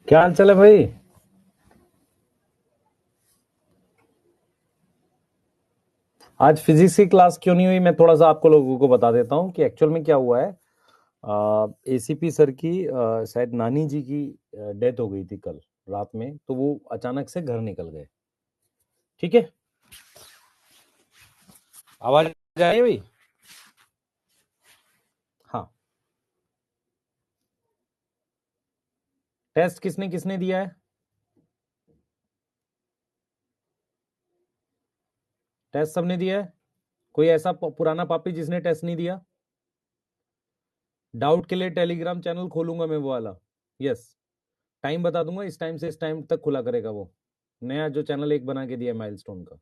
क्या हाल चाल है भाई। आज फिजिक्स की क्लास क्यों नहीं हुई, मैं थोड़ा सा आपको लोगों को बता देता हूँ कि एक्चुअल में क्या हुआ है। एसीपी सर की शायद नानी जी की डेथ हो गई थी कल रात में, तो वो अचानक से घर निकल गए। ठीक है, आवाज आ रही है भाई? हाँ। टेस्ट किसने किसने दिया है? टेस्ट सबने दिया है। कोई ऐसा पुराना पापी जिसने टेस्ट नहीं दिया? डाउट के लिए टेलीग्राम चैनल खोलूंगा मैं, वो वाला। यस। टाइम बता दूंगा, इस टाइम से इस टाइम तक खुला करेगा वो नया जो चैनल एक बना के दिया माइलस्टोन का।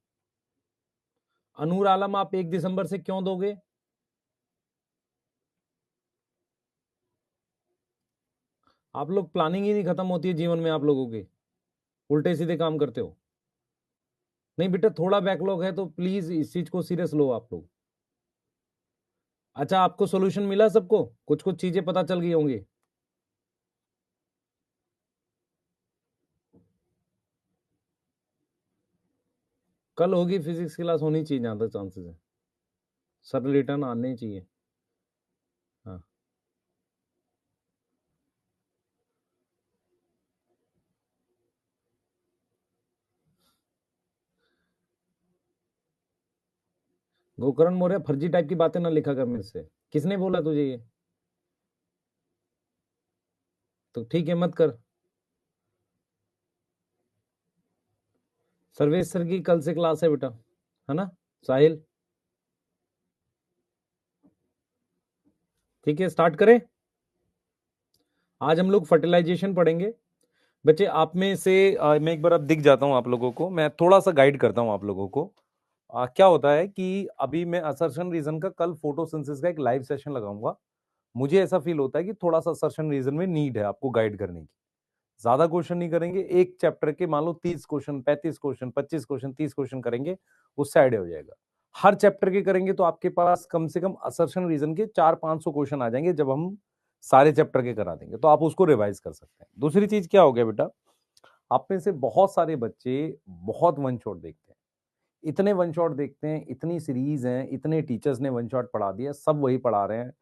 अनूर आलम आप 1 दिसंबर से क्यों दोगे? आप लोग प्लानिंग ही नहीं खत्म होती है जीवन में आप लोगों की, उल्टे सीधे काम करते हो। नहीं बेटा, थोड़ा बैकलॉग है तो प्लीज इस चीज को सीरियस लो आप लोग। अच्छा, आपको सोल्यूशन मिला? सबको कुछ कुछ चीजें पता चल गई होंगी। कल होगी फिजिक्स क्लास, होनी चाहिए ज्यादा चांसेस है। सर रिटर्न आने ही चाहिए। हाँ। गोकर्ण मौर्य फर्जी टाइप की बातें ना लिखा कर मेरे से। किसने बोला तुझे ये? तो ठीक है, मत कर। सर्वेश सर की कल से क्लास है बेटा, है ना साहिल? ठीक है, स्टार्ट करें। आज हम लोग फर्टिलाइजेशन पढ़ेंगे। बच्चे आप में से मैं एक बार अब दिख जाता हूँ आप लोगों को, मैं थोड़ा सा गाइड करता हूँ आप लोगों को। क्या होता है कि अभी मैं असर्शन रीजन का कल फोटोसिंथेसिस का एक लाइव सेशन लगाऊंगा। मुझे ऐसा फील होता है कि थोड़ा सा असर्शन रीजन में नीड है आपको गाइड करने की। ज्यादा क्वेश्चन नहीं करेंगे, एक चैप्टर के मान लो 30 क्वेश्चन, 35 क्वेश्चन, 25 क्वेश्चन, 30 क्वेश्चन करेंगे, उससे आइडिया हो जाएगा। हर चैप्टर के करेंगे तो आपके पास कम से कम असर्शन रीजन के 400-500 क्वेश्चन आ जाएंगे जब हम सारे चैप्टर के करा देंगे, तो आप उसको रिवाइज कर सकते हैं। दूसरी चीज क्या हो गया बेटा, आप में से बहुत सारे बच्चे बहुत वन शॉट देखते हैं। इतने वन शॉट देखते हैं, इतनी सीरीज हैं, इतने टीचर्स ने वन शॉट पढ़ा दिया, सब वही पढ़ा रहे हैं।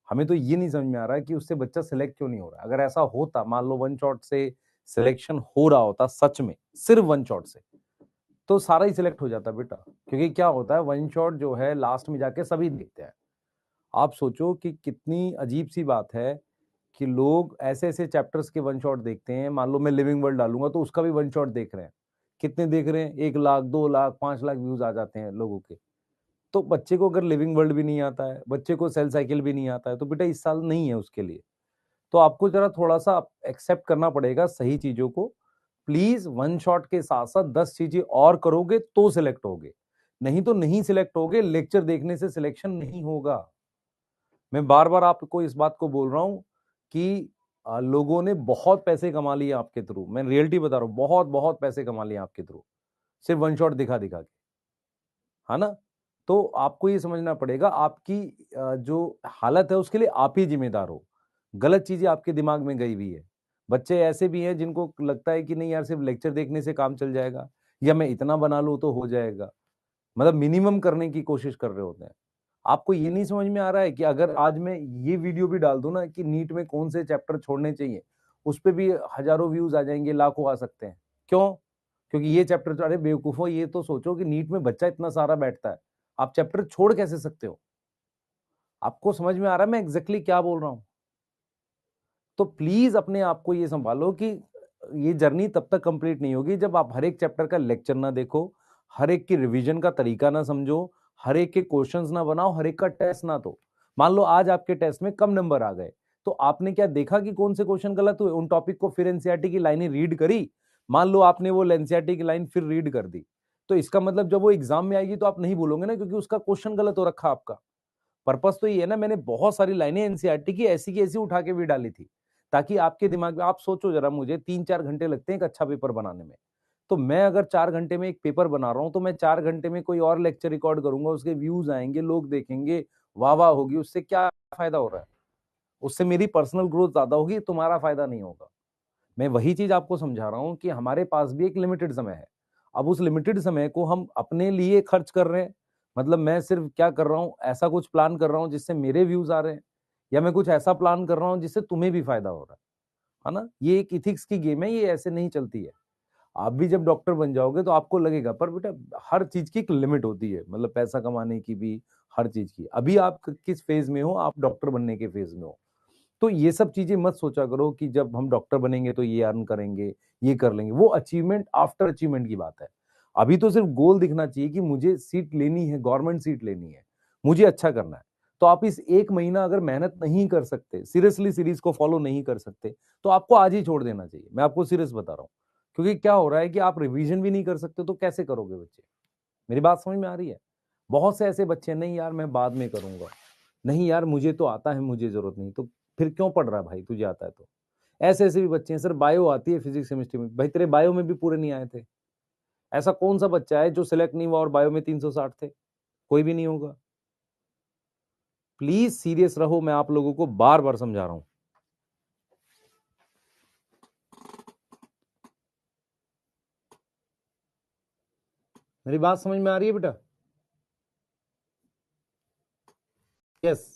हमें तो ये नहीं समझ में आ रहा है कि उससे बच्चा सिलेक्ट क्यों नहीं हो रहा। अगर ऐसा होता, मान लो वन शॉट से सिलेक्शन हो रहा होता सच में, सिर्फ वन शॉट से, तो सारा ही सिलेक्ट हो जाता बेटा। क्योंकि क्या होता है, वन शॉट जो है लास्ट में जाके सभी देखते हैं। आप सोचो कि कितनी अजीब सी बात है कि लोग ऐसे ऐसे चैप्टर्स के वन शॉट देखते हैं। मान लो मैं लिविंग वर्ल्ड डालूंगा तो उसका भी वन शॉट देख रहे हैं। कितने देख रहे हैं? 1 लाख, 2 लाख, 5 लाख व्यूज आ जाते हैं लोगों के। तो बच्चे को अगर लिविंग वर्ल्ड भी नहीं आता है, बच्चे को सेल साइकिल भी नहीं आता है, तो बेटा इस साल नहीं है उसके लिए। तो आपको जरा थोड़ा सा एक्सेप्ट करना पड़ेगा सही चीजों को। प्लीज वन शॉट के साथ साथ 10 चीजें और करोगे तो सिलेक्ट होगे, नहीं तो नहीं सिलेक्ट होगे। लेक्चर देखने से सिलेक्शन नहीं होगा। मैं बार बार आपको इस बात को बोल रहा हूं कि लोगों ने बहुत पैसे कमा लिए आपके थ्रू। मैं रियलिटी बता रहा हूं, बहुत बहुत पैसे कमा लिए आपके थ्रू, सिर्फ वन शॉट दिखा दिखा के, है ना? तो आपको ये समझना पड़ेगा, आपकी जो हालत है उसके लिए आप ही जिम्मेदार हो। गलत चीजें आपके दिमाग में गई हुई है। बच्चे ऐसे भी हैं जिनको लगता है कि नहीं यार, सिर्फ लेक्चर देखने से काम चल जाएगा, या मैं इतना बना लूं तो हो जाएगा। मतलब मिनिमम करने की कोशिश कर रहे होते हैं। आपको ये नहीं समझ में आ रहा है कि अगर आज मैं ये वीडियो भी डाल दूं ना कि नीट में कौन से चैप्टर छोड़ने चाहिए, उस पर भी हजारों व्यूज आ जाएंगे, लाखों आ सकते हैं। क्यों? क्योंकि ये चैप्टर, अरे बेवकूफो, ये तो सोचो कि नीट में बच्चा इतना सारा बैठता है, आप चैप्टर छोड़ कैसे सकते हो? आपको समझ में आ रहा है मैं एग्जैक्टली क्या बोल रहा हूं? तो प्लीज अपने आप को ये संभालो कि ये जर्नी तब तक कंप्लीट नहीं होगी जब आप हर एक चैप्टर का लेक्चर ना देखो, हर एक की रिवीजन का तरीका ना समझो, हर एक के क्वेश्चंस ना बनाओ, हर एक का टेस्ट ना दो। मान लो आज आपके टेस्ट में कम नंबर आ गए, तो आपने क्या देखा कि कौन से क्वेश्चन गलत हुए? उन टॉपिक को फिर एनसीईआरटी की लाइनें रीड करी? मान लो आपने वो एनसीईआरटी की लाइन फिर रीड कर दी, तो इसका मतलब जब वो एग्जाम में आएगी तो आप नहीं बोलोगे ना, क्योंकि उसका क्वेश्चन गलत हो रखा आपका। पर्पस तो ये है ना, मैंने बहुत सारी लाइनें एनसीईआरटी की ऐसी उठा के भी डाली थी, ताकि आपके दिमाग में, आप सोचो जरा, मुझे 3-4 घंटे लगते हैं एक अच्छा पेपर बनाने में। तो मैं अगर 4 घंटे में एक पेपर बना रहा हूं, तो मैं 4 घंटे में कोई और लेक्चर रिकॉर्ड करूंगा, उसके व्यूज आएंगे, लोग देखेंगे, वाह वाह होगी, उससे क्या फायदा हो रहा है? उससे मेरी पर्सनल ग्रोथ ज्यादा होगी, तुम्हारा फायदा नहीं होगा। मैं वही चीज आपको समझा रहा हूं कि हमारे पास भी एक लिमिटेड समय है। अब उस लिमिटेड समय को हम अपने लिए खर्च कर रहे हैं, मतलब मैं सिर्फ क्या कर रहा हूं, ऐसा कुछ प्लान कर रहा हूं जिससे मेरे व्यूज आ रहे हैं, या मैं कुछ ऐसा प्लान कर रहा हूं जिससे तुम्हें भी फायदा हो रहा है ना। ये एक इथिक्स की गेम है, ये ऐसे नहीं चलती है। आप भी जब डॉक्टर बन जाओगे तो आपको लगेगा, पर बेटा हर चीज की एक लिमिट होती है, मतलब पैसा कमाने की भी, हर चीज की। अभी आप किस फेज में हो, आप डॉक्टर बनने के फेज में हो। तो ये सब चीजें मत सोचा करो कि जब हम डॉक्टर बनेंगे तो ये अर्न करेंगे, ये कर लेंगे। वो अचीवमेंट आफ्टर अचीवमेंट की बात है। अभी तो सिर्फ गोल दिखना चाहिए कि मुझे सीट लेनी है, गवर्नमेंट सीट लेनी है, मुझे अच्छा करना है। तो आप इस एक महीना अगर मेहनत नहीं कर सकते, सीरियसली सीरीज को फॉलो नहीं कर सकते, तो आपको आज ही छोड़ देना चाहिए। मैं आपको सीरियस बता रहा हूँ। क्योंकि क्या हो रहा है कि आप रिवीजन भी नहीं कर सकते, तो कैसे करोगे बच्चे? मेरी बात समझ में आ रही है? बहुत से ऐसे बच्चे, नहीं यार मैं बाद में करूंगा, नहीं यार मुझे तो आता है, मुझे जरूरत नहीं। तो फिर क्यों पढ़ रहा है भाई, तुझे आता है तो? ऐसे ऐसे भी बच्चे हैं, सर बायो आती है, फिजिक्स केमिस्ट्री में। भाई तेरे बायो में भी पूरे नहीं आए थे। ऐसा कौन सा बच्चा है जो सिलेक्ट नहीं हुआ और बायो में 360 थे? कोई भी नहीं होगा। प्लीज सीरियस रहो, मैं आप लोगों को बार बार समझा रहा हूं। मेरी बात समझ में आ रही है बेटा? यस।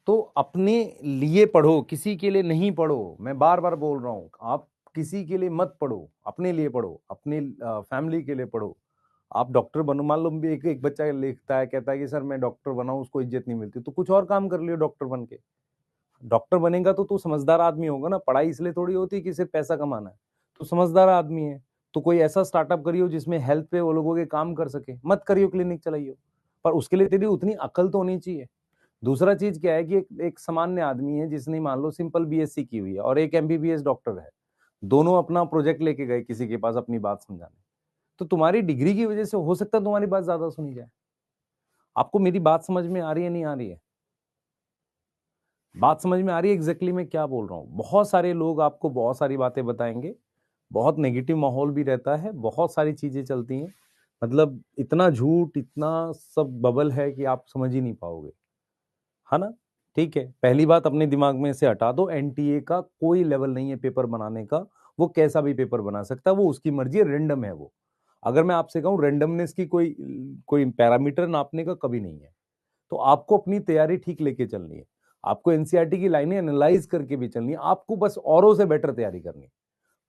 तो अपने लिए पढ़ो, किसी के लिए नहीं पढ़ो। मैं बार बार बोल रहा हूं, आप किसी के लिए मत पढ़ो, अपने लिए पढ़ो, अपनी फैमिली के लिए पढ़ो। आप डॉक्टर बनो, मान लो एक एक बच्चा लिखता है, कहता है कि सर मैं डॉक्टर बना हूं, उसको इज्जत नहीं मिलती, तो कुछ और काम कर लियो डॉक्टर बन के। डॉक्टर बनेगा तो तू समझदार आदमी होगा ना। पढ़ाई इसलिए थोड़ी होती है कि सिर्फ पैसा कमाना है। तो समझदार आदमी है तो कोई ऐसा स्टार्टअप करियो जिसमें हेल्थ पे वो लोगों के काम कर सके, मत करियो क्लिनिक चलाइयो। पर उसके लिए तेरी उतनी अकल तो होनी चाहिए। दूसरा चीज क्या है कि एक सामान्य आदमी है जिसने मान लो सिंपल बीएससी की हुई है और एक एमबीबीएस डॉक्टर है, दोनों अपना प्रोजेक्ट लेके गए किसी के पास अपनी बात समझाने। तो तुम्हारी डिग्री की वजह से हो सकता है तुम्हारी बात ज्यादा सुनी जाए। आपको मेरी बात समझ में आ रही है, नहीं आ रही है? बात समझ में आ रही है एग्जैक्टली मैं क्या बोल रहा हूँ? बहुत सारे लोग आपको बहुत सारी बातें बताएंगे, बहुत नेगेटिव माहौल भी रहता है, बहुत सारी चीजें चलती हैं। मतलब इतना झूठ, इतना सब बबल है कि आप समझ ही नहीं पाओगे, है ना। ठीक है, पहली बात अपने दिमाग में से हटा दो, एनटीए का कोई लेवल नहीं है पेपर बनाने का। वो कैसा भी पेपर बना सकता है, वो उसकी मर्जी है, रेंडम है वो। अगर मैं आपसे कहूं रेंडमनेस की कोई कोई पैरामीटर नापने का कभी नहीं है। तो आपको अपनी तैयारी ठीक लेके चलनी है। आपको एनसीईआरटी की लाइनें एनालाइज करके भी चलनी है। आपको बस औरों से बेटर तैयारी करनी है,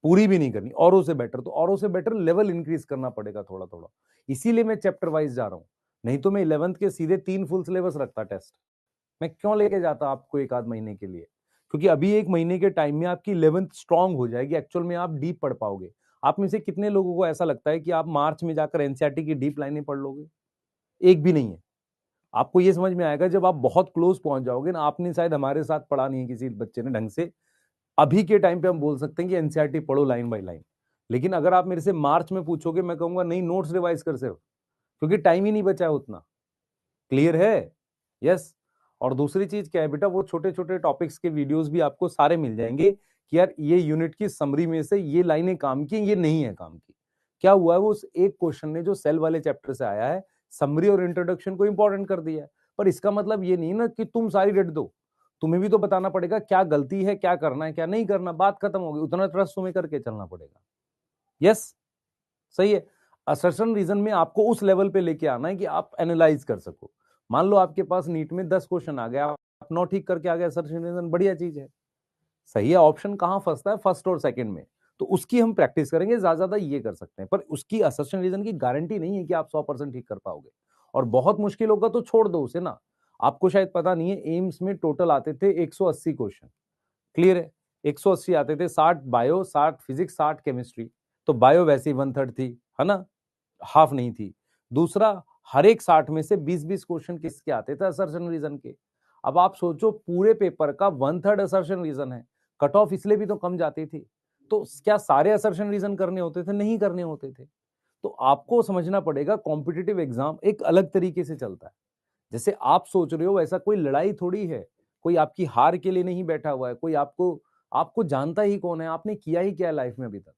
पूरी भी नहीं करनी, औरों से बेटर। तो औरों से बेटर लेवल इंक्रीज करना पड़ेगा थोड़ा थोड़ा। इसीलिए मैं चैप्टर वाइज जा रहा हूं। नहीं तो मैं 11th के सीधे 3 फुल सिलेबस रखता टेस्ट। मैं क्यों लेके जाता आपको एक आध महीने के लिए? क्योंकि अभी एक महीने के टाइम में आपकी 11th स्ट्रांग हो जाएगी, एक्चुअल में आप डीप पढ़ पाओगे। आप में से कितने लोगों को ऐसा लगता है कि आप मार्च में जाकर एनसीईआरटी की डीप लाइनें पढ़ लोगे? एक भी नहीं है। आपको ये समझ में आएगा जब आप बहुत क्लोज पहुंच जाओगे ना। आपने शायद हमारे साथ पढ़ा नहीं है किसी बच्चे ने ढंग से। अभी के टाइम पे हम बोल सकते हैं कि एनसीईआरटी पढ़ो लाइन बाय लाइन। लेकिन अगर आप मेरे से मार्च में पूछोगे, मैं कहूंगा नहीं, नोट्स रिवाइज कर सिर्फ, क्योंकि टाइम ही नहीं बचा है उतना। क्लियर है? यस। और दूसरी चीज क्या है बेटा, वो छोटे छोटे टॉपिक्स के वीडियोस भी आपको सारे मिल जाएंगे कि यार ये यूनिट की समरी में से ये लाइनें काम की, ये नहीं है काम की। क्या हुआ है, वो उस एक क्वेश्चन ने जो सेल वाले चैप्टर से आया है, समरी और इंट्रोडक्शन को इंपॉर्टेंट कर दिया है। पर इसका मतलब ये नहीं ना कि तुम सारी रट दो। तुम्हें भी तो बताना पड़ेगा क्या गलती है, क्या करना है, क्या नहीं करना। बात खत्म होगी, उतना ट्रस्ट तुम्हें करके चलना पड़ेगा। यस, सही है। असर्शन रीजन में आपको उस लेवल पे लेके आना है कि आप एनालाइज कर सको। मान लो आपके पास नीट में 10 क्वेश्चन आ गया, आप 9 ठीक करके आ गए असर्शन रीजन, बढ़िया चीज है। सही है। ऑप्शन कहां फंसता है, फर्स्ट और सेकंड में। तो उसकी हम प्रैक्टिस करेंगे, ज्यादा ज्यादा ये कर सकते हैं। पर उसकी असर्शन रीजन की गारंटी नहीं है कि आप 100% ठीक कर पाओगे। और बहुत मुश्किल होगा तो छोड़ दो उसे ना। आपको शायद पता नहीं है, एम्स में टोटल आते थे 180 क्वेश्चन। क्लियर है? 180 आते थे, 60 बायो, 60 फिजिक्स, 60 केमिस्ट्री। तो बायो वैसे ही 1/3 थी, है ना, हाफ नहीं थी। दूसरा, हर एक 60 में से 20-20 क्वेश्चन किसके आते थे, असर्शन रीजन के। अब आप सोचो, पूरे पेपर का 1/3 असर्शन रीजन है। कट ऑफ इसलिए भी तो कम जाती थी। तो क्या सारे असर्शन रीजन करने होते थे? नहीं करने होते थे। तो आपको समझना पड़ेगा, कॉम्पिटिटिव एग्जाम एक अलग तरीके से चलता है। जैसे आप सोच रहे हो वैसा कोई लड़ाई थोड़ी है। कोई आपकी हार के लिए नहीं बैठा हुआ है। कोई आपको आपको जानता ही कौन है, आपने किया ही क्या है लाइफ में अभी तक।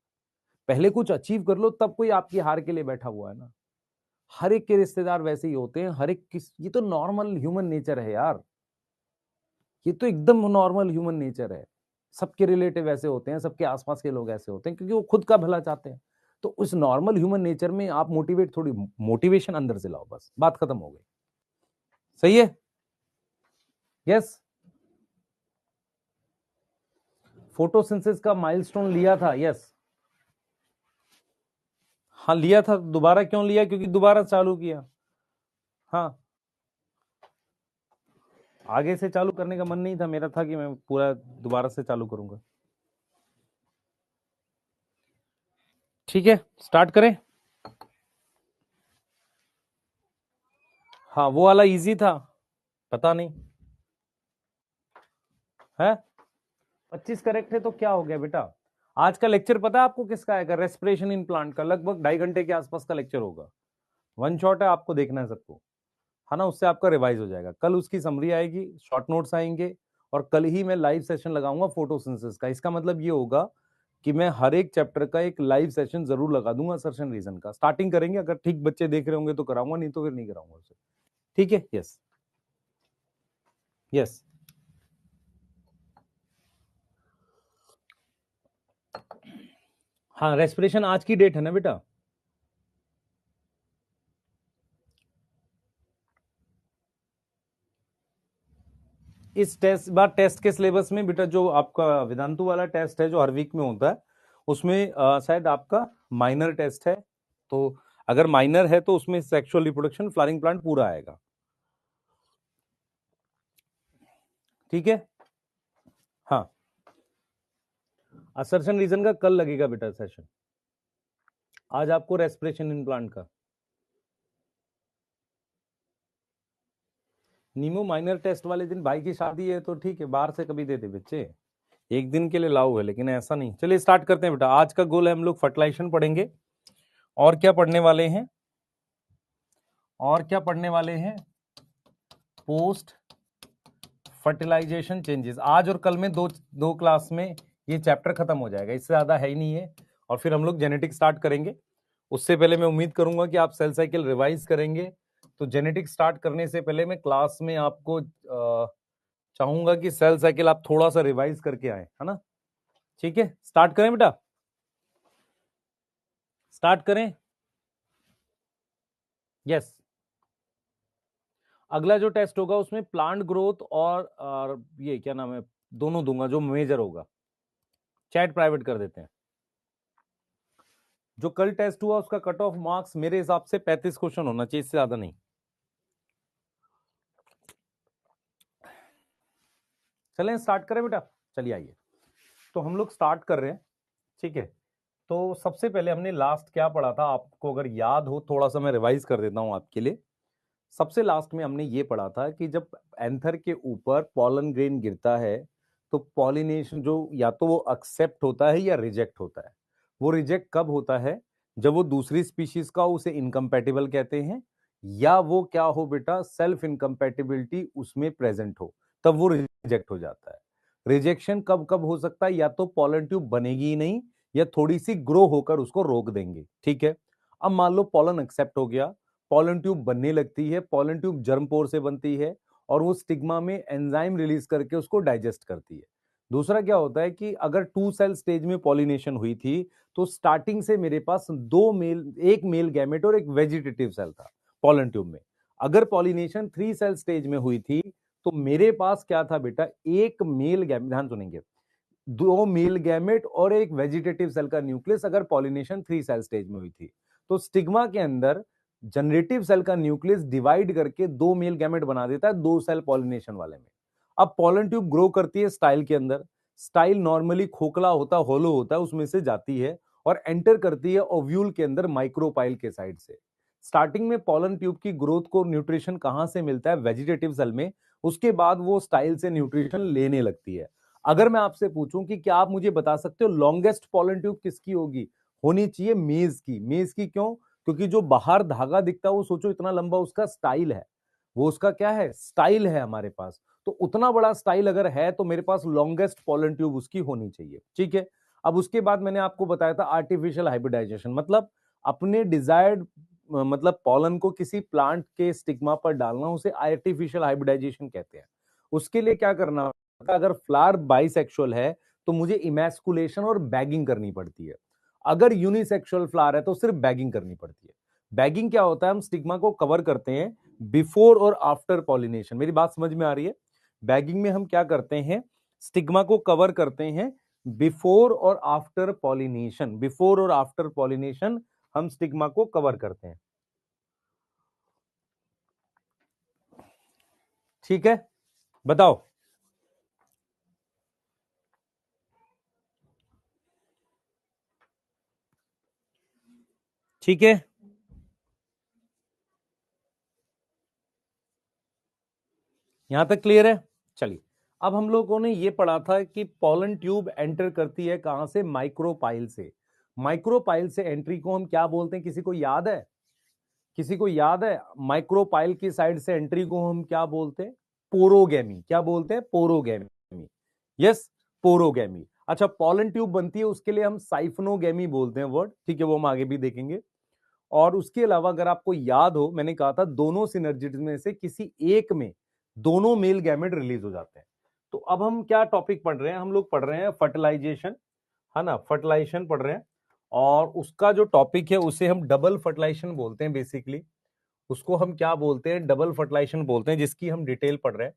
पहले कुछ अचीव कर लो, तब कोई आपकी हार के लिए बैठा हुआ है ना। हर एक के रिश्तेदार वैसे ही होते हैं, हर एक किस, ये तो नॉर्मल ह्यूमन नेचर है यार। ये तो एकदम नॉर्मल ह्यूमन नेचर है। सबके रिलेटिव ऐसे होते हैं, सबके आसपास के लोग ऐसे होते हैं, क्योंकि वो खुद का भला चाहते हैं। तो उस नॉर्मल ह्यूमन नेचर में आप मोटिवेट, थोड़ी मोटिवेशन अंदर से लाओ, बस बात खत्म हो गई। सही है? यस। फोटोसिंथेसिस का माइलस्टोन लिया था, यस। हाँ लिया था, दोबारा क्यों लिया? क्योंकि दोबारा चालू किया। हाँ, आगे से चालू करने का मन नहीं था मेरा, था कि मैं पूरा दोबारा से चालू करूंगा। ठीक है, स्टार्ट करें। हाँ, वो वाला इजी था, पता नहीं है। 25 करेक्ट है तो क्या हो गया बेटा? आज का लेक्चर पता है आपको किसका आएगा? रेस्पिरेशन इन प्लांट का, लगभग 2.5 घंटे के आसपास का लेक्चर होगा। वन शॉट है, आपको देखना है सबको, है ना? उससे आपका रिवाइज हो जाएगा। कल उसकी समरी आएगी, शॉर्ट नोट्स आएंगे, और कल ही मैं लाइव सेशन लगाऊंगा फोटोसिंथेसिस का। इसका मतलब ये होगा कि मैं हर एक चैप्टर का एक लाइव सेशन जरूर लगा दूंगा, असर्शन रीजन का। स्टार्टिंग करेंगे, अगर ठीक बच्चे देख रहे होंगे तो कराऊंगा, नहीं तो फिर नहीं कराऊंगा उसे। ठीक है? Yes yes. हाँ, रेस्पिरेशन आज की डेट है ना बेटा? इस टेस्ट के सिलेबस में बेटा, जो आपका वेदांतु वाला टेस्ट है जो हर वीक में होता है, उसमें शायद आपका माइनर टेस्ट है। तो अगर माइनर है तो उसमें सेक्सुअल रिप्रोडक्शन, फ्लावरिंग प्लांट पूरा आएगा। ठीक है? हाँ, असर्शन रीजन का कल लगेगा बेटा सेशन। आज आपको रेस्पिरेशन इन प्लांट का। नीमो माइनर टेस्ट वाले दिन भाई की शादी है तो ठीक है, बाहर से कभी दे दे बच्चे, एक दिन के लिए लाओ है, लेकिन ऐसा नहीं। चलिए स्टार्ट करते हैं बेटा। आज का गोल है, हम लोग फर्टिलाइजेशन पढ़ेंगे। और क्या पढ़ने वाले हैं? और क्या पढ़ने वाले हैं? Post fertilization changes. आज और कल में दो दो क्लास में ये चैप्टर खत्म हो जाएगा, इससे ज्यादा है ही नहीं है। और फिर हम लोग जेनेटिक स्टार्ट करेंगे। उससे पहले मैं उम्मीद करूंगा कि आप सेल साइकिल रिवाइज करेंगे। तो जेनेटिक स्टार्ट करने से पहले मैं क्लास में आपको चाहूंगा कि सेल साइकिल आप थोड़ा सा रिवाइज करके आए, है ना? ठीक है, स्टार्ट करें बेटा? स्टार्ट करें? यस। अगला जो टेस्ट होगा उसमें प्लांट ग्रोथ और ये क्या नाम है, दोनों दूंगा जो मेजर होगा। चैट प्राइवेट कर देते हैं। जो कल टेस्ट हुआ उसका कट ऑफ मार्क्स मेरे हिसाब से 35 क्वेश्चन होना चाहिए, इससे ज्यादा नहीं। चलें स्टार्ट करें बेटा? चलिए आइए, तो हम लोग स्टार्ट कर रहे हैं। ठीक है, तो सबसे पहले हमने लास्ट क्या पढ़ा था, आपको अगर याद हो थोड़ा सा मैं रिवाइज कर देता हूं आपके लिए। सबसे लास्ट में हमने ये पढ़ा था कि जब एंथर के ऊपर पॉलन ग्रेन गिरता है तो पॉलिनेशन जो या तो वो एक्सेप्ट होता है या रिजेक्ट होता है। वो रिजेक्ट कब होता है? जब वो दूसरी स्पीशीज का, उसे इनकम्पैटिबल कहते हैं, या वो क्या हो बेटा, सेल्फ इनकम्पैटिबिलिटी उसमें प्रेजेंट हो, तब वो रिजेक्ट हो जाता है। रिजेक्शन कब कब हो सकता है? या तो पॉलन ट्यूब बनेगी ही नहीं, या थोड़ी सी ग्रो होकर उसको रोक देंगे। ठीक है, अब मान लो पॉलन एक्सेप्ट हो गया, पॉलन ट्यूब बनने लगती है, पॉलन ट्यूब जर्म पोर से बनती है, और वो स्टिग्मा में एंजाइम रिलीज करके उसको डाइजेस्ट करती है। दूसरा क्या होता है कि अगर 2 सेल स्टेज में पॉलिनेशन हुई थी, तो स्टार्टिंग से मेरे पास एक मेल गैमेट और एक वेजिटेटिव सेल था पॉलन ट्यूब में। अगर पॉलिनेशन 3 सेल स्टेज में हुई थी, तो मेरे पास क्या था बेटा, एक मेल गैमेट, ध्यान सुनेंगे, 2 मेल गैमेट और एक वेजिटेटिव सेल का न्यूक्लियस, अगर पॉलिनेशन 3 सेल स्टेज में हुई थी। तो स्टिग्मा के अंदर जनरेटिव सेल का न्यूक्लियस डिवाइड करके 2 मेल गैमेट बना देता है 2 सेल पॉलिनेशन वाले में। अब पॉलन ट्यूब ग्रो करती है स्टाइल के अंदर। स्टाइल नॉर्मली खोखला होता, होलो होता है, उसमें से जाती है और एंटर करती है ओव्यूल के अंदर माइक्रोपाइल के साइड से। स्टार्टिंग में पॉलन ट्यूब की ग्रोथ को न्यूट्रिशन कहां से मिलता है? वेजिटेटिव सेल में। उसके बाद वो स्टाइल से न्यूट्रिशन लेने लगती है। अगर मैं आपसे पूछूं कि क्या आप मुझे बता सकते हो लॉन्गेस्ट पॉलन ट्यूब किसकी होगी? होनी चाहिए मेज की। मेज की क्यों? क्योंकि जो बाहर धागा दिखता है वो सोचो इतना लंबा, उसका स्टाइल है, वो उसका क्या है, स्टाइल है हमारे पास। तो उतना बड़ा स्टाइल अगर है तो मेरे पास लॉन्गेस्ट पॉलन ट्यूब उसकी होनी चाहिए। ठीक है, अब उसके बाद मैंने आपको बताया था आर्टिफिशियल हाइब्रिडाइजेशन, मतलब अपने डिजायर्ड, मतलब पॉलन को किसी प्लांट के स्टिग्मा पर डालना, उसे आर्टिफिशियल हाइब्रिडाइजेशन कहते हैं। उसके लिए क्या करना होता है? अगर फ्लावर बाइसेक्सुअल है तो मुझे इमैस्कुलेशन और बैगिंग करनी पड़ती है। अगर यूनिसेक्सुअल फ्लावर है तो सिर्फ बैगिंग करनी पड़ती है। बैगिंग क्या होता है, हम स्टिग्मा को कवर करते हैं बिफोर और आफ्टर पॉलिनेशन। मेरी बात समझ में आ रही है? बैगिंग में हम क्या करते हैं, स्टिग्मा को कवर करते हैं बिफोर और आफ्टर पॉलिनेशन। बिफोर और आफ्टर पॉलिनेशन हम स्टिग्मा को कवर करते हैं। ठीक है, बताओ। ठीक है, यहां तक क्लियर है? चलिए, अब हम लोगों ने ये पढ़ा था कि पॉलन ट्यूब एंटर करती है कहां से, माइक्रोपाइल से। माइक्रोपाइल से एंट्री को हम क्या बोलते हैं, किसी को याद है? किसी को याद है? माइक्रोपाइल की साइड से एंट्री को हम क्या बोलते हैं? पोरोगेमी। क्या बोलते हैं? पोरोगेमी। Yes, porogamy. अच्छा, पॉलन ट्यूब बनती है उसके लिए हम साइफनोगेमी बोलते हैं वर्ड, ठीक है, वो हम आगे भी देखेंगे। और उसके अलावा अगर आपको याद हो, मैंने कहा था दोनों सिनर्जिड में से किसी एक में दोनों मेल गैमेट रिलीज हो जाते हैं। तो अब हम क्या टॉपिक पढ़ रहे हैं, हम लोग पढ़ रहे हैं फर्टिलाइजेशन, है ना, फर्टिलाइजेशन पढ़ रहे हैं। और उसका जो टॉपिक है उसे हम डबल फर्टिलाइजेशन बोलते हैं बेसिकली। उसको हम क्या बोलते हैं, डबल फर्टिलाइजेशन बोलते हैं, जिसकी हम डिटेल पढ़ रहे हैं।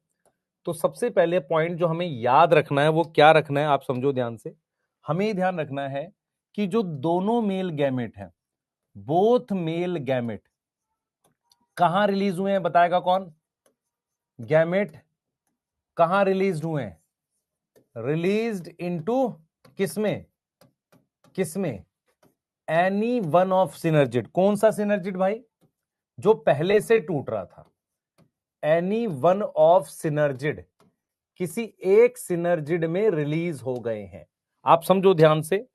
तो सबसे पहले पॉइंट जो हमें याद रखना है वो क्या रखना है, आप समझो ध्यान से। हमें ये ध्यान रखना है कि जो दोनों मेल गैमेट हैं, बोथ मेल गैमेट कहां रिलीज हुए हैं, बताएगा कौन? गैमेट कहां रिलीज हुए हैं? रिलीज्ड इनटू किसमें, किसमें? Any one of synergid. कौन सा सिनर्जिड भाई? जो पहले से टूट रहा था। एनी वन ऑफ सिनर्जिड, किसी एक सिनर्जिड में रिलीज हो गए हैं। आप समझो ध्यान से,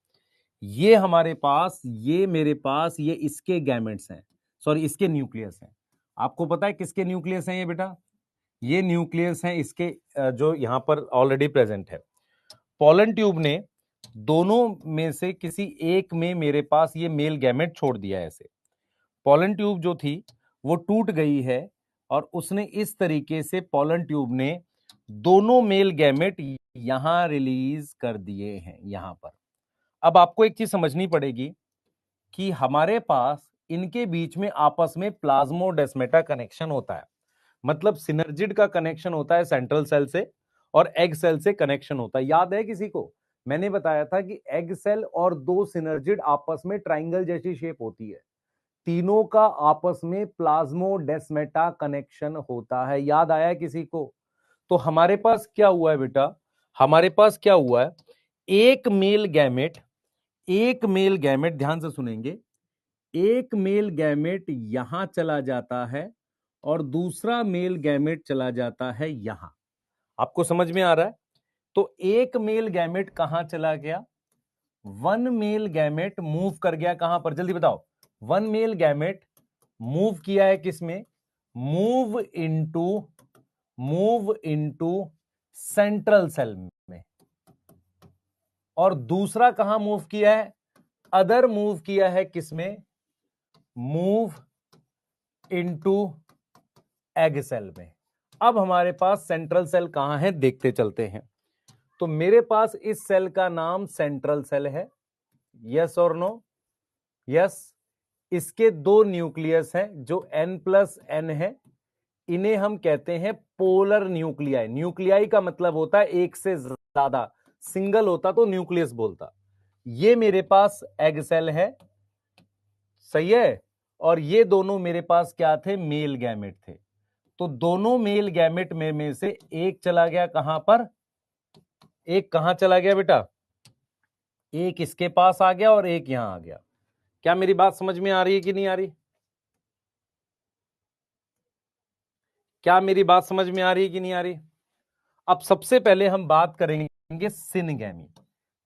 ये हमारे पास, ये मेरे पास, ये इसके गैमेट्स हैं, सॉरी इसके न्यूक्लियस हैं। आपको पता है किसके न्यूक्लियस हैं ये बेटा? ये न्यूक्लियस हैं इसके, जो यहां पर ऑलरेडी प्रेजेंट है। पॉलन ट्यूब ने दोनों में से किसी एक में मेरे पास ये मेल गैमेट छोड़ दिया है। ऐसे पॉलन ट्यूब जो थी वो टूट गई है और उसने इस तरीके से, पॉलन ट्यूब ने दोनों मेल गैमेट यहां रिलीज कर दिए हैं, यहां पर। अब आपको एक चीज समझनी पड़ेगी कि हमारे पास इनके बीच में आपस में प्लाज्मोडेस्मेटा कनेक्शन होता है। मतलब सिनर्जिड का कनेक्शन होता है सेंट्रल सेल से, और एग सेल से कनेक्शन होता है। याद है किसी को? मैंने बताया था कि एग सेल और दो सिनर्जिड आपस में ट्राइंगल जैसी शेप होती है। तीनों का आपस में प्लाज्मोडेस्मेटा कनेक्शन होता है। याद आया है किसी को? तो हमारे पास क्या हुआ है बेटा, हमारे पास क्या हुआ है, एक मेल गैमेट, एक मेल गैमेट, ध्यान से सुनेंगे, एक मेल गैमेट यहां चला जाता है और दूसरा मेल गैमेट चला जाता है यहां। आपको समझ में आ रहा है? तो एक मेल गैमेट कहां चला गया? वन मेल गैमेट मूव कर गया कहां पर, जल्दी बताओ। वन मेल गैमेट मूव किया है किसमें? Move into, move into central cell में। और दूसरा कहां मूव किया है? अदर मूव किया है किसमें? मूव इनटू एग सेल में। अब हमारे पास सेंट्रल सेल कहां है देखते चलते हैं। तो मेरे पास इस सेल का नाम सेंट्रल सेल है, यस और नो? यस। इसके दो न्यूक्लियस हैं जो n+n है, इन्हें हम कहते हैं पोलर न्यूक्लियाई। न्यूक्लियाई का मतलब होता है एक से ज्यादा, सिंगल होता तो न्यूक्लियस बोलता। ये मेरे पास एग सेल है, सही है, और ये दोनों मेरे पास क्या थे? मेल गैमेट थे। तो दोनों मेल गैमेट में से एक चला गया कहां पर? एक कहां चला गया बेटा? एक इसके पास आ गया और एक यहां आ गया। क्या मेरी बात समझ में आ रही है कि नहीं आ रही? क्या मेरी बात समझ में आ रही है कि नहीं आ रही? अब सबसे पहले हम बात करेंगे सिनगैमी।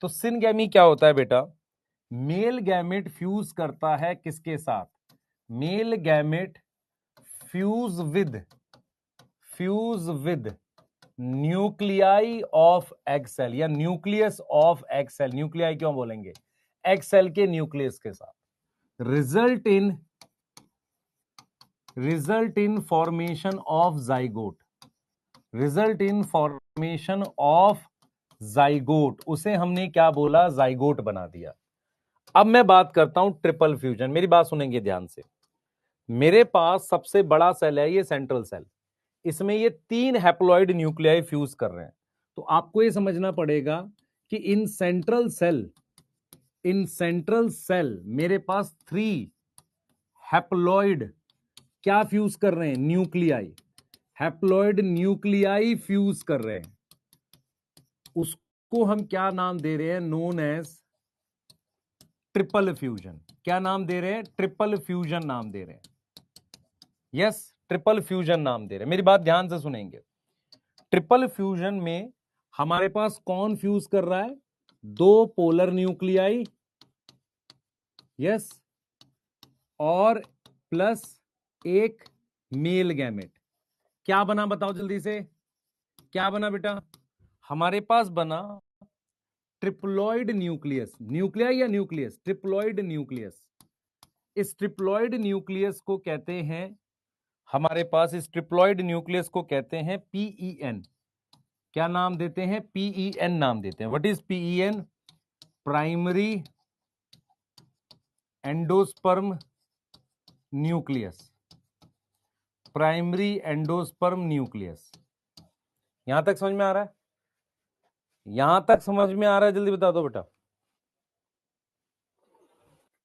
तो सिनगैमी क्या होता है बेटा? मेल गैमेट फ्यूज करता है किसके साथ? Male gamete fuse with, fuse with nuclei of egg cell, या nucleus of egg cell. Nuclei क्यों बोलेंगे? एग सेल के न्यूक्लियस के साथ। Result in, result in formation of zygote, result in formation of zygote, उसे हमने क्या बोला, जाइगोट बना दिया। अब मैं बात करता हूं ट्रिपल फ्यूजन, मेरी बात सुनेंगे ध्यान से। मेरे पास सबसे बड़ा सेल है ये सेंट्रल सेल, इसमें ये 3 हैप्लॉइड न्यूक्लियाई फ्यूज कर रहे हैं। तो आपको ये समझना पड़ेगा कि इन सेंट्रल सेल मेरे पास 3 हैप्लॉइड क्या फ्यूज कर रहे हैं, न्यूक्लियाई, हैप्लॉइड न्यूक्लियाई फ्यूज कर रहे हैं। उसको हम क्या नाम दे रहे हैं, नोन एज ट्रिपल फ्यूजन। क्या नाम दे रहे हैं, ट्रिपल फ्यूजन नाम दे रहे हैं। यस, ट्रिपल फ्यूजन नाम दे रहे हैं। मेरी बात ध्यान से सुनेंगे। ट्रिपल फ्यूजन में हमारे पास कौन फ्यूज कर रहा है, 2 पोलर न्यूक्लियाई, यस, और प्लस 1 मेल गैमेट। क्या बना बताओ जल्दी से, क्या बना बेटा, हमारे पास बना ट्रिप्लॉइड न्यूक्लियस, न्यूक्लिया या न्यूक्लियस, ट्रिप्लॉइड न्यूक्लियस। इस ट्रिप्लॉइड न्यूक्लियस को कहते हैं, हमारे पास इस ट्रिप्लॉइड न्यूक्लियस को कहते हैं पीईएन। क्या नाम देते हैं, पीईएन नाम देते हैं। What is PEN, primary endosperm nucleus, primary endosperm nucleus. यहां तक समझ में आ रहा है, यहां तक समझ में आ रहा है, जल्दी बता दो बेटा।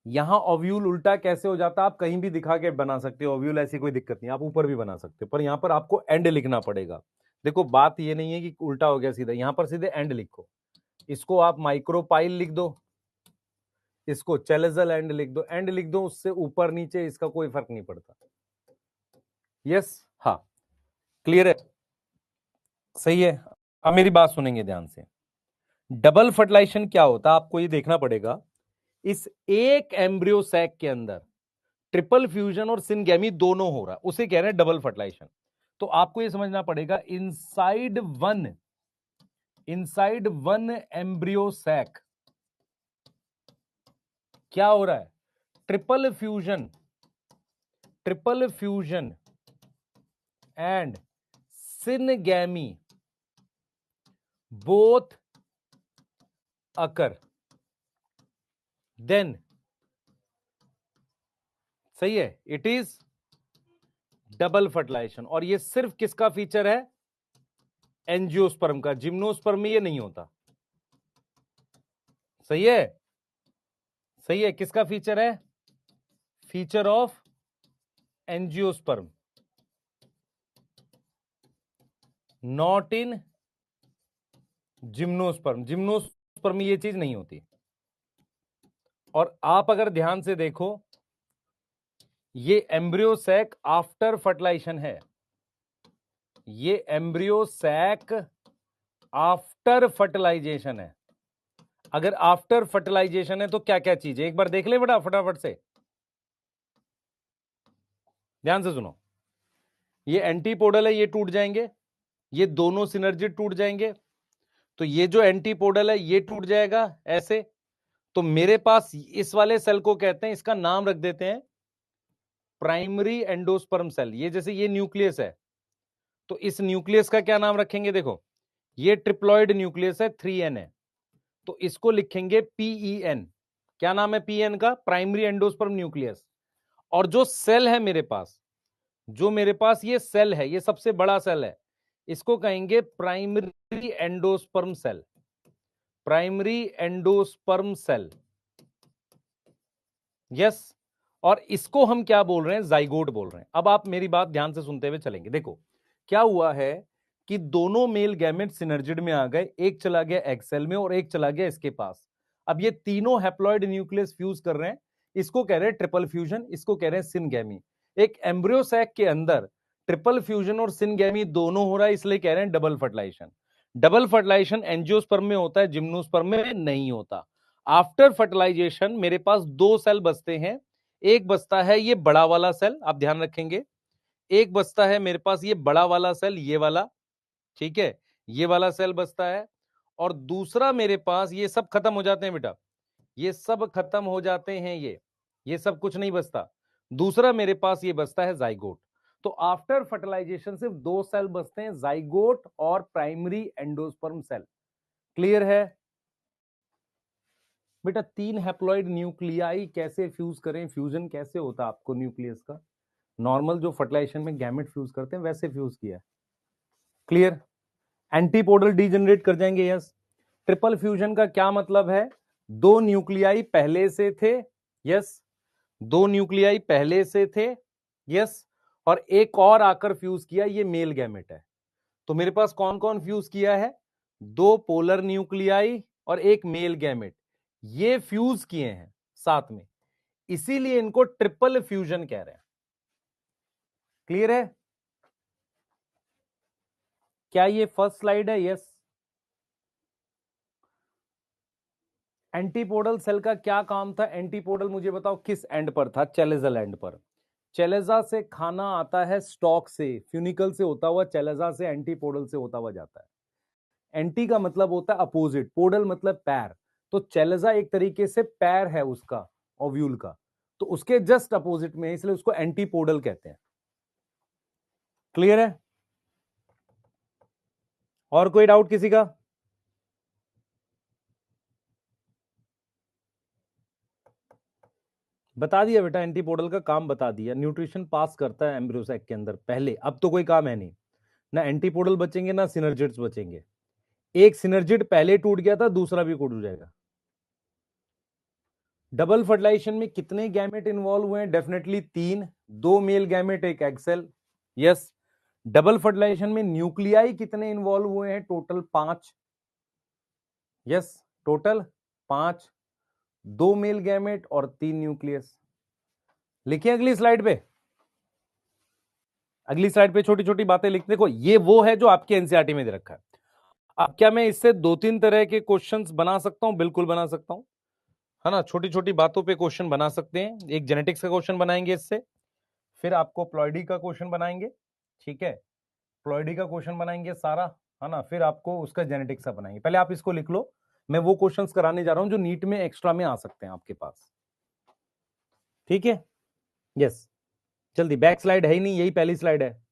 यहां ओव्यूल उल्टा कैसे हो जाता है, आप कहीं भी दिखा के बना सकते हो ओव्यूल, ऐसी कोई दिक्कत नहीं, आप ऊपर भी बना सकते हो, पर यहां पर आपको एंड लिखना पड़ेगा। देखो बात ये नहीं है कि उल्टा हो गया सीधा, यहां पर सीधे एंड लिखो। इसको आप माइक्रोपाइल लिख दो, इसको चेलेजल एंड लिख दो, एंड लिख दो, उससे ऊपर नीचे इसका कोई फर्क नहीं पड़ता। यस, हाँ, क्लियर है, सही है। अब मेरी बात सुनेंगे ध्यान से। डबल फर्टिलाइजेशन क्या होता है, आपको ये देखना पड़ेगा। इस एक एम्ब्रियो सैक के अंदर ट्रिपल फ्यूजन और सिनगैमी दोनों हो रहा है, उसे कह रहे हैं डबल फर्टिलाइजेशन। तो आपको यह समझना पड़ेगा, इनसाइड वन एम्ब्रियो सैक क्या हो रहा है, triple fusion and syngamy both occur, then सही है, इट इज डबल फर्टिलाइजेशन। और ये सिर्फ किसका फीचर है, एंजियोस्पर्म का, जिम्नोस्पर्म में ये नहीं होता। सही है, सही है, किसका फीचर है, feature of angiosperm, not in gymnosperm. Gymnosperm में ये चीज नहीं होती। और आप अगर ध्यान से देखो, ये एम्ब्रियो सैक आफ्टर फर्टिलाइजेशन है, ये एम्ब्रियो सैक आफ्टर फर्टिलाइजेशन है। अगर आफ्टर फर्टिलाइजेशन है तो क्या क्या चीज है, एक बार देख ले बेटा फटाफट से, ध्यान से सुनो। ये एंटीपोडल है, ये टूट जाएंगे, ये दोनों सिनर्जिड टूट जाएंगे। तो ये जो एंटीपोडल है ये टूट जाएगा ऐसे। तो मेरे पास इस वाले सेल को कहते हैं, इसका नाम रख देते हैं प्राइमरी एंडोस्पर्म सेल। ये जैसे ये न्यूक्लियस है, तो इस न्यूक्लियस का क्या नाम रखेंगे, देखो ये ट्रिप्लॉइड न्यूक्लियस है, 3N है, तो इसको लिखेंगे पीईएन। क्या नाम है पीएन का, प्राइमरी एंडोस्पर्म न्यूक्लियस। और जो सेल है मेरे पास, जो मेरे पास ये सेल है, ये सबसे बड़ा सेल है, इसको कहेंगे primary endosperm cell, primary endosperm cell. Yes, और इसको हम क्या बोल रहे हैं, जाइगोट बोल रहे हैं। अब आप मेरी बात ध्यान से सुनते हुए चलेंगे। देखो क्या हुआ है कि दोनों मेल गैमेट सिनर्जिड में आ गए, एक चला गया एग सेल में और एक चला गया इसके पास। अब ये तीनों हैप्लॉइड न्यूक्लियस फ्यूज कर रहे हैं, इसको कह रहे हैं ट्रिपल फ्यूजन, इसको कह रहे हैं सिनगैमी। एक एम्ब्रियो सैक के अंदर ट्रिपल फ्यूजन और सिनगैमी दोनों हो रहा है, इसलिए कह रहे हैं double fertilization. Double fertilization angiosperm में होता है, जिम्नोस्पर्म में नहीं होता। आफ्टर फर्टिलाइजेशन मेरे पास 2 सेल बचते हैं, एक बचता है ये बड़ा वाला सेल, आप ध्यान रखेंगे, एक बचता है मेरे पास ये बड़ा वाला सेल, ये वाला, ठीक है, ये वाला सेल बचता है। और दूसरा मेरे पास, ये सब खत्म हो जाते हैं बेटा, ये सब खत्म हो जाते हैं, ये सब कुछ नहीं बचता। दूसरा मेरे पास ये बचता है जाइगोट। तो आफ्टर फर्टिलाइजेशन सिर्फ 2 सेल बचते हैं, जाइगोट और प्राइमरी एंडोस्पर्म सेल। क्लियर है बेटा? 3 हैप्लॉइड न्यूक्लियाई कैसे फ्यूज करें, फ्यूजन कैसे होता है आपको न्यूक्लियस का, नॉर्मल जो फर्टिलाइजेशन में गैमेट फ्यूज करते हैं वैसे फ्यूज किया है। क्लियर? एंटीपोडल डीजनरेट कर जाएंगे, यस। ट्रिपल फ्यूजन का क्या मतलब है? 2 न्यूक्लियाई पहले से थे, यस, 2 न्यूक्लियाई पहले से थे, यस, और एक और आकर फ्यूज किया, ये मेल गैमेट है। तो मेरे पास कौन कौन फ्यूज किया है? 2 पोलर न्यूक्लियाई और एक मेल गैमेट, ये फ्यूज किए हैं साथ में, इसीलिए इनको ट्रिपल फ्यूजन कह रहे हैं। क्लियर है? क्या ये फर्स्ट स्लाइड है? यस। एंटीपोडल सेल का क्या काम था? एंटीपोडल मुझे बताओ किस एंड पर था? चेलेजल एंड पर। चेलेजा से खाना आता है स्टॉक से, फ्यूनिकल से होता हुआ चेलेजा से एंटीपोडल से होता हुआ जाता है। एंटी का मतलब होता है अपोजिट, पोडल मतलब पैर, तो चेलेजा एक तरीके से पैर है उसका, ओव्यूल का, तो उसके जस्ट अपोजिट में है, इसलिए उसको एंटीपोडल कहते हैं। क्लियर है? और कोई डाउट किसी का? बता दिया बेटा, एंटीपोडल का काम बता दिया, न्यूट्रिशन पास करता है एम्ब्रियो सैक के अंदर पहले, अब तो कोई काम है नहीं, ना एंटीपोडल बचेंगे ना सिनर्जिड्स बचेंगे। एक सिनर्जिड पहले टूट गया था, दूसरा भी टूट जाएगा। डबल फर्टिलाइजेशन में कितने गैमेट इन्वॉल्व हुए हैं? डेफिनेटली 3, 2 मेल गैमेट एक एक्सेल, यस। डबल फर्टिलाइजेशन में न्यूक्लियाई कितने इन्वॉल्व हुए हैं? Total 5, yes, total 5, 2 male gamete और 3 न्यूक्लियस। लिखिए अगली स्लाइड पे, अगली स्लाइड पे छोटी छोटी बातें लिखने। देखो ये वो है जो आपके एनसीईआरटी में दे रखा है। अब क्या मैं इससे 2-3 तरह के क्वेश्चंस बना सकता हूं? बिल्कुल बना सकता हूं, है ना। छोटी छोटी बातों पे क्वेश्चन बना सकते हैं। एक जेनेटिक्स का क्वेश्चन बनाएंगे इससे, फिर आपको प्लॉइडी का क्वेश्चन बनाएंगे, ठीक है, प्लॉइडी का क्वेश्चन बनाएंगे सारा, है ना, फिर आपको उसका जेनेटिक्स का बनाएंगे। पहले आप इसको लिख लो, मैं वो क्वेश्चंस कराने जा रहा हूं जो नीट में एक्स्ट्रा में आ सकते हैं आपके पास, ठीक है। यस, जल्दी, बैक स्लाइड है ही नहीं, यही पहली स्लाइड है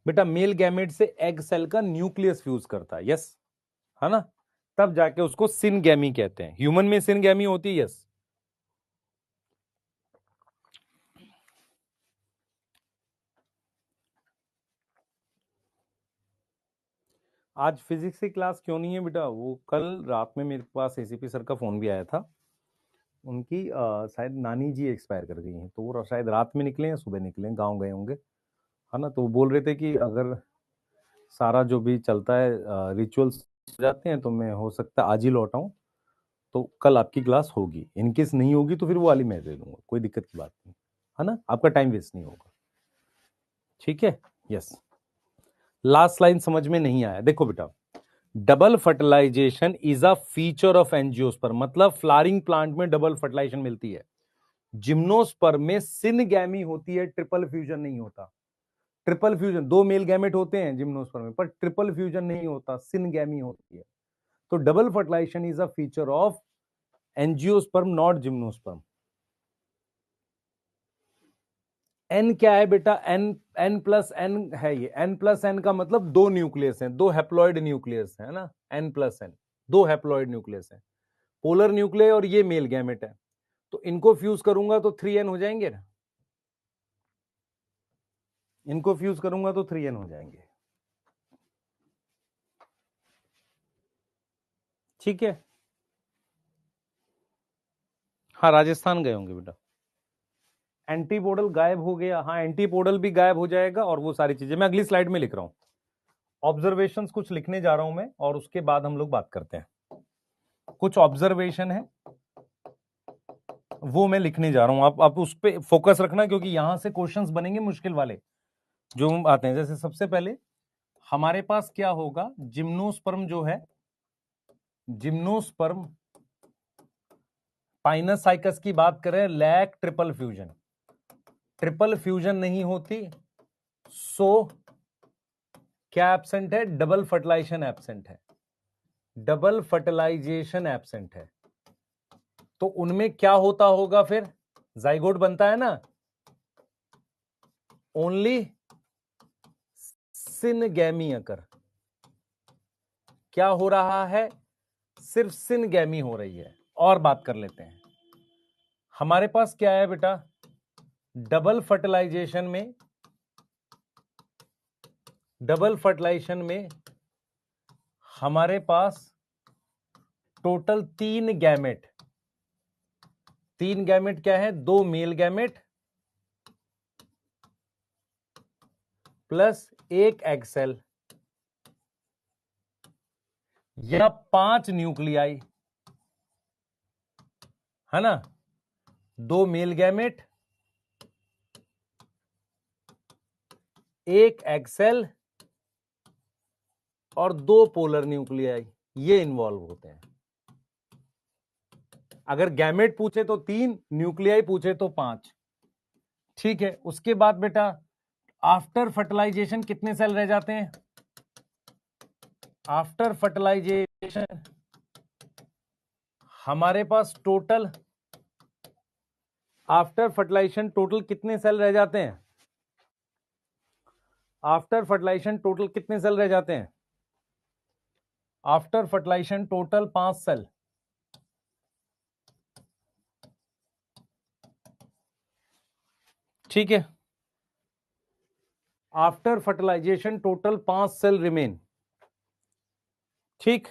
बेटा। मेल गैमेट से एग सेल का न्यूक्लियस फ्यूज करता है, यस, है ना, तब जाके उसको सिनगैमी कहते हैं। ह्यूमन में सिनगैमी होती है, यस। आज फिजिक्स की क्लास क्यों नहीं है बेटा? वो कल रात में मेरे पास एसीपी सर का फोन भी आया था, उनकी शायद नानी जी एक्सपायर कर गई हैं, तो वो शायद रात में निकले या सुबह निकले, गांव गए होंगे, है ना। तो वो बोल रहे थे कि अगर सारा जो भी चलता है रिचुअल्स हो जाते हैं तो मैं हो सकता है आज ही लौट आऊं, तो कल आपकी क्लास होगी। इनकेस नहीं होगी तो फिर वो वाली मैं दे दूंगा, कोई दिक्कत की बात नहीं, है ना, आपका टाइम वेस्ट नहीं होगा, ठीक है। यस, लास्ट लाइन समझ में नहीं आया? देखो बेटा, double fertilization is a feature of angiosperm, मतलब फ्लावरिंग प्लांट में डबल फर्टिलाइजेशन मिलती है। जिम्नोस्पर्म में सिनगैमी होती है, ट्रिपल फ्यूजन नहीं होता। ट्रिपल फ्यूजन 2 मेल गैमेट होते हैं जिम्नोस्पर्म में, पर ट्रिपल फ्यूजन नहीं होता, सिनगैमी होती है। तो double fertilization is a feature of angiosperm, not gymnosperm. N क्या है बेटा? एन, एन प्लस एन है ये। एन प्लस एन का मतलब 2 न्यूक्लियस हैं, 2 हैप्लॉइड न्यूक्लियस है ना, N plus N, 2 haploid nucleus है, पोलर न्यूक्लियस और ये मेल गैमेट है, तो इनको फ्यूज करूंगा तो 3n हो जाएंगे ना, इनको फ्यूज करूंगा तो 3n हो जाएंगे, ठीक है। हाँ, राजस्थान गए होंगे बेटा। एंटीपोडल गायब हो गया, हाँ एंटीपोडल भी गायब हो जाएगा, और वो सारी चीजें मैं अगली स्लाइड में लिख रहा हूं। ऑब्जर्वेशंस कुछ लिखने जा रहा हूं मैं, और उसके बाद हम लोग बात करते हैं। कुछ ऑब्जर्वेशन है वो मैं लिखने जा रहा हूं, आप उस पर फोकस रखना, क्योंकि यहां से क्वेश्चंस बनेंगे मुश्किल वाले जो हम आते हैं। जैसे सबसे पहले हमारे पास क्या होगा? जिम्नोस्पर्म जो है, जिम्नोस्पर्म पाइनस साइकस की बात करें, lack triple fusion, triple fusion नहीं होती, सो क्या एब्सेंट है? डबल फर्टिलाइजेशन एब्सेंट है, डबल फर्टिलाइजेशन एब्सेंट है। तो उनमें क्या होता होगा फिर? जाइगोट बनता है ना, ओनली सिनगैमी अकर। क्या हो रहा है? सिर्फ सिनगैमी हो रही है। और बात कर लेते हैं, हमारे पास क्या है बेटा, डबल फर्टिलाइजेशन में हमारे पास टोटल 3 गैमेट क्या है? 2 male gamete plus 1 egg cell या 5 न्यूक्लियाई, है ना? 2 मेल गैमेट, 1 एग सेल और 2 पोलर न्यूक्लियाई, ये इन्वॉल्व होते हैं। अगर गैमेट पूछे तो 3, न्यूक्लियाई पूछे तो 5। ठीक है, उसके बाद बेटा आफ्टर फर्टिलाइजेशन कितने सेल रह जाते हैं? आफ्टर फर्टिलाइजेशन हमारे पास टोटल, आफ्टर फर्टिलाइजेशन टोटल कितने सेल रह जाते हैं? आफ्टर फर्टिलाइजेशन टोटल कितने सेल रह जाते हैं? After fertilisation total 5 cell. ठीक है, after fertilisation total 5 cell remain. ठीक,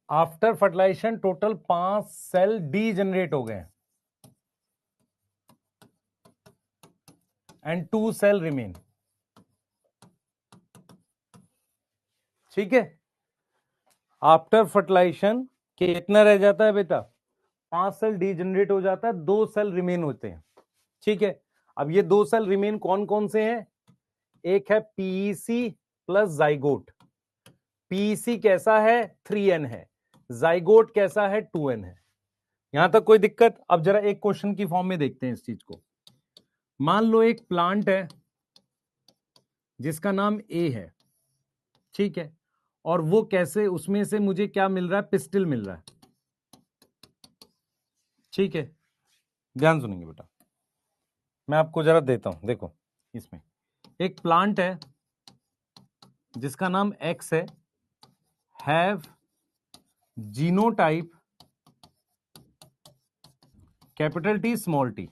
after fertilisation total 5 cell degenerate हो गए एंड 2 सेल रिमेन। ठीक है, आफ्टर फर्टिलाइजेशन के कितना रह जाता है बेटा? 5 सेल डीजनरेट हो जाता है, 2 सेल रिमेन होते हैं। ठीक है, अब ये 2 सेल रिमेन कौन कौन से हैं? एक है पीईसी प्लस जाइगोट। पीईसी कैसा है? 3n है। जाइगोट कैसा है? 2n है। यहां तक कोई दिक्कत? अब जरा एक क्वेश्चन की फॉर्म में देखते हैं इस चीज को। मान लो एक प्लांट है जिसका नाम ए है, ठीक है, और वो कैसे, उसमें से मुझे क्या मिल रहा है? पिस्टिल मिल रहा है। ठीक है, ध्यान सुनेंगे बेटा, मैं आपको जरा देता हूं। देखो, इसमें एक प्लांट है जिसका नाम एक्स है, have genotype capital T small T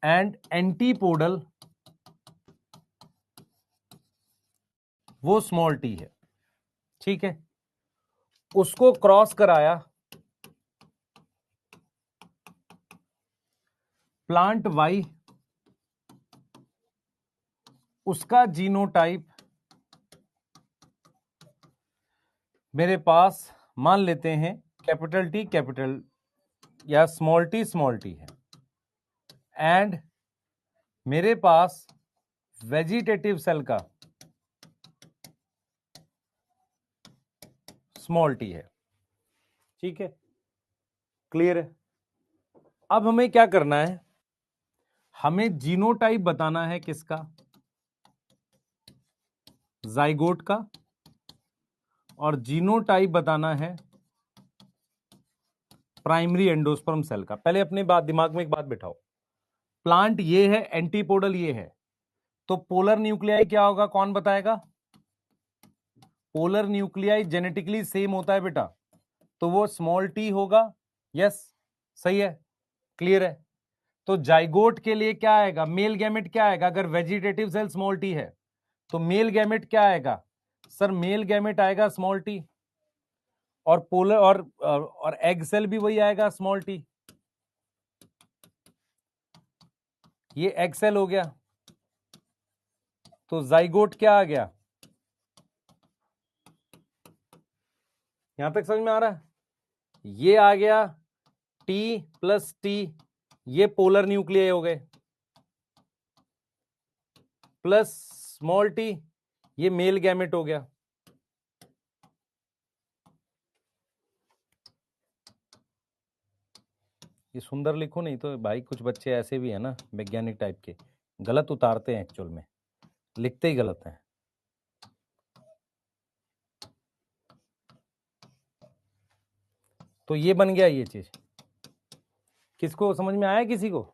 and antipodal, वो स्मॉल टी है। ठीक है, उसको क्रॉस कराया प्लांट वाई, उसका जीनोटाइप मेरे पास मान लेते हैं कैपिटल टी कैपिटल या स्मॉल टी है, एंड मेरे पास वेजिटेटिव सेल का स्मॉल टी है। ठीक है, क्लियर है? अब हमें क्या करना है? हमें जीनोटाइप बताना है किसका? जाइगोट का, और जीनोटाइप बताना है प्राइमरी एंडोस्पर्म सेल का। पहले अपने बात दिमाग में एक बात बिठाओ, प्लांट ये है, एंटीपोडल ये है, तो पोलर न्यूक्लियाई क्या होगा? कौन बताएगा? पोलर न्यूक्लियाई जेनेटिकली सेम होता है बेटा, तो वो स्मॉल टी होगा। यस, सही है, क्लियर है? तो जाइगोट के लिए क्या आएगा? मेल गैमेट क्या आएगा? अगर वेजिटेटिव सेल स्मॉल टी है तो मेल गैमेट क्या आएगा? सर मेल गैमेट आएगा स्मॉल टी, और पोलर और एग सेल भी वही आएगा स्मॉल टी। ये एग सेल हो गया, तो जाइगोट क्या आ गया? यहां तक समझ में आ रहा है? ये आ गया टी प्लस टी, ये पोलर न्यूक्लियाई हो गए, प्लस स्मॉल टी, ये मेल गैमेट हो गया। ये सुंदर लिखो, नहीं तो भाई कुछ बच्चे ऐसे भी है ना वैज्ञानिक टाइप के, गलत उतारते हैं, एक्चुअल में लिखते ही गलत है। तो ये बन गया ये चीज। किसको समझ में आया, किसी को?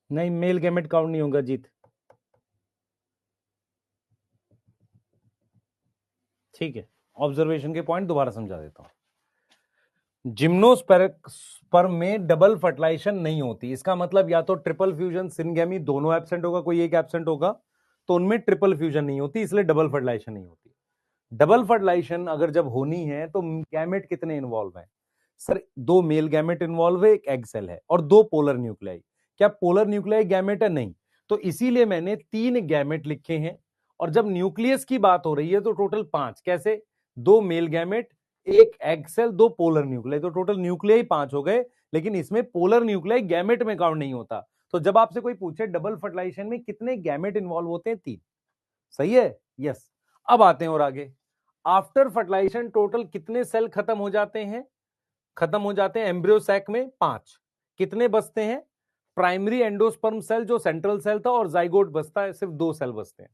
नहीं, मेल गैमेट काउंट नहीं होगा जीत। ठीक है, ऑब्जर्वेशन के पॉइंट दोबारा समझा देता हूं। जिम्नोस्पर्म में डबल फर्टिलाइजेशन नहीं होती। इसका मतलब या तो ट्रिपल फ्यूजन सिनगेमी दोनों एब्सेंट होगा, कोई एक एब्सेंट होगा, तो उनमें ट्रिपल फ्यूजन नहीं होती, इसलिए डबल फर्टिलाइजेशन नहीं होती। डबल फर्टिलाइजेशन अगर जब होनी है तो गैमेट कितने इन्वॉल्व हैं? सर, दो मेल गैमेट इन्वॉल्व है, एक एग सेल है और दो पोलर न्यूक्लियाई। क्या पोलर न्यूक्लियाई गैमेट है? नहीं। तो इसीलिए मैंने 3 गैमेट लिखे हैं। और जब न्यूक्लियस की बात हो रही है तो टोटल 5। कैसे? दो मेल गैमेट, एक एग सेल, दो पोलर न्यूक्लियाई, तो टोटल न्यूक्लियाई 5 हो गए। लेकिन इसमें पोलर न्यूक्लियाई गैमेट में काउंट नहीं होता। तो जब आपसे कोई पूछे डबल फर्टिलाइजेशन में कितने गैमेट इन्वॉल्व होते हैं? 3। सही है? यस। अब आते हैं और आगे। आफ्टर फर्टिलाइजेशन टोटल कितने सेल खत्म हो जाते हैं? खत्म हो जाते हैं एम्ब्रियो सैक में 5। कितने बचते हैं? प्राइमरी एंडोस्पर्म सेल जो सेंट्रल सेल था, और जाइगोट बचता है, सिर्फ 2 सेल बचते हैं।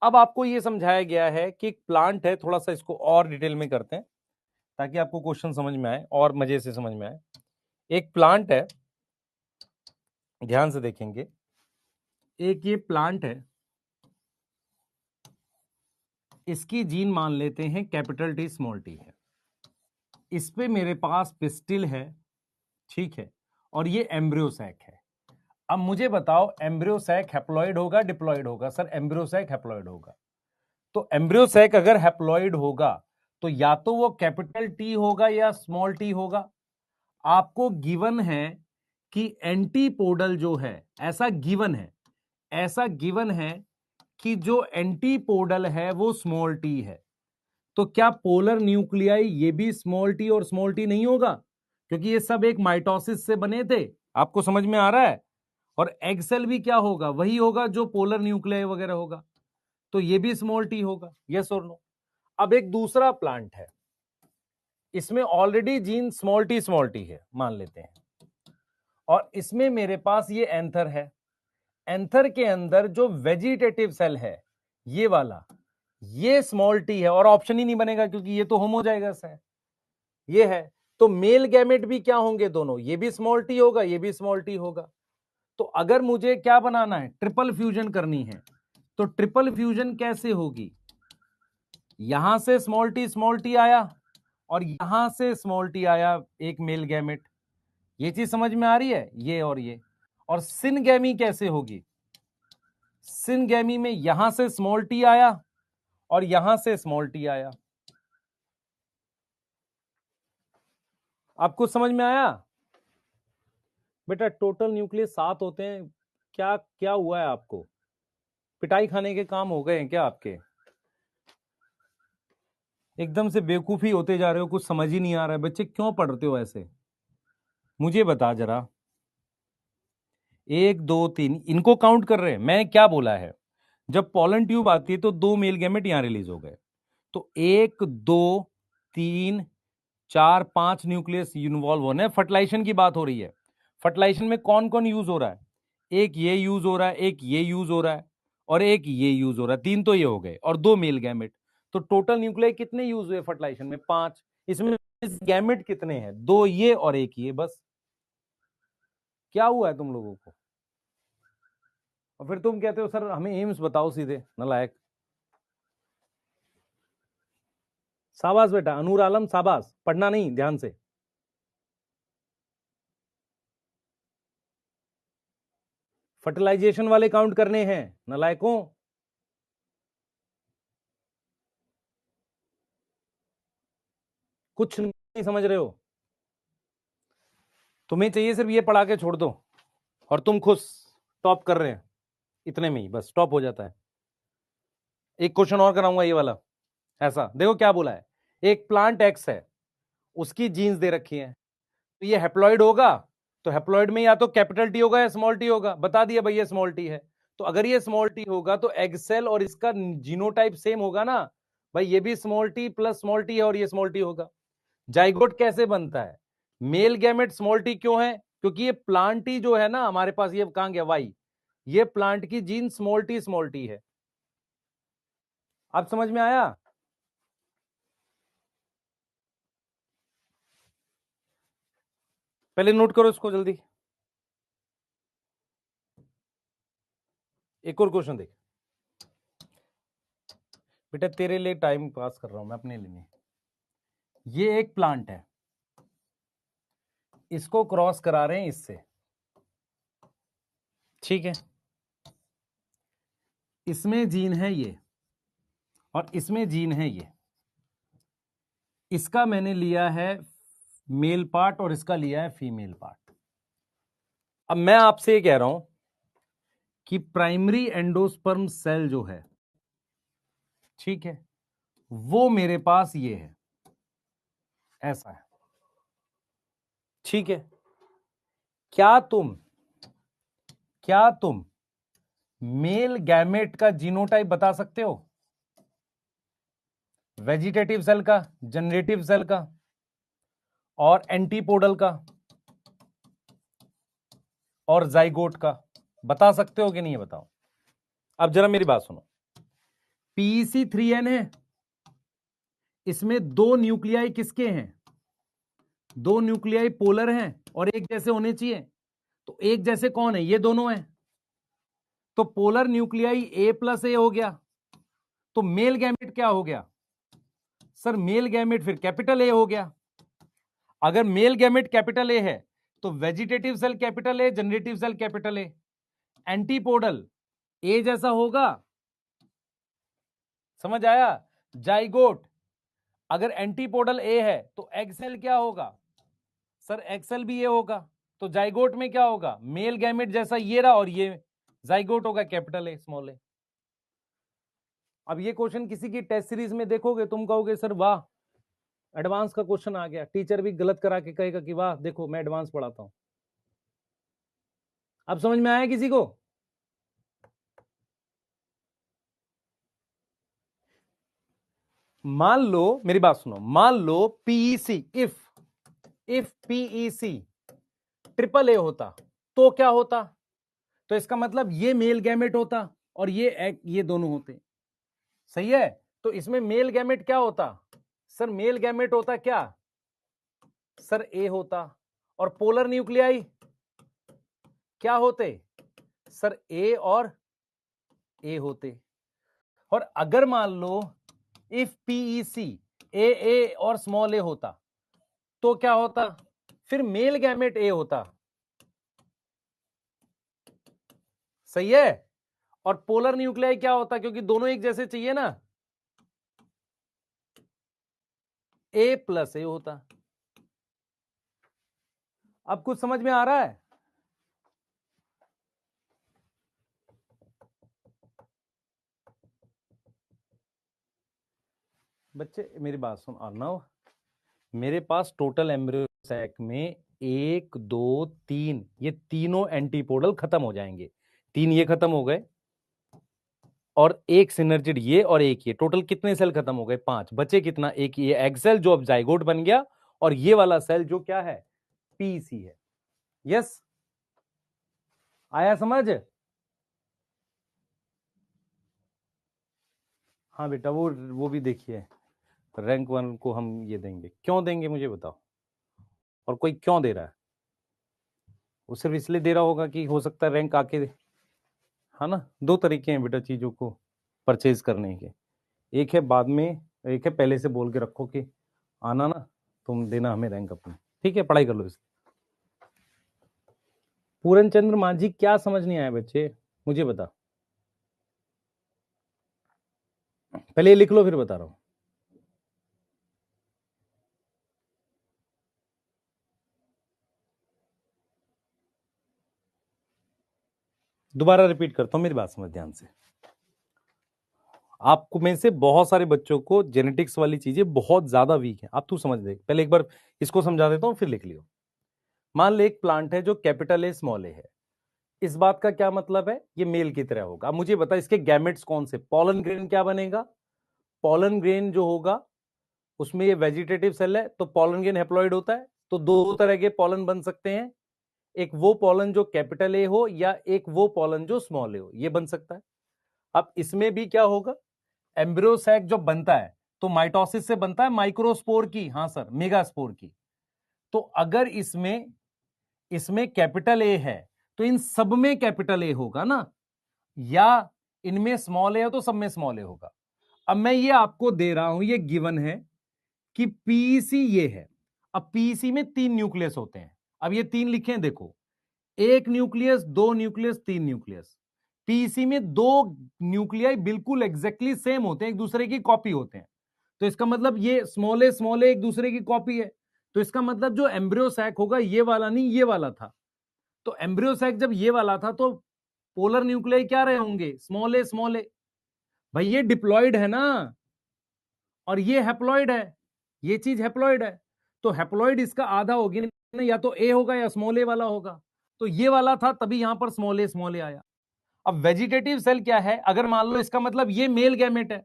अब आपको यह समझाया गया है कि एक प्लांट है, थोड़ा सा इसको और डिटेल में करते हैं ताकि आपको क्वेश्चन समझ में आए और मजे से समझ में आए। एक प्लांट है, ध्यान से देखेंगे। एक ये प्लांट है, इसकी जीन मान लेते हैं कैपिटल टी स्मॉल टी है। इस पे मेरे पास पिस्टिल है, ठीक है, और ये एम्ब्रियो सैक है। अब मुझे बताओ, एम्ब्रियो सैक हैप्लॉइड होगा डिप्लॉइड होगा? सर, एम्ब्रियो सैक हैप्लॉइड होगा। तो एम्ब्रियो सैक अगर हैप्लॉइड होगा तो या तो वो कैपिटल टी होगा या स्मॉल टी होगा। आपको गिवन है कि एंटीपोडल जो है, ऐसा गिवन है, ऐसा गिवन है कि जो एंटीपोडल है वो स्मॉल टी है। तो क्या पोलर न्यूक्लियाई ये भी स्मॉल टी और स्मॉल टी नहीं होगा? क्योंकि ये सब एक माइटोसिस से बने थे। आपको समझ में आ रहा है? और एग सेल भी क्या होगा? वही होगा जो पोलर न्यूक्लियाई वगैरह होगा। तो ये भी स्मॉल टी होगा। यस और नो? अब एक दूसरा प्लांट है, इसमें ऑलरेडी जीन स्मॉल टी है मान लेते हैं, और इसमें मेरे पास ये एंथर है। एंथर के अंदर जो वेजिटेटिव सेल है, ये वाला, ये स्मॉल टी है, और ऑप्शन ही नहीं बनेगा क्योंकि ये तो होमो जाएगस है, ये है। तो मेल गैमेट भी क्या होंगे? दोनों, ये भी स्मॉल टी होगा, ये भी स्मॉल टी होगा। तो अगर मुझे क्या बनाना है? ट्रिपल फ्यूजन करनी है। तो ट्रिपल फ्यूजन कैसे होगी? यहां से स्मॉल टी आया और यहां से स्मॉल टी आया, एक मेल गैमेट। ये चीज समझ में आ रही है? ये और ये। और सिनगैमी कैसे होगी? सिनगैमी में यहां से स्मॉल टी आया और यहां से स्मॉल टी आया। आपको समझ में आया? बेटा टोटल न्यूक्लियस 7 होते हैं। क्या क्या हुआ है आपको? पिटाई खाने के काम हो गए हैं क्या आपके? एकदम से बेवकूफी होते जा रहे हो, कुछ समझ ही नहीं आ रहा है। बच्चे क्यों पढ़ते हो ऐसे? मुझे बता जरा। 1 2 3 इनको काउंट कर रहे हैं। मैं क्या बोला है? जब पॉलन ट्यूब आती है तो 2 मेल गैमेट यहां रिलीज हो गए। तो 1 2 3 4 5 न्यूक्लियस इन्वॉल्व होने। फर्टिलाइजेशन की बात हो रही है। फर्टिलाइजेशन में कौन कौन यूज हो रहा है? एक ये यूज हो रहा है, एक ये यूज हो रहा है, और एक ये यूज हो रहा है। 3 तो ये हो गए, और 2 मेल गैमेट। तो टोटल न्यूक्लियाई कितने यूज हुए फर्टिलाइजेशन में? 5। इसमें गैमेट कितने हैं? 2 ये और एक ये, बस। क्या हुआ है तुम लोगों को? और फिर तुम कहते हो सर हमें एम्स बताओ सीधे, नालायक। शाबाश बेटा, अनूर आलम शाबाश। पढ़ना नहीं, ध्यान से। फर्टिलाइजेशन वाले काउंट करने हैं, नालायकों। कुछ नहीं समझ रहे हो? तुम्हें चाहिए सिर्फ ये पढ़ा के छोड़ दो और तुम खुश टॉप कर रहे हैं, इतने में ही बस टॉप हो जाता है। एक क्वेश्चन और कराऊंगा ये वाला। ऐसा देखो क्या बोला है। एक प्लांट एक्स है, उसकी जीन्स दे रखी है, तो ये हैप्लॉइड होगा। तो हैप्लॉइड में या तो कैपिटल टी होगा या स्मॉल टी होगा। बता दिया भैया स्मॉल टी है। तो अगर ये स्मॉल टी होगा तो एग सेल और इसका जीनोटाइप सेम होगा ना भाई। ये भी small T plus small T है और ये स्मॉल टी होगा। जाइगोट कैसे बनता है? मेल गैमेट स्मॉल टी क्यों है? क्योंकि ये प्लांट ही जो है ना हमारे पास, ये कहां गया वाई, ये प्लांट की जीन स्मॉल टी है। आप समझ में आया? पहले नोट करो इसको जल्दी। एक और क्वेश्चन देख बेटा, तेरे लिए टाइम पास कर रहा हूं मैं अपने लिए। ये एक प्लांट है, इसको क्रॉस करा रहे हैं इससे, ठीक है? इसमें जीन है ये और इसमें जीन है ये। इसका मैंने लिया है मेल पार्ट और इसका लिया है फीमेल पार्ट। अब मैं आपसे ये कह रहा हूं कि प्राइमरी एंडोस्पर्म सेल जो है, ठीक है, वो मेरे पास ये है, ऐसा है, ठीक है? क्या तुम मेल गैमेट का जीनोटाइप बता सकते हो? वेजिटेटिव सेल का, जनरेटिव सेल का और एंटीपोडल का और जाइगोट का बता सकते हो कि नहीं? बताओ। अब जरा मेरी बात सुनो। PEC3N है, इसमें दो न्यूक्लियाई किसके हैं? दो न्यूक्लियाई पोलर हैं और एक जैसे होने चाहिए। तो एक जैसे कौन है? ये दोनों हैं। तो पोलर न्यूक्लियाई A+A हो गया। तो मेल गैमेट क्या हो गया सर? मेल गैमेट फिर कैपिटल ए हो गया। अगर मेल गैमेट कैपिटल ए है तो vegetative cell capital A, generative cell capital A, antipodal A जैसा होगा। समझ आया? जाइगोट अगर एंटीपोडल ए है तो एक्सेल क्या होगा सर? एक्सेल भी ये होगा। तो जाइगोट में क्या होगा? मेल गैमेट जैसा ये रहा और ये जाइगोट होगा कैपिटल ए स्मॉल ए। अब ये क्वेश्चन किसी की टेस्ट सीरीज में देखोगे, तुम कहोगे सर वाह एडवांस का क्वेश्चन आ गया, टीचर भी गलत करा के कहेगा कि वाह देखो मैं एडवांस पढ़ाता हूं। अब समझ में आया किसी को? मान लो, मेरी बात सुनो, मान लो PEC, if PEC triple A होता तो क्या होता? तो इसका मतलब ये मेल गैमेट होता और ये दोनों होते। सही है? तो इसमें मेल गैमेट क्या होता सर? मेल गैमेट होता क्या सर? ए होता। और पोलर न्यूक्लियाई क्या होते सर? ए और ए होते। और अगर मान लो इफ PEC ए और स्मॉल ए होता तो क्या होता? फिर मेल गैमेट ए होता। सही है? और पोलर न्यूक्लियाई क्या होता? क्योंकि दोनों एक जैसे चाहिए ना, A+A होता। अब कुछ समझ में आ रहा है? बच्चे मेरी बात सुन अर्णव, मेरे पास टोटल एम्ब्रियो सैक में 1 2 3, ये तीनों एंटीपोडल खत्म हो जाएंगे। 3 ये खत्म हो गए और एक सिनर्जिड ये और एक ये, टोटल कितने सेल खत्म हो गए? 5। बचे कितना? एक ये एग सेल जो अब जाइगोट बन गया और ये वाला सेल जो क्या है? PEC है। यस, आया समझ? हाँ बेटा, वो भी देखिए, रैंक 1 को हम ये देंगे। क्यों देंगे मुझे बताओ? और कोई क्यों दे रहा है? वो सिर्फ इसलिए दे रहा होगा कि हो सकता है रैंक आके, है ना? दो तरीके हैं बेटा चीजों को परचेज करने के, एक है बाद में, एक है पहले से बोल के रखो कि आना ना, तुम देना हमें रैंक अपने। ठीक है, पढ़ाई कर लो इसलिए। पूरन चंद्र मांझी, क्या समझ नहीं आया बच्चे मुझे बता? पहले ये लिख लो फिर बता रहा हूं। दोबारा रिपीट करता हूं, मेरी बात समझ ध्यान से। आपको में से बहुत सारे बच्चों को जेनेटिक्स वाली चीजें बहुत ज्यादा वीक है। आप तू समझ दे, पहले एक बार इसको समझा देता हूं फिर लिख लियो। मान ले एक प्लांट है जो कैपिटल ए स्मॉल ए है। इस बात का क्या मतलब है? ये मेल की तरह होगा। अब मुझे बता इसके गैमेट्स कौन से? पॉलन ग्रेन क्या बनेगा? पॉलन ग्रेन जो होगा उसमें ये वेजिटेटिव सेल है, तो पॉलन ग्रेन हैप्लॉइड होता है, तो दो तरह के पॉलन बन सकते हैं, एक वो पॉलन जो कैपिटल ए हो या एक वो पॉलन जो स्मॉल ए हो, ये बन सकता है। अब इसमें भी क्या होगा, एम्ब्रियो सैक जो बनता है तो माइटोसिस से बनता है माइक्रोस्पोर की, हाँ सर, मेगास्पोर की। तो अगर इसमें इसमें कैपिटल ए है तो इन सब में कैपिटल ए होगा ना, या इनमें स्मॉल ए है तो सब में स्मॉल ए होगा। अब मैं ये आपको दे रहा हूं, ये गिवन है कि पीसी ये है। अब पीसी में 3 न्यूक्लियस होते हैं, अब ये 3 लिखे हैं देखो, 1 न्यूक्लियस, 2 न्यूक्लियस, 3 न्यूक्लियस। पीसी में 2 न्यूक्लियाई बिल्कुल एग्जैक्टली सेम होते हैं, एक दूसरे की कॉपी होते हैं। तो इसका मतलब ये स्मॉल ए एक दूसरे की कॉपी है, तो इसका मतलब जो एम्ब्रियो सैक होगा ये वाला नहीं, ये वाला था। तो एम्ब्रियो सैक जब ये वाला था तो पोलर न्यूक्लियाई क्या रहे होंगे, स्मॉल ए। भाई ये डिप्लॉयड है ना, और ये हैप्लॉइड है, ये चीज हैप्लॉइड है, तो हैप्लॉइड इसका आधा होगी ना, या तो ए होगा या स्मॉल ए वाला होगा। तो ये वाला था तभी यहां पर स्मॉल ए आया। अब वेजिटेटिव सेल क्या है, अगर मान लो इसका मतलब ये मेल गैमेट है,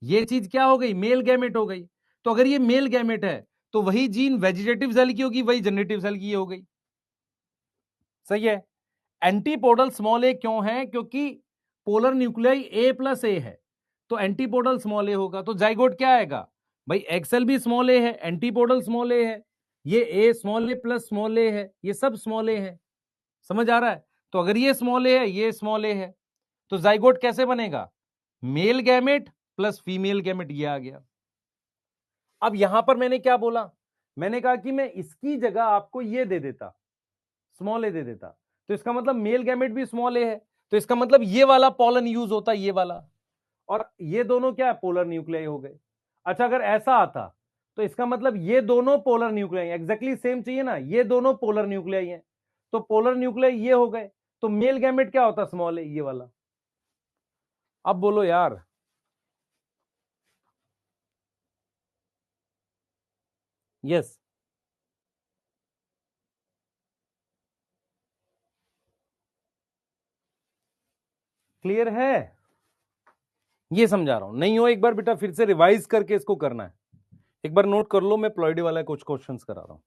ये चीज क्या हो गई, मेल गैमेट हो गई। तो अगर ये मेल गैमेट है तो वही जीन वेजिटेटिव सेल की होगी, वही जनरेटिव सेल की हो गई। सही है। एंटीपोडल स्मॉल ए क्यों है, क्योंकि पोलर न्यूक्लियाई ए प्लस ए है, तो एंटीपोडल स्मॉल ए होगा। तो जाइगोट क्या आएगा भाई, एक्सेल भी स्मॉल ए है, एंटीपोडल स्मॉल ए है, ये ए स्मॉल ए प्लस स्मॉल ए है, ये सब स्मॉल ए है। समझ आ रहा है। तो अगर ये स्मॉल ए है, ये स्मॉल ए है, तो जाइगोट कैसे बनेगा, mail gamete plus female gamete, ये आ गया। अब यहां पर मैंने क्या बोला, मैंने कहा कि मैं इसकी जगह आपको ये दे देता, स्मॉल ए दे देता, तो इसका मतलब मेल गैमेट भी स्मॉल ए है, तो इसका मतलब ये वाला पॉलन यूज होता, ये वाला, और ये दोनों क्या है, पोलर न्यूक्लियाई हो गए। अच्छा अगर ऐसा आता तो इसका मतलब ये दोनों पोलर न्यूक्लियाई एग्जैक्टली सेम चाहिए ना, ये दोनों पोलर न्यूक्लियाई हैं, तो पोलर न्यूक्लियाई ये हो गए, तो मेल गैमेट क्या होता, स्मॉल ए, ये वाला। अब बोलो यार, यस क्लियर है, ये समझा रहा हूं, नहीं हो एक बार बेटा फिर से रिवाइज करके इसको करना है, एक बार नोट कर लो, मैं प्लॉइडी वाला कुछ क्वेश्चंस करा रहा हूं।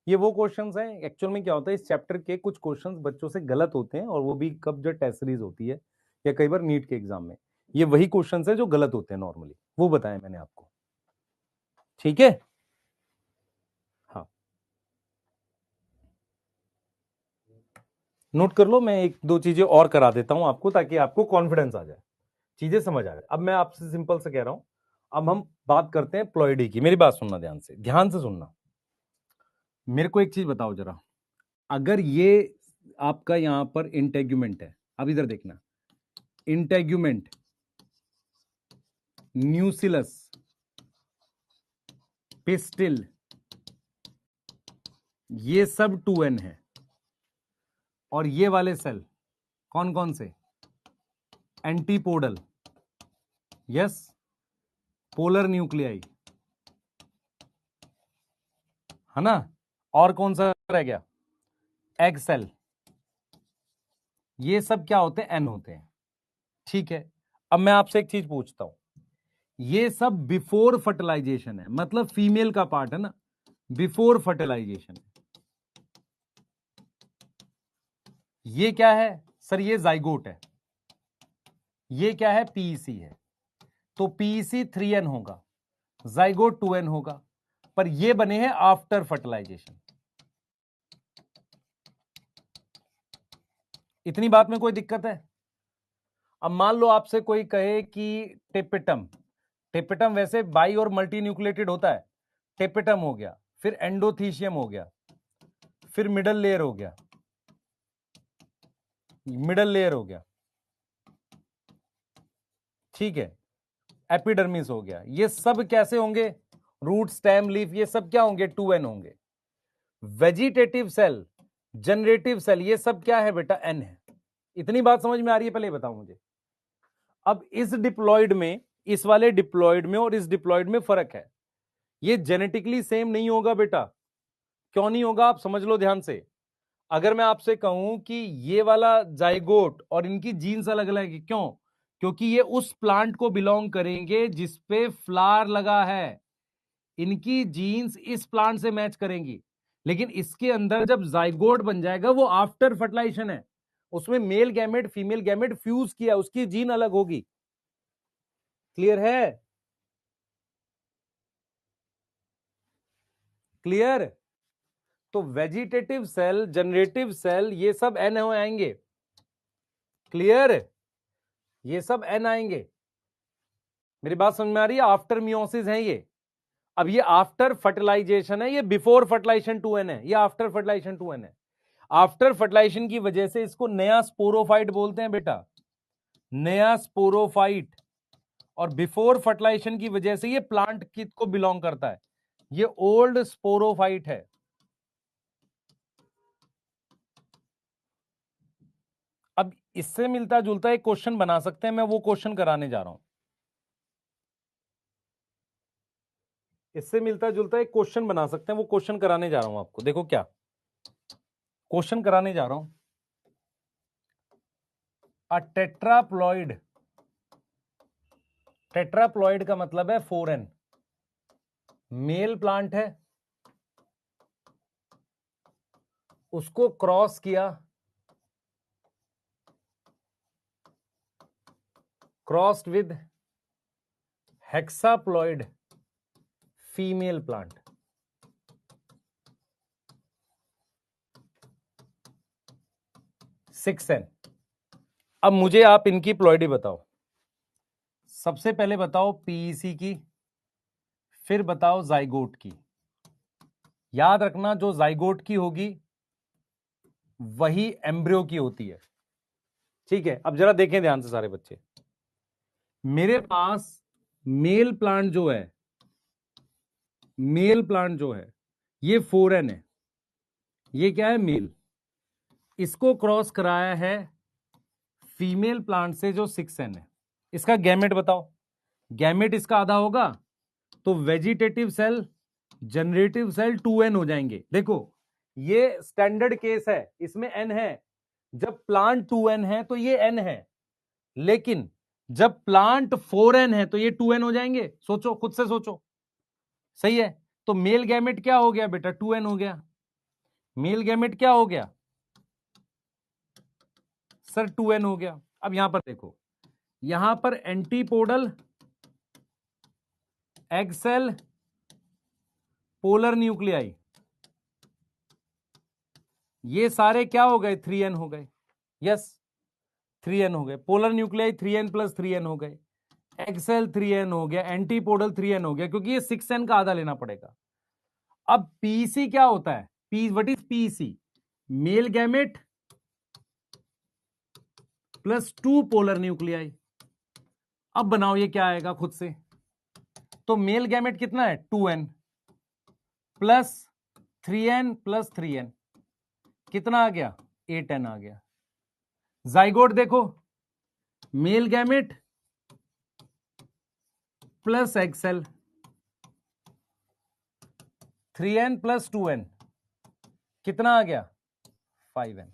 ये वो क्वेश्चंस हैं, एक्चुअल में क्या होता है, इस चैप्टर के कुछ क्वेश्चंस बच्चों से गलत होते हैं, और वो भी कब, जो टेस्ट सीरीज होती है या कई बार नीट के एग्जाम में, ये वही क्वेश्चंस है जो गलत होते हैं नॉर्मली, वो बताया मैंने आपको, ठीक है। हाँ नोट कर लो, मैं एक दो चीजें और करा देता हूं आपको, ताकि आपको कॉन्फिडेंस आ जाए, चीजें समझ आ जाए। अब मैं आपसे सिंपल से कह रहा हूं, अब हम बात करते हैं प्लॉइडी की। मेरी बात सुनना ध्यान से सुनना। मेरे को एक चीज बताओ जरा, अगर ये आपका यहां पर इंटेग्यूमेंट है, अब इधर देखना, इंटेग्यूमेंट, न्यूसिलस, पिस्टिल, ये सब 2n है, और ये वाले सेल कौन कौन से, एंटीपोडल, यस, पोलर न्यूक्लियाई, है ना, और कौन सा रह गया, एग सेल, ये सब क्या होते हैं, एन होते हैं, ठीक है। अब मैं आपसे एक चीज पूछता हूं, ये सब बिफोर फर्टिलाइजेशन है, मतलब फीमेल का पार्ट है ना, बिफोर फर्टिलाइजेशन। ये क्या है सर, ये जाइगोट है, ये क्या है, पीईसी है, तो पीईसी 3n होगा, जाइगोट 2n होगा, पर ये बने हैं आफ्टर फर्टिलाइजेशन। इतनी बात में कोई दिक्कत है। अब मान लो आपसे कोई कहे कि टेपिटम, टेपिटम वैसे बाई और मल्टी न्यूक्लिएटेड होता है, टेपिटम हो गया, फिर एंडोथीशियम हो गया, फिर मिडल लेयर हो गया, मिडल लेयर हो गया, ठीक है, एपिडर्मिस हो गया, ये सब कैसे होंगे, रूट स्टेम लीफ, ये सब क्या होंगे, 2n होंगे। वेजिटेटिव सेल, जनरेटिव सेल, ये सब क्या है बेटा, n है। इतनी बात समझ में आ रही है, पहले बताओ मुझे। अब इस डिप्लॉयड में, इस वाले डिप्लॉयड में और इस डिप्लॉयड में फर्क है, ये जेनेटिकली सेम नहीं होगा बेटा। क्यों नहीं होगा, आप समझ लो ध्यान से। अगर मैं आपसे कहूं कि ये वाला जाइगोट और इनकी जीन्स अलग अलग है, क्यों, क्योंकि ये उस प्लांट को बिलोंग करेंगे जिसपे फ्लावर लगा है, इनकी जीन्स इस प्लांट से मैच करेंगी, लेकिन इसके अंदर जब जाइगोट बन जाएगा वो आफ्टर फर्टिलाइजेशन है, उसमें male gamete female gamete fuse किया, उसकी जीन अलग होगी। क्लियर है? क्लियर? तो वेजिटेटिव सेल, जनरेटिव सेल, ये सब एन हो आएंगे। क्लियर? ये सब एन आएंगे। मेरी बात समझ में आ रही है? आफ्टर मियोसिस है ये। अब ये आफ्टर फर्टिलाइजेशन है, ये बिफोर फर्टिलाइजेशन 2n है, ये आफ्टर फर्टिलाइजेशन 2n है। आफ्टर फर्टिलाइजेशन की वजह से इसको नया स्पोरोफाइट बोलते हैं बेटा, नया स्पोरोफाइट। और बिफोर फर्टिलाइजेशन की वजह से ये प्लांट कित को बिलोंग करता है, ये ओल्ड स्पोरोफाइट है। अब इससे मिलता जुलता एक क्वेश्चन बना सकते हैं, मैं वो क्वेश्चन कराने जा रहा हूं। इससे मिलता जुलता एक क्वेश्चन बना सकते हैं, वो क्वेश्चन कराने जा रहा हूं आपको। देखो क्या क्वेश्चन कराने जा रहा हूं। अ टेट्राप्लॉइड, टेट्राप्लॉइड का मतलब है 4n, मेल प्लांट है, उसको क्रॉस किया, crossed with hexaploid female plant. Six N. अब मुझे आप इनकी प्लॉइडी बताओ। सबसे पहले बताओ पीईसी की, फिर बताओ जाइगोट की। याद रखना जो जाइगोट की होगी वही एम्ब्रियो की होती है। ठीक है, अब जरा देखें ध्यान से सारे बच्चे। मेरे पास मेल प्लांट जो है, मेल प्लांट जो है ये 4n है, ये क्या है मेल, इसको क्रॉस कराया है फीमेल प्लांट से जो 6n है। इसका गैमेट बताओ, गैमेट इसका आधा होगा, तो vegetative cell generative cell 2n हो जाएंगे। देखो ये स्टैंडर्ड केस है, इसमें n है, जब प्लांट 2n है तो ये n है, लेकिन जब प्लांट 4n है तो ये 2n हो जाएंगे। सोचो, खुद से सोचो। सही है, तो मेल गैमेट क्या हो गया बेटा, 2n हो गया। मेल गैमेट क्या हो गया सर, 2n हो गया। अब यहां पर देखो, यहां पर antipodal, egg cell, polar nuclei, ये सारे क्या हो गए, 3n हो गए। यस, 3n हो गए। Polar nuclei 3n plus 3n हो गए, एक्सेल 3n हो गया, एंटीपोडल 3n हो गया, क्योंकि ये 6n का आधा लेना पड़ेगा। अब पीसी क्या होता है, P what is PC, mail gamete plus 2 polar nuclei. अब बनाओ ये क्या आएगा खुद से। तो मेल गैमेट कितना है, 2n plus 3n plus 3n, कितना आ गया, 8n आ गया। जाइगोट देखो, male gamete plus excel, 3n प्लस 2n, कितना आ गया, 5n।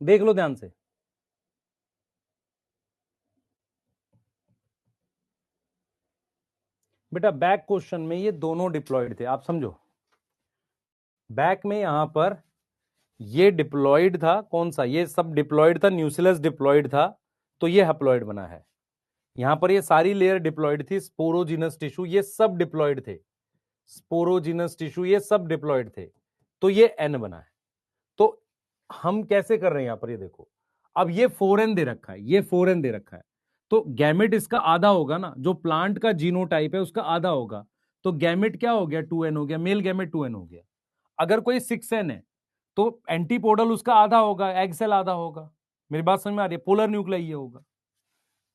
देख लो ध्यान से। बेटा बैक क्वेश्चन में ये दोनों डिप्लॉयड थे, आप समझो। बैक में यहां पर ये डिप्लॉयड था, कौन सा, ये सब डिप्लॉयड था, न्यूक्लियस डिप्लॉयड था, तो ये हैप्लॉयड बना है। यहां पर ये सारी लेयर डिप्लॉयड थी, स्पोरोजिनस टिश्यू ये सब डिप्लॉयड थे, स्पोरोजिनस टिश्यू ये सब डिप्लॉयड थे, तो ये एन बना है। तो हम कैसे कर रहे हैं यहां पर, ये देखो, अब ये 4n दे रखा है, ये 4n दे रखा है, तो गैमेट इसका आधा होगा ना, जो प्लांट का जीनोटाइप है उसका आधा होगा, तो गैमेट क्या हो गया, 2n हो गया, मेल गैमेट 2n हो गया। अगर कोई 6n है तो एंटीपोडल उसका आधा होगा, एग सेल आधा होगा। मेरी बात समझ में आ रही है, पोलर न्यूक्लियाई ये होगा।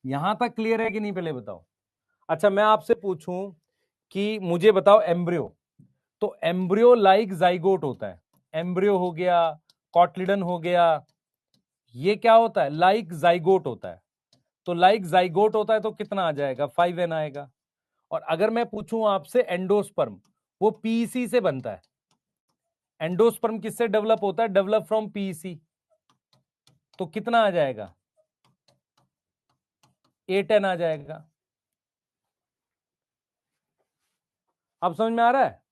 यहां तक क्लियर है कि नहीं, पहले बताओ। अच्छा मैं आपसे पूछूं कि मुझे बताओ एम्ब्रियो, तो एम्ब्रियो लाइक जाइगोट होता है, एम्ब्रियो हो गया, कॉटलिडन हो गया, ये क्या होता है, लाइक जाइगोट होता है। तो लाइक जाइगोट होता है तो कितना आ जाएगा, 5n आएगा। और अगर मैं पूछूं आपसे एंडोस्पर्म, वो पीसी से बनता है। एंडोस्पर्म किससे डेवलप होता है, डेवलप फ्रॉम पीसी। तो कितना आ जाएगा, A10 आ जाएगा। अब समझ में आ रहा है?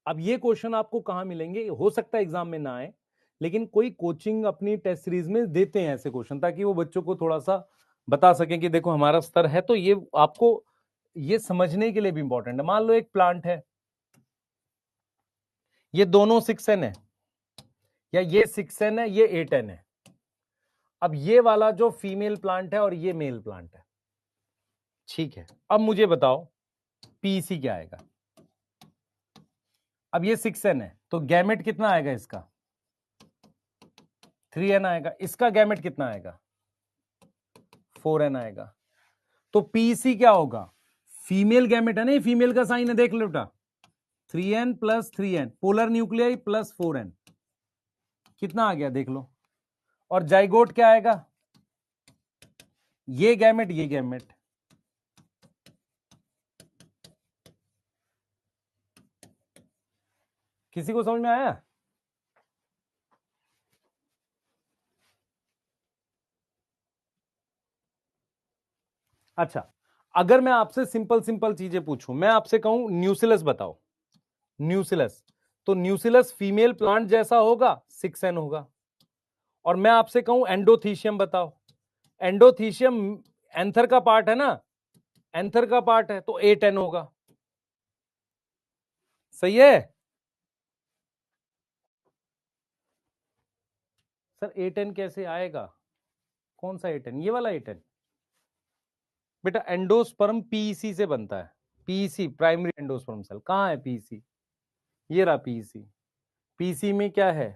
अब ये क्वेश्चन आपको कहां मिलेंगे, हो सकता है एग्जाम में ना आए, लेकिन कोई कोचिंग अपनी टेस्ट सीरीज में देते हैं ऐसे क्वेश्चन, ताकि वो बच्चों को थोड़ा सा बता सकें कि देखो हमारा स्तर है। तो ये आपको ये समझने के लिए भी इंपॉर्टेंट है। मान लो एक प्लांट है, ये दोनों 6n है, या ये 6n है, ये 8n है। अब ये वाला जो फीमेल प्लांट है और ये मेल प्लांट है, ठीक है। अब मुझे बताओ पीसी क्या आएगा। अब ये 6n है, तो गैमेट कितना आएगा इसका, 3n आएगा। इसका गैमेट कितना आएगा, 4n आएगा। तो पीसी क्या होगा, फीमेल गैमेट है ना, ये फीमेल का साइन है, देख लो बेटा, 3n plus 3n, polar nuclei plus 4n, कितना आ गया देख लो। और जाइगोट क्या आएगा, ये गैमेट ये गैमेट। किसी को समझ में आया? अच्छा, अगर मैं आपसे सिंपल सिंपल चीजें पूछूं, मैं आपसे कहूं न्यूसिलस बताओ, न्यूसिलस, तो न्यूसिलस फीमेल प्लांट जैसा होगा, 6n होगा। और मैं आपसे कहूं एंडोथीशियम बताओ, एंडोथीशियम एंथर का पार्ट है ना, एंथर का पार्ट है, तो 8n होगा। सही है सर? 8n कैसे आएगा, कौन सा 8n, ये वाला 8n? बेटा एंडोस्पर्म पीईसी से बनता है, पीईसी प्राइमरी एंडोस्पर्म सेल। कहां है पीईसी, ये रहा पीईसी। पीसी में क्या है,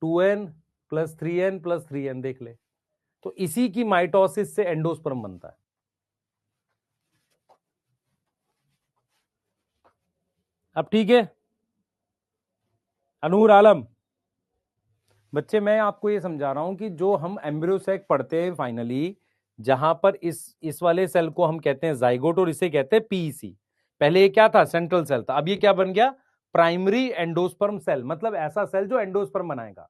2n plus 3n plus 3n, देख ले। तो इसी की माइटोसिस से एंडोस्पर्म बनता है। अब ठीक है अनूर आलम, बच्चे मैं आपको ये समझा रहा हूं कि जो हम एम्ब्रियोसेक पढ़ते हैं फाइनली, जहां पर इस वाले सेल को हम कहते हैं जाइगोट और इसे कहते हैं पीईसी। पहले ये क्या था, सेंट्रल सेल था, अब ये क्या बन गया, प्राइमरी एंडोस्पर्म सेल, मतलब ऐसा सेल जो एंडोस्पर्म बनाएगा।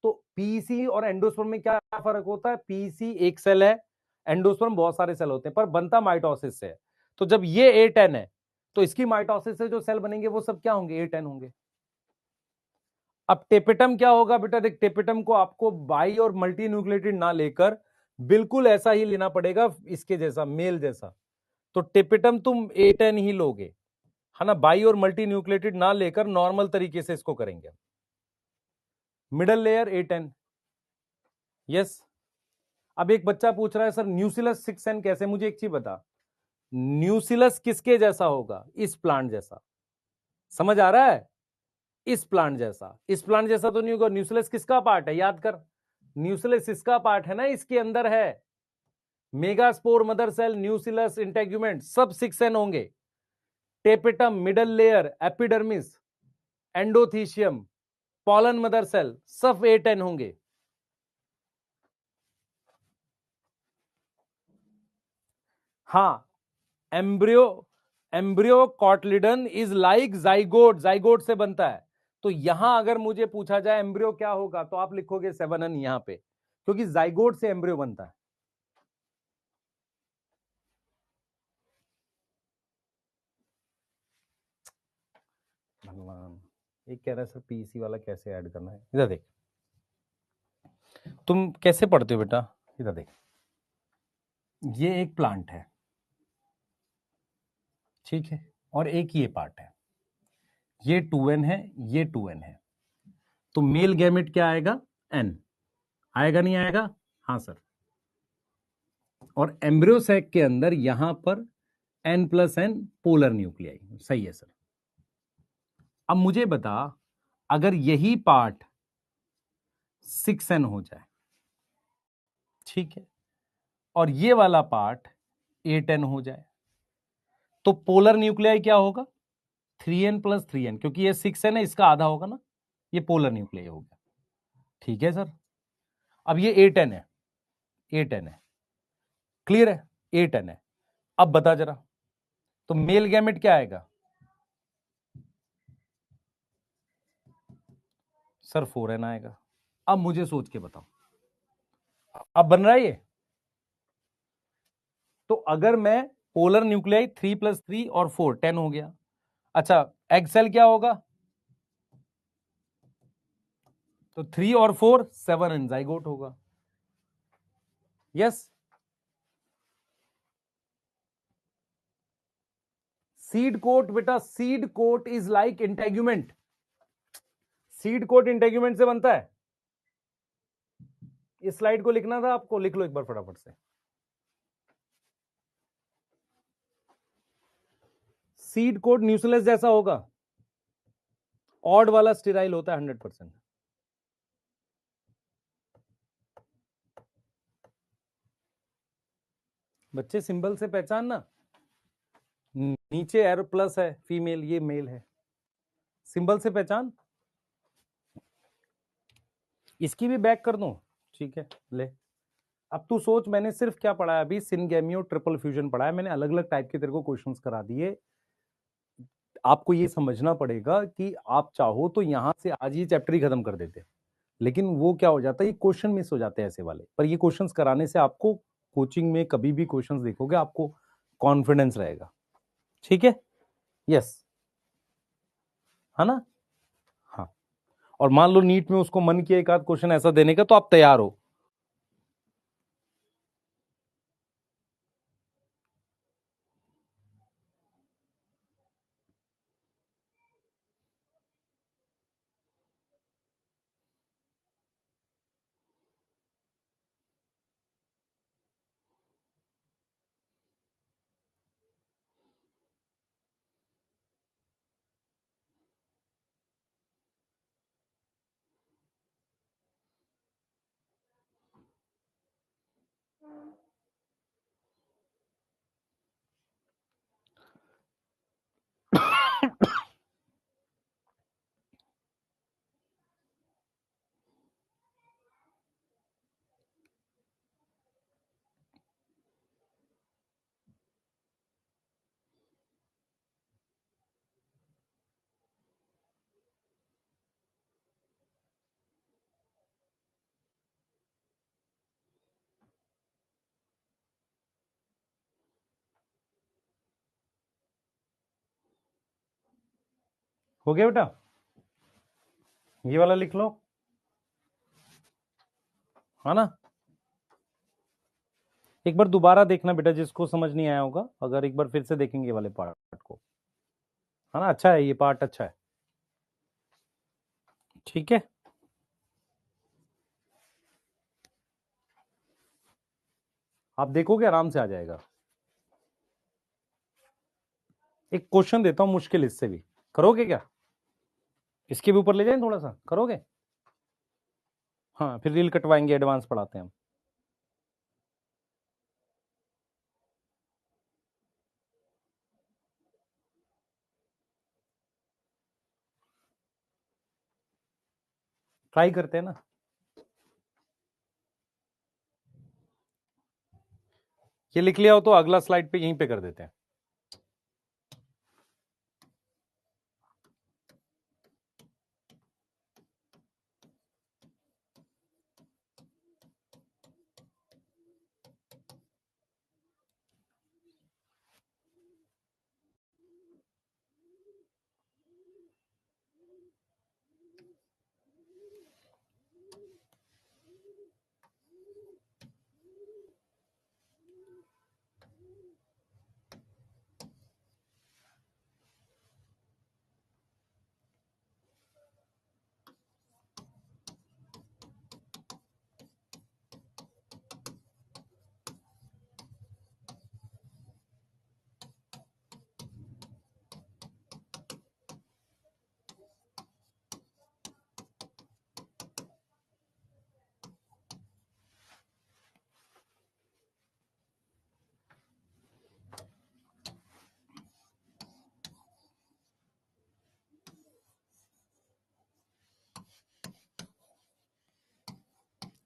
तो पीईसी और एंडोस्पर्म में क्या फर्क होता है, पीईसी एक सेल है, एंडोस्पर्म बहुत सारे सेल होते हैं, पर बनता माइटोसिस से है। तो जब ये A10 है, तो इसकी माइटोसिस से जो सेल बनेंगे वो सब क्या होंगे, A10 होंगे। अब टेपिटम क्या होगा बेटा, देख टेपिटम को आपको बाई और मल्टी न्यूक्लिएटेड ना लेकर बिल्कुल ऐसा ही लेना पड़ेगा, इसके जैसा, मेल जैसा। तो टेपिटम तुम A10 ही लोगे, है ना, बाई और मल्टी न्यूक्लिएटेड ना लेकर नॉर्मल तरीके से इसको करेंगे। Middle layer A10, yes. अब एक बच्चा पूछ रहा है सर न्यूसिलस 6n कैसे, मुझे एक चीज बता, न्यूसिलस किसके जैसा होगा, इस प्लांट जैसा। समझ आ रहा है, इस प्लांट जैसा, इस प्लांट जैसा तो नहीं होगा। न्यूसिलस किसका पार्ट है, याद कर, न्यूसिलस इसका पार्ट है ना, इसके अंदर है megaspore, mother cell, nucellus, integument, सब 6n होंगे। Tapetum, middle layer, epidermis, endothecium, pollen, mother cell, सब 8n होंगे। हाँ, embryo, embryo cotyledon is like zygote, zygote से बनता है। तो यहां अगर मुझे पूछा जाए एम्ब्रियो क्या होगा, तो आप लिखोगे 7n यहां पे, क्योंकि जाइगोट से एम्ब्रियो बनता है। भगवान, एक कह रहा है सर पीसी वाला कैसे ऐड करना है, इधर देख, तुम कैसे पढ़ते हो बेटा, इधर देख, ये एक प्लांट है, ठीक है, और एक ये पार्ट है, ये 2n है, ये 2n है। तो मेल गैमेट क्या आएगा, n आएगा, नहीं आएगा, हाँ सर। और एम्ब्रियोसैक के अंदर यहां पर n plus n polar nuclei, सही है सर। अब मुझे बता, अगर यही पार्ट 6n हो जाए, ठीक है, और ये वाला पार्ट 8n हो जाए, तो पोलर न्यूक्लियाई क्या होगा, 3n प्लस 3n, क्योंकि ये 6n है, इसका आधा होगा ना, ये पोलर न्यूक्लियाई हो गया। ठीक है सर। अब ये 8n है, 8n है, क्लियर है, 8n है। अब बता जरा, तो मेल गैमेट क्या आएगा, सर 4n आएगा। अब मुझे सोच के बताओ, अब बन रहा है ये? तो अगर मैं पोलर न्यूक्लियाई 3+3 और 4 10 हो गया। अच्छा, एग सेल क्या होगा? तो 3 और 4 7 एनजाइगोट होगा। यस। सीड कोट बेटा, seed coat is like integument. Seed coat integument से बनता है। इस स्लाइड को लिखना था आपको, लिख लो एक बार फटाफट से। सीड कोट न्यूक्लियस जैसा होगा, ऑड वाला स्टेराइल होता है 100%। बच्चे सिंबल से पहचानना, नीचे एरो प्लस है, फीमेल, ये मेल है। सिंबल से पहचान। इसकी भी बैक कर दूं? ठीक है, ले। अब तू सोच, मैंने सिर्फ क्या पढ़ाया अभी? सिनगैमियो ट्रिपल फ्यूजन पढ़ाया मैंने, अलग अलग टाइप के तेरे को क्वेश्चंस करा दिए। आपको ये समझना पड़ेगा कि आप चाहो तो यहां से आज ये चैप्टर ही खत्म कर देते, लेकिन वो क्या हो जाता है, ये क्वेश्चन मिस हो जाते हैं ऐसे वाले। पर ये क्वेश्चंस कराने से आपको कोचिंग में कभी भी क्वेश्चंस देखोगे आपको कॉन्फिडेंस रहेगा। ठीक है? यस, है ना? हाँ। और मान लो नीट में उसको मन किया एक आध क्वेश्चन ऐसा देने का, तो आप तैयार हो। हो गया बेटा? ये वाला लिख लो, है ना? एक बार दोबारा देखना बेटा, जिसको समझ नहीं आया होगा, अगर एक बार फिर से देखेंगे ये वाले पार्ट को, है ना? अच्छा है ये पार्ट, अच्छा है। ठीक है, आप देखोगे आराम से आ जाएगा। एक क्वेश्चन देता हूं मुश्किल, इससे भी करोगे क्या? इसके भी ऊपर ले जाएं, थोड़ा सा करोगे? हाँ, फिर रील कटवाएंगे, एडवांस पढ़ाते हैं हम। ट्राई करते हैं ना। ये लिख लिया हो तो अगला स्लाइड पे यहीं पे कर देते हैं।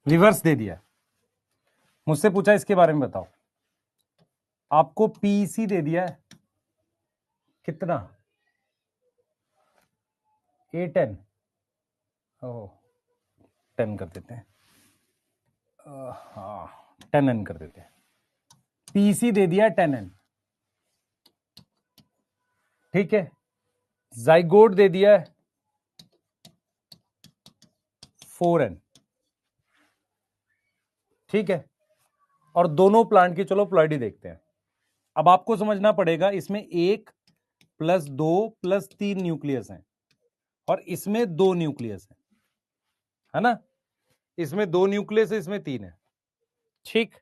रिवर्स दे दिया, मुझसे पूछा इसके बारे में बताओ। आपको पीसी दे दिया है कितना? A10, ओह 10 कर देते हैं, हाँ 10n कर देते हैं। पीसी दे दिया 10n, ठीक है। जाइगोट दे दिया है 4n, ठीक है। और दोनों प्लांट की चलो प्लॉइडी देखते हैं। अब आपको समझना पड़ेगा, इसमें 1 + 2 + 3 न्यूक्लियस हैं और इसमें 2 न्यूक्लियस है ना। इसमें 2 न्यूक्लियस है, इसमें 3 है, ठीक।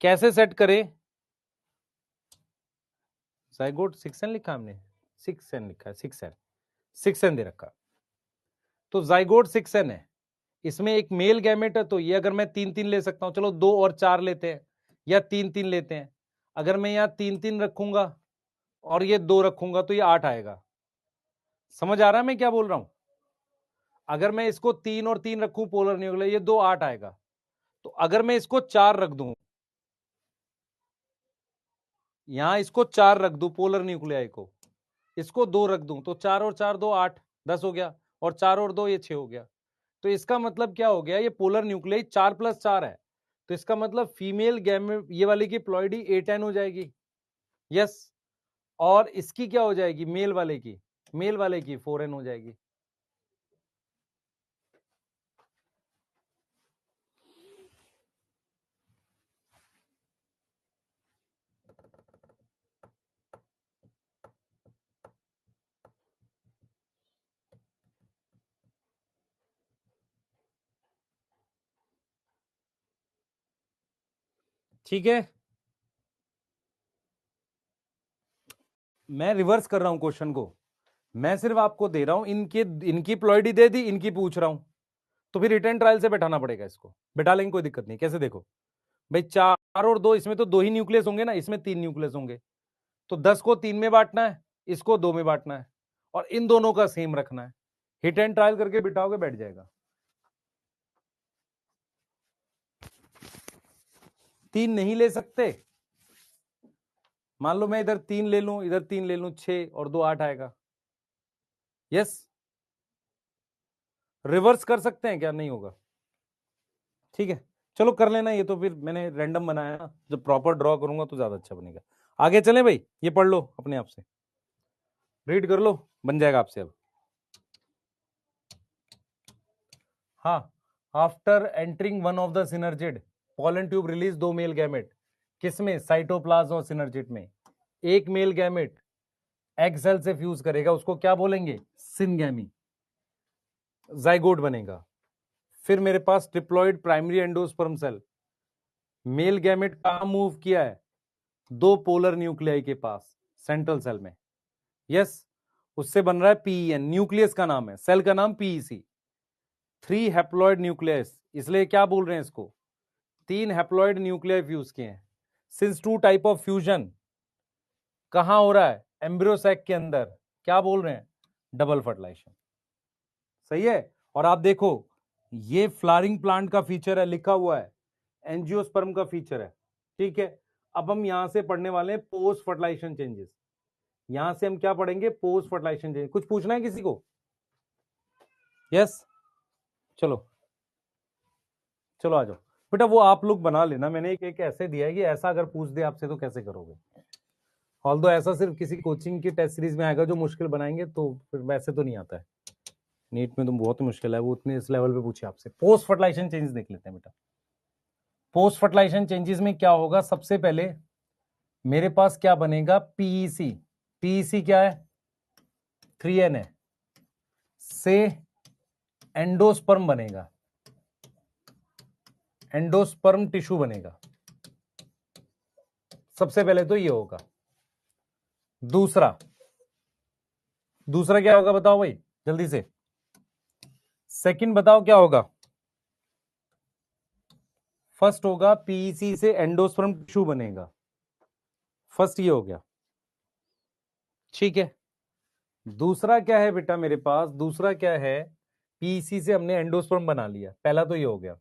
कैसे सेट करें? जाइगोट 6n लिखा हमने, 6n लिखा है, 6n दे रखा। तो जाइगोट 6n है, इसमें एक मेल गैमेट है, तो ये अगर मैं 3-3 ले सकता हूं, चलो 2 और 4 लेते हैं या 3-3 लेते हैं। अगर मैं यहां 3-3 रखूंगा और ये 2 रखूंगा तो ये 8 आएगा। समझ आ रहा है मैं क्या बोल रहा हूं? अगर मैं इसको 3 और 3 रखूं पोलर न्यूक्लियर, ये 2 8 आएगा। तो अगर मैं इसको 4 रख दूं, यहां इसको 4 रख दूं पोलर न्यूक्लियाई को, इसको 2 रख दूं, तो 4 और 4 2 8, 10 हो गया, और 4 और 2 ये 6 हो गया। तो इसका मतलब क्या हो गया, ये पोलर न्यूक्लियाई 4 + 4 है, तो इसका मतलब फीमेल गैमेट ये वाली की प्लॉइडी 8n हो जाएगी, यस। और इसकी क्या हो जाएगी, मेल वाले की 4n हो जाएगी। ठीक है, मैं रिवर्स कर रहा हूं क्वेश्चन को, मैं सिर्फ आपको दे रहा हूं, इनकी प्लॉइडी दे दी, इनकी पूछ रहा हूं, तो फिर रिटर्न ट्रायल से बैठाना पड़ेगा। इसको बैठा लेंगे, कोई दिक्कत नहीं। कैसे देखो भाई, 4 और 2, इसमें तो 2 ही न्यूक्लियस होंगे ना, इसमें 3 न्यूक्लियस होंगे, तो 10 को 3 में बांटना है, इसको 2 में बांटना है, और इन दोनों का सेम रखना है। हिट एंड ट्रायल करके बिठाओगे, बैठ जाएगा। 3 नहीं ले सकते, मान लो मैं इधर 3 ले लूं, इधर 3 ले लूं, 6 और 2 8 आएगा, यस। रिवर्स कर सकते हैं क्या? नहीं होगा, ठीक है। चलो कर लेना, ये तो फिर मैंने रैंडम बनाया ना, जब प्रॉपर ड्रॉ करूंगा तो ज्यादा अच्छा बनेगा। आगे चलें भाई, ये पढ़ लो अपने आप से, रीड कर लो, बन जाएगा आपसे अब। हाँ, after entering one of the synergid, pollen tube release 2 male gamete, किसमें? साइटोप्लाज्म और सिनर्जिड में। एक मेल गैमेट एग सेल से फ्यूज करेगा, उसको क्या बोलेंगे? सिनगैमी, जाइगोट बनेगा। फिर मेरे पास triploid primary endosperm cell, male gamete कहां मूव किया है? 2 पोलर न्यूक्लियाई के पास, सेंट्रल सेल में, यस। उससे बन रहा है पीईएन, न्यूक्लियस का नाम है, सेल का नाम पीईसी। 3 हैप्लॉइड न्यूक्लियस, इसलिए क्या बोल रहे हैं इसको? 3 हैप्लॉइड न्यूक्लियर फ्यूज किए हैं। सिंस 2 टाइप ऑफ फ्यूजन कहां हो रहा है? एम्ब्रियो सैक के अंदर, क्या बोल रहे हैं? डबल फर्टिलाइजेशन, सही है। और आप देखो, ये फ्लावरिंग प्लांट का फीचर है, लिखा हुआ है, एंजियोस्पर्म का फीचर है, ठीक है। अब हम यहां से पढ़ने वाले हैं पोस्ट फर्टिलाइजेशन चेंजेस। यहां से हम क्या पढ़ेंगे? Post fertilization changes. कुछ पूछना है किसी को? यस, चलो चलो आ जाओ बेटा, वो आप लोग बना लेना, मैंने एक ऐसे दिया है कि ऐसा अगर पूछ दे आपसे तो कैसे करोगे। ऑल्दो ऐसा सिर्फ किसी कोचिंग की टेस्ट सीरीज में आएगा जो मुश्किल बनाएंगे, तो फिर वैसे तो नहीं आता है। नीट में तो बहुत मुश्किल है, वो उतने इस लेवल पे पूछे आपसे। पोस्ट फर्टिलाइजेशन चेंजेस देख लेते हैं बेटा। पोस्ट फर्टिलाइजेशन चेंजेस में क्या होगा? सबसे पहले मेरे पास क्या बनेगा? पीईसी। पीईसी क्या है? 3n है, से एंडोस्पर्म बनेगा, एंडोस्पर्म टिश्यू बनेगा। सबसे पहले तो ये होगा। दूसरा क्या होगा बताओ भाई, जल्दी से। सेकंड बताओ क्या होगा? फर्स्ट होगा पीईसी से एंडोस्पर्म टिश्यू बनेगा, फर्स्ट ये हो गया, ठीक है। दूसरा क्या है बेटा मेरे पास? दूसरा क्या है? पीईसी से हमने एंडोस्पर्म बना लिया, पहला तो ये हो गया।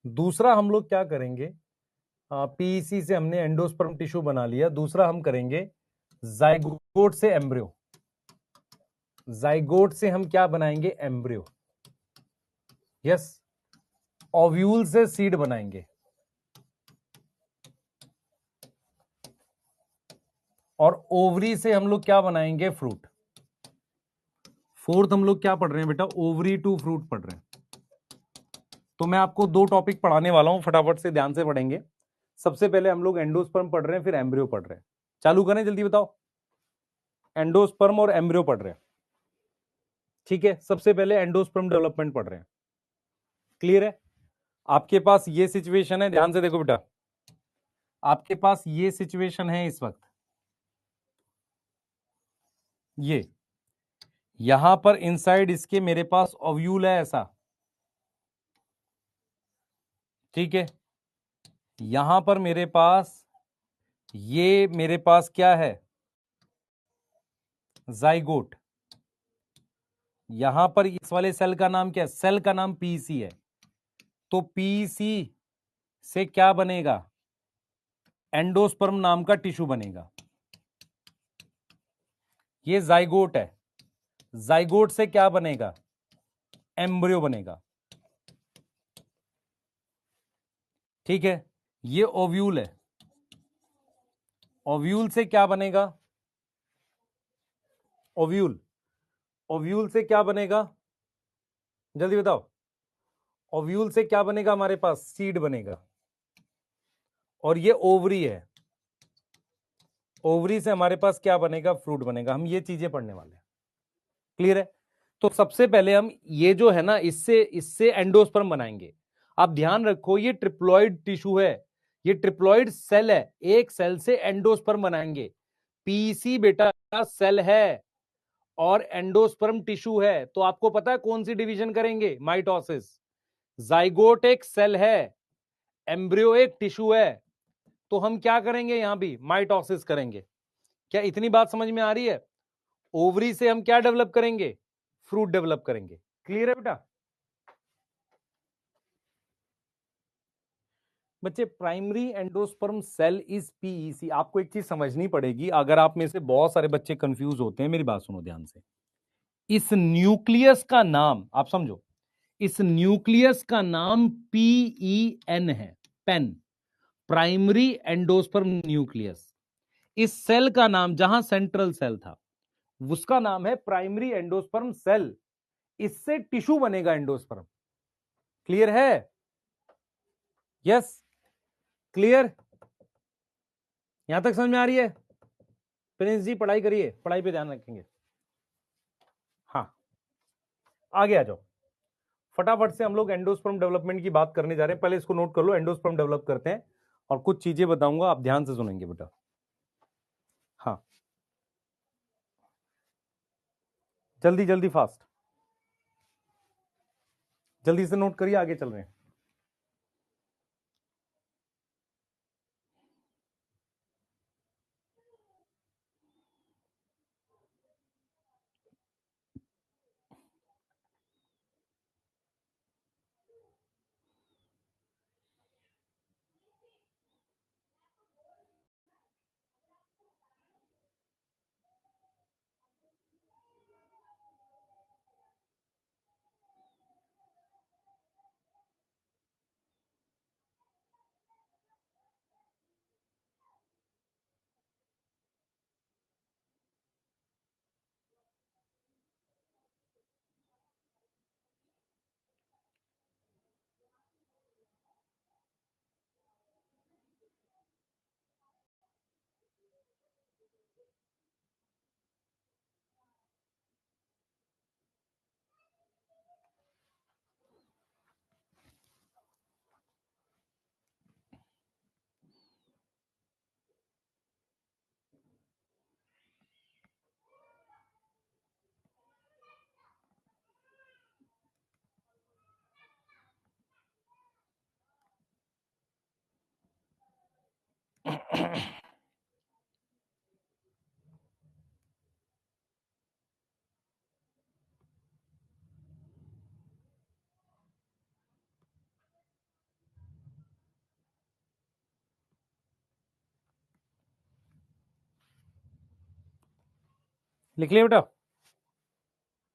दूसरा हम लोग क्या करेंगे? पीईसी से हमने एंडोस्पर्म टिश्यू बना लिया, दूसरा हम करेंगे जाइगोट से एम्ब्रियो। जाइगोट से हम क्या बनाएंगे? एम्ब्रियो। यस, ओव्यूल से सीड बनाएंगे और ओवरी से हम लोग क्या बनाएंगे? फ्रूट। फोर्थ हम लोग क्या पढ़ रहे हैं बेटा? ओवरी टू फ्रूट पढ़ रहे हैं। तो मैं आपको दो टॉपिक पढ़ाने वाला हूं, फटाफट से ध्यान से पढ़ेंगे। सबसे पहले हम लोग एंडोस्पर्म पढ़ रहे हैं, फिर एम्ब्रियो पढ़ रहे हैं। चालू करें, जल्दी बताओ। एंडोस्पर्म और एम्ब्रियो पढ़ रहे हैं, ठीक है। सबसे पहले एंडोस्पर्म डेवलपमेंट पढ़ रहे हैं। क्लियर है? आपके पास ये सिचुएशन है, ध्यान से देखो बेटा। आपके पास ये सिचुएशन है इस वक्त, ये यहां पर इनसाइड इसके मेरे पास ओव्यूल है ऐसा, ठीक है। यहां पर मेरे पास ये मेरे पास क्या है? जाइगोट। यहां पर इस वाले सेल का नाम क्या है? सेल का नाम पीसी है। तो पीसी से क्या बनेगा? एंडोस्पर्म नाम का टिश्यू बनेगा। ये जाइगोट है। जाइगोट से क्या बनेगा? एम्ब्रियो बनेगा, ठीक है। ये ओव्यूल है। ओव्यूल से क्या बनेगा? ओव्यूल, ओव्यूल से क्या बनेगा? जल्दी बताओ। ओव्यूल से क्या बनेगा? हमारे पास सीड बनेगा। और ये ओवरी है। ओवरी से हमारे पास क्या बनेगा? फ्रूट बनेगा। हम ये चीजें पढ़ने वाले हैं। क्लियर है? तो सबसे पहले हम ये जो है ना, इससे इससे एंडोस्पर्म बनाएंगे। आप ध्यान रखो, ये ट्रिप्लॉइड टिश्यू है, ये ट्रिप्लॉइड सेल है। एक सेल से एंडोस्पर्म बनाएंगे। पीसी बेटा सेल है और एंडोस्पर्म टिश्यू है। तो आपको पता है कौन सी डिवीजन करेंगे? माइटोसिस। जाइगोट एक सेल है, एम्ब्रियो एक टिश्यू है। तो हम क्या करेंगे? यहां भी माइटोसिस करेंगे। क्या इतनी बात समझ में आ रही है? ओवरी से हम क्या डेवलप करेंगे? फ्रूट डेवलप करेंगे। क्लियर है बेटा? बच्चे, primary endosperm cell is PEC. आपको एक चीज समझनी पड़ेगी, अगर आप में से बहुत सारे बच्चे कंफ्यूज होते हैं, मेरी बात सुनो ध्यान से। इस न्यूक्लियस का नाम आप समझो, इस न्यूक्लियस का नाम पीईएन है, पेन, प्राइमरी एंडोस्पर्म न्यूक्लियस। इस सेल का नाम, जहां सेंट्रल सेल था, उसका नाम है प्राइमरी एंडोस्पर्म सेल। इससे टिश्यू बनेगा एंडोस्पर्म। क्लियर है? Yes, clear? यहां तक समझ में आ रही है? प्रिंस जी पढ़ाई करिए, पढ़ाई पे ध्यान रखेंगे। हाँ, आगे आ जाओ। फटाफट से हम लोग एंडोस्पर्म डेवलपमेंट की बात करने जा रहे हैं। पहले इसको नोट कर लो, एंडोस्पर्म डेवलप करते हैं और कुछ चीजें बताऊंगा, आप ध्यान से सुनेंगे बेटा। हाँ, जल्दी जल्दी फास्ट, जल्दी से नोट करिए, आगे चल रहे हैं। लिख लिया बेटा?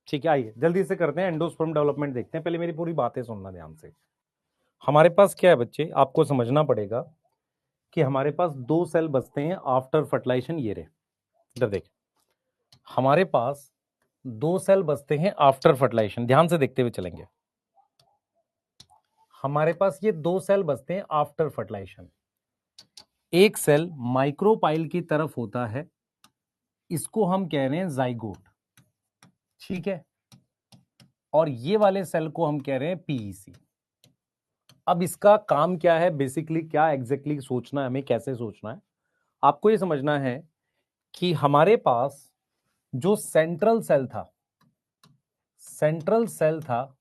ठीक है, आइए जल्दी से करते हैं, एंडोस्पर्म डेवलपमेंट देखते हैं। पहले मेरी पूरी बातें सुनना ध्यान से। हमारे पास क्या है बच्चे, आपको समझना पड़ेगा कि हमारे पास 2 सेल बचते हैं आफ्टर फर्टिलाइजेशन। ये रहे, इधर देख, हमारे पास 2 सेल बचते हैं आफ्टर फर्टिलाइजेशन। ध्यान से देखते हुए चलेंगे। हमारे पास ये 2 सेल बचते हैं आफ्टर फर्टिलाइजेशन। एक सेल माइक्रोपाइल की तरफ होता है, इसको हम कह रहे हैं जाइगोट, ठीक है, और ये वाले सेल को हम कह रहे हैं पीईसी। अब इसका काम क्या है, बेसिकली क्या एग्जैक्टली सोचना है हमें, कैसे सोचना है, आपको ये समझना है कि हमारे पास जो सेंट्रल सेल था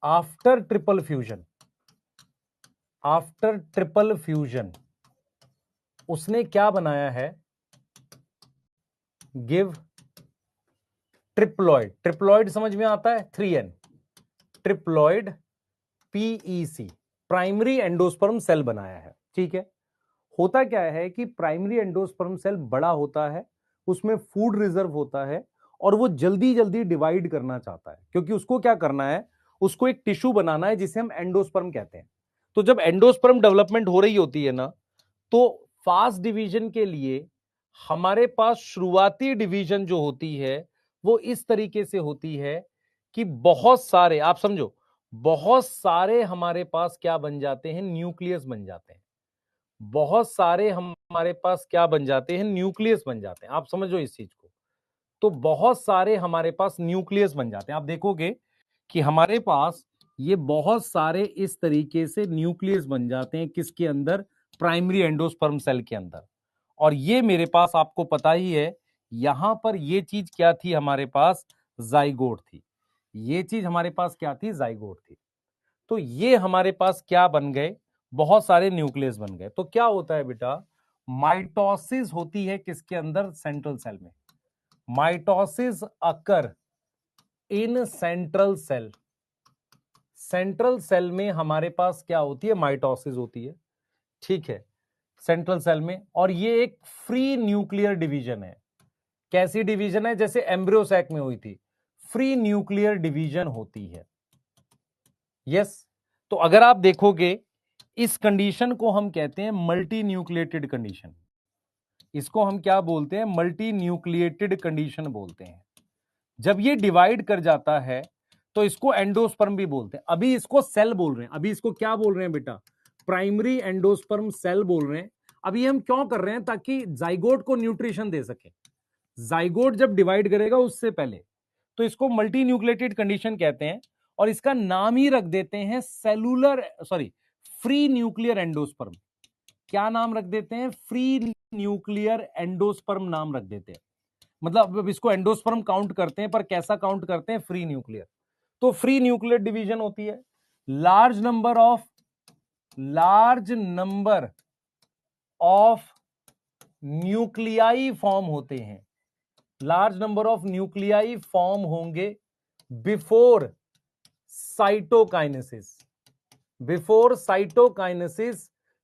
आफ्टर ट्रिपल फ्यूजन उसने क्या बनाया है, गिव ट्रिप्लॉइड समझ में आता है, 3N, triploid PEC, primary endosperm cell बनाया है। ठीक है, होता क्या है कि प्राइमरी एंडोस्पर्म सेल बड़ा होता है, उसमें फूड रिजर्व होता है, और वो जल्दी जल्दी डिवाइड करना चाहता है, क्योंकि उसको क्या करना है, उसको एक टिश्यू बनाना है जिसे हम एंडोस्पर्म कहते हैं। तो जब एंडोस्पर्म डेवलपमेंट हो रही होती है ना, तो फास्ट डिवीजन के लिए हमारे पास शुरुआती डिवीजन जो होती है वो इस तरीके से होती है कि बहुत सारे, आप समझो, बहुत सारे हमारे पास क्या बन जाते हैं, न्यूक्लियस बन जाते हैं। बहुत सारे हमारे पास क्या बन जाते हैं, न्यूक्लियस बन जाते हैं। आप समझो इस चीज को। तो बहुत सारे हमारे पास न्यूक्लियस बन जाते हैं। आप देखोगे कि हमारे पास ये बहुत सारे इस तरीके से न्यूक्लियस बन जाते हैं, किसके अंदर, प्राइमरी एंडोस्पर्म सेल के अंदर। और ये मेरे पास आपको पता ही है, यहां पर ये चीज क्या थी हमारे पास, जाइगोट थी। ये चीज हमारे पास क्या थी, जाइगोट थी। तो ये हमारे पास क्या बन गए, बहुत सारे न्यूक्लियस बन गए। तो क्या होता है बेटा, माइटोसिस होती है किसके अंदर, सेंट्रल सेल में। Mitosis occur in central cell में हमारे पास क्या होती है, माइटोसिस होती है। ठीक है, सेंट्रल सेल में। और ये एक फ्री न्यूक्लियर डिवीजन है। कैसी डिवीजन है, जैसे एम्ब्रियो सैक में हुई थी, फ्री न्यूक्लियर डिवीजन होती है। यस, तो अगर आप देखोगे इस कंडीशन को हम कहते हैं मल्टी न्यूक्लिएटेड कंडीशन। इसको हम क्या बोलते हैं, मल्टी न्यूक्लिएटेड कंडीशन बोलते हैं। जब ये डिवाइड कर जाता है तो इसको एंडोस्पर्म भी बोलते हैं। अभी इसको सेल बोल रहे हैं, अभी इसको क्या बोल रहे हैं बेटा, प्राइमरी एंडोस्पर्म सेल बोल रहे हैं। अभी हम क्यों कर रहे हैं, ताकि जाइगोट को न्यूट्रिशन दे सके। जाइगोट जब डिवाइड करेगा उससे पहले, तो इसको मल्टी न्यूक्लिएटेड कंडीशन कहते हैं। और इसका नाम ही रख देते हैं फ्री न्यूक्लियर एंडोस्पर्म। क्या नाम रख देते हैं, फ्री न्यूक्लियर एंडोस्पर्म नाम रख देते हैं। मतलब अब इसको एंडोस्पर्म काउंट करते हैं, पर कैसा काउंट करते हैं, फ्री न्यूक्लियर। तो फ्री न्यूक्लियर डिवीजन होती है, large number of nuclei form होते हैं। Large number of nuclei form होंगे before cytokinesis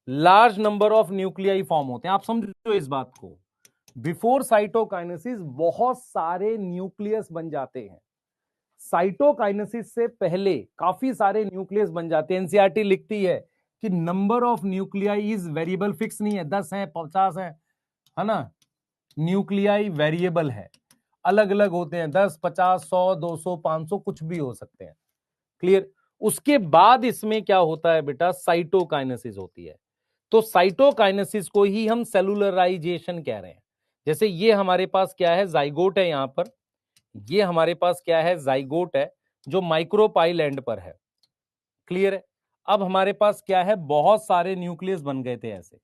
large number of nuclei form होते हैं। आप समझो इस बात को, बिफोर साइटोकाइनेसिस बहुत सारे न्यूक्लियस बन जाते हैं। साइटोकाइनेसिस से पहले काफी सारे न्यूक्लियस बन जाते हैं। एनसीईआरटी लिखती है कि number of nuclei is variable, fix नहीं है, 10 है 50 है ना। न्यूक्लियाई वेरिएबल है, अलग अलग होते हैं, 10 50 100 200 500 कुछ भी हो सकते हैं। क्लियर। उसके बाद इसमें क्या होता है बेटा, साइटोकाइनेसिस होती है। तो साइटोकाइनेसिस को ही हम सेलुलराइजेशन कह रहे हैं। जैसे ये हमारे पास क्या है, जाइगोट है, यहां पर ये हमारे पास क्या है, जाइगोट है, जो माइक्रोपाइल एंड पर है। क्लियर है। अब हमारे पास क्या है, बहुत सारे न्यूक्लियस बन गए थे, ऐसे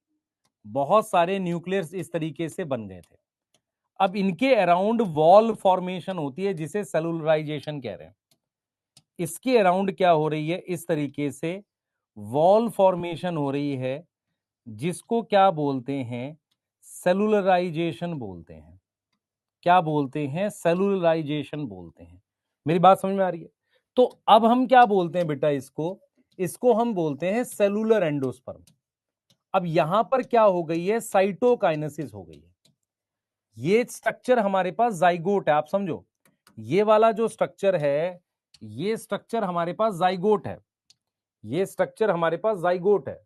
बहुत सारे न्यूक्लियस इस तरीके से बन गए थे। अब इनके अराउंड वॉल फॉर्मेशन होती है, जिसे सेलुलराइजेशन कह रहे हैं। इसके अराउंड क्या हो रही है, इस तरीके से वॉल फॉर्मेशन हो रही है, जिसको क्या बोलते हैं, सेलुलराइजेशन बोलते हैं। क्या बोलते हैं, सेलुलराइजेशन बोलते हैं। मेरी बात समझ में आ रही है। तो अब हम क्या बोलते हैं बेटा, इसको हम बोलते हैं सेलुलर एंडोस्पर्म। अब यहां पर क्या हो गई है, साइटोकाइनेसिस हो गई है। ये स्ट्रक्चर हमारे पास जाइगोट है, आप समझो, ये वाला जो स्ट्रक्चर है, ये स्ट्रक्चर हमारे पास जाइगोट है, ये स्ट्रक्चर हमारे पास जाइगोट है।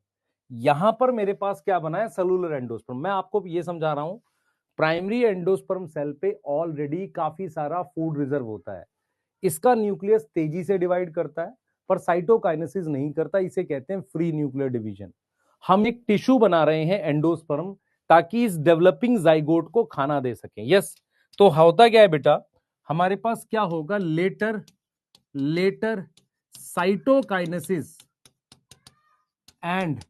यहां पर मेरे पास क्या बना है, सेलुलर एंडोस्पर्म। मैं आपको ये समझा रहा हूं, प्राइमरी एंडोस्पर्म सेल पे ऑलरेडी काफी सारा फूड रिजर्व होता है। इसका न्यूक्लियस तेजी से डिवाइड करता है पर साइटोकाइनेसिस नहीं करता, इसे कहते हैं फ्री न्यूक्लियर डिवीजन। हम एक टिश्यू बना रहे हैं एंडोस्पर्म, ताकि इस डेवलपिंग जाइगोट को खाना दे सकें। यस, तो होता क्या है बेटा, हमारे पास क्या होगा, लेटर लेटर साइटोकाइनेसिस एंड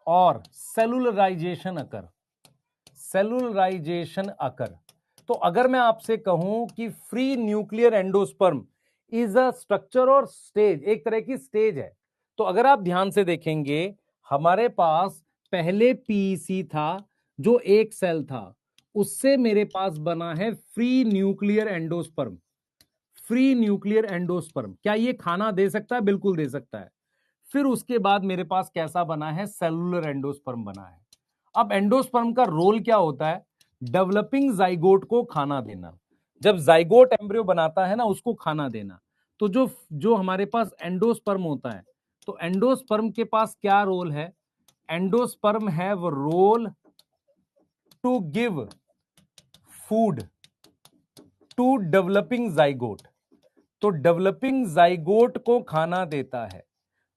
और सेलुलराइजेशन अकर, सेलुलराइजेशन अकर। तो अगर मैं आपसे कहूं कि free nuclear endosperm is a structure और स्टेज, एक तरह की स्टेज है, तो अगर आप ध्यान से देखेंगे, हमारे पास पहले पीईसी था जो एक सेल था, उससे मेरे पास बना है free nuclear endosperm. Free nuclear endosperm क्या ये खाना दे सकता है? बिल्कुल दे सकता है। फिर उसके बाद मेरे पास कैसा बना है, सेलुलर एंडोस्पर्म बना है। अब एंडोस्पर्म का रोल क्या होता है, डेवलपिंग जाइगोट को खाना देना। जब जाइगोट एम्ब्रियो बनाता है ना, उसको खाना देना। तो जो जो हमारे पास एंडोस्पर्म होता है, तो एंडोस्पर्म के पास क्या रोल है, endosperm have role to give food to developing zygote. तो डेवलपिंग जाइगोट को खाना देता है।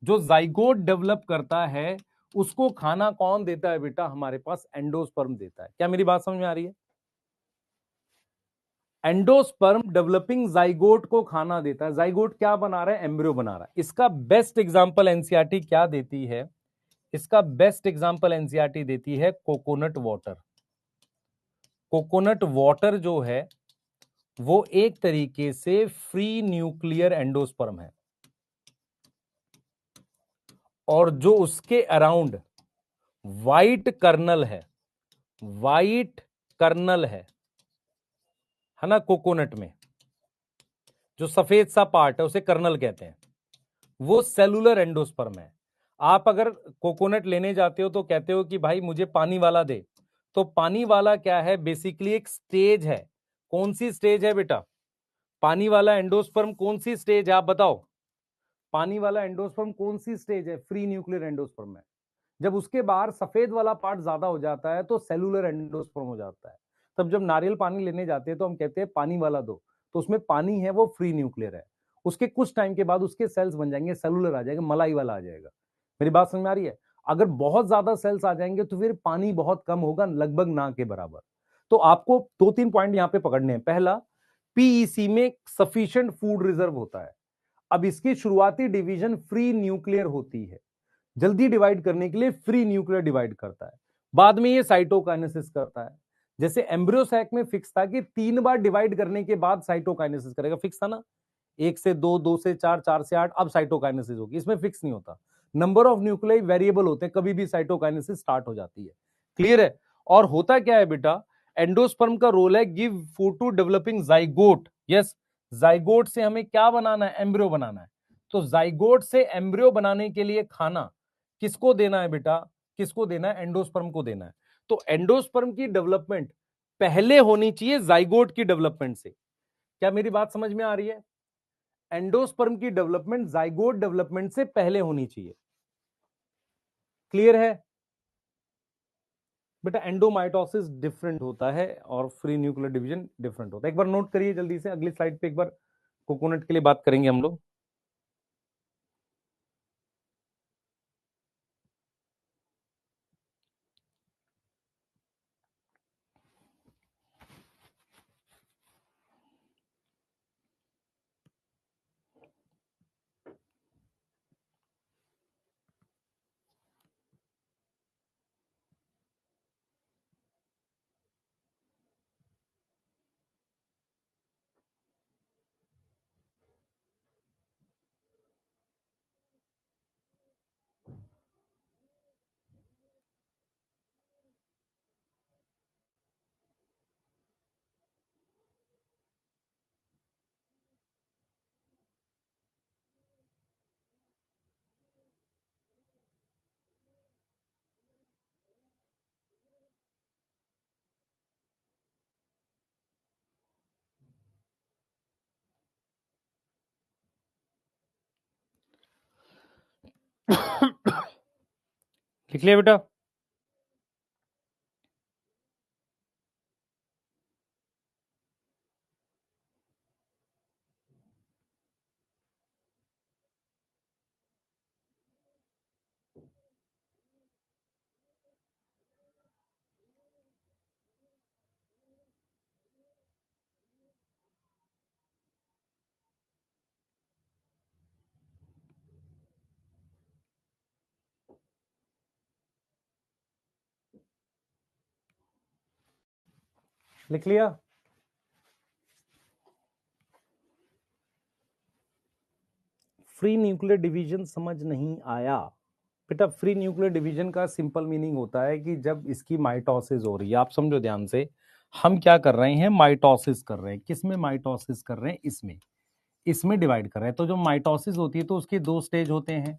जो जाइगोट डेवलप करता है उसको खाना कौन देता है बेटा, हमारे पास एंडोस्पर्म देता है। क्या मेरी बात समझ में आ रही है? एंडोस्पर्म डेवलपिंग जाइगोट को खाना देता है। जाइगोट क्या बना रहा है, एम्ब्रियो बना रहा है। इसका बेस्ट एग्जांपल एनसीईआरटी क्या देती है, इसका बेस्ट एग्जांपल एनसीईआरटी देती है कोकोनट वाटर। कोकोनट वाटर जो है वो एक तरीके से फ्री न्यूक्लियर एंडोस्पर्म है, और जो उसके अराउंड वाइट कर्नल है, वाइट कर्नल है ना, कोकोनट में जो सफेद सा पार्ट है उसे कर्नल कहते हैं, वो सेलुलर एंडोस्पर्म है। आप अगर कोकोनट लेने जाते हो तो कहते हो कि भाई मुझे पानी वाला दे, तो पानी वाला क्या है, बेसिकली एक स्टेज है। कौन सी स्टेज है बेटा, पानी वाला एंडोस्पर्म कौन सी स्टेज है, आप बताओ। पानी वाला एंडोस्पर्म कौन सी स्टेज है, फ्री न्यूक्लियर एंडोस्पर्म है। जब उसके बाहर सफेद वाला पार्ट ज्यादा हो जाता है तो सेलुलर एंडोस्पर्म हो जाता है। तब जब नारियल पानी लेने जाते हैं तो हम कहते हैं पानी वाला दो, तो उसमें पानी है वो फ्री न्यूक्लियर है। उसके कुछ टाइम के बाद उसके सेल्स बन जाएंगे, सेलुलर आ जाएगा, मलाई वाला आ जाएगा। मेरी बात समझ में आ रही है? अगर बहुत ज्यादा सेल्स आ जाएंगे तो फिर पानी बहुत कम होगा, लगभग ना के बराबर। तो आपको दो तीन पॉइंट यहां पे पकड़ने हैं। पहला, पीईसी में सफिशिएंट फूड रिजर्व होता है। अब इसकी शुरुआती डिवीजन फ्री न्यूक्लियर होती है, जल्दी डिवाइड करने के लिए फ्री न्यूक्लियर डिवाइड करता है, बाद में ये साइटोकाइनेसिस करता है। जैसे एम्ब्रियो सैक में फिक्स था कि 3 बार डिवाइड करने के बाद साइटोकाइनेसिस करेगा, फिक्स था ना, 1 से 2, 2 से 4, 4 से 8, अब साइटोकाइनेसिस होगी। इसमें फिक्स नहीं होता, नंबर ऑफ न्यूक्लियाई वेरिएबल होते हैं, कभी भी साइटोकाइनेसिस स्टार्ट हो जाती है। क्लियर है? और होता क्या है बेटा, एंडोस्पर्म का रोल है give food to developing zygote. Yes, zygote से हमें क्या बनाना है, एम्ब्रियो बनाना है। तो जाइगोट से एम्ब्रियो बनाने के लिए खाना किसको देना है बेटा, किसको देना है, एंडोस्पर्म को देना है। तो एंडोस्पर्म की डेवलपमेंट पहले होनी चाहिए जाइगोट की डेवलपमेंट से। क्या मेरी बात समझ में आ रही है? एंडोस्पर्म की डेवलपमेंट जाइगोट डेवलपमेंट से पहले होनी चाहिए। क्लियर है बेटा? एंडोमाइटोसिस डिफरेंट होता है और फ्री न्यूक्लियर डिवीजन डिफरेंट होता है। एक बार नोट करिए जल्दी से, अगली स्लाइड पे एक बार कोकोनट के लिए बात करेंगे हम लोग। लिख लिया बेटा? लिख लिया? फ्री न्यूक्लियर डिवीजन समझ नहीं आया? बेटा फ्री न्यूक्लियर डिवीजन का सिंपल मीनिंग होता है कि जब इसकी माइटोसिस हो रही है, आप समझो ध्यान से, हम क्या कर रहे हैं, माइटोसिस कर रहे हैं। किसमें माइटोसिस कर रहे हैं? इसमें, इसमें डिवाइड कर रहे हैं। तो जो माइटोसिस होती है तो उसके दो स्टेज होते हैं,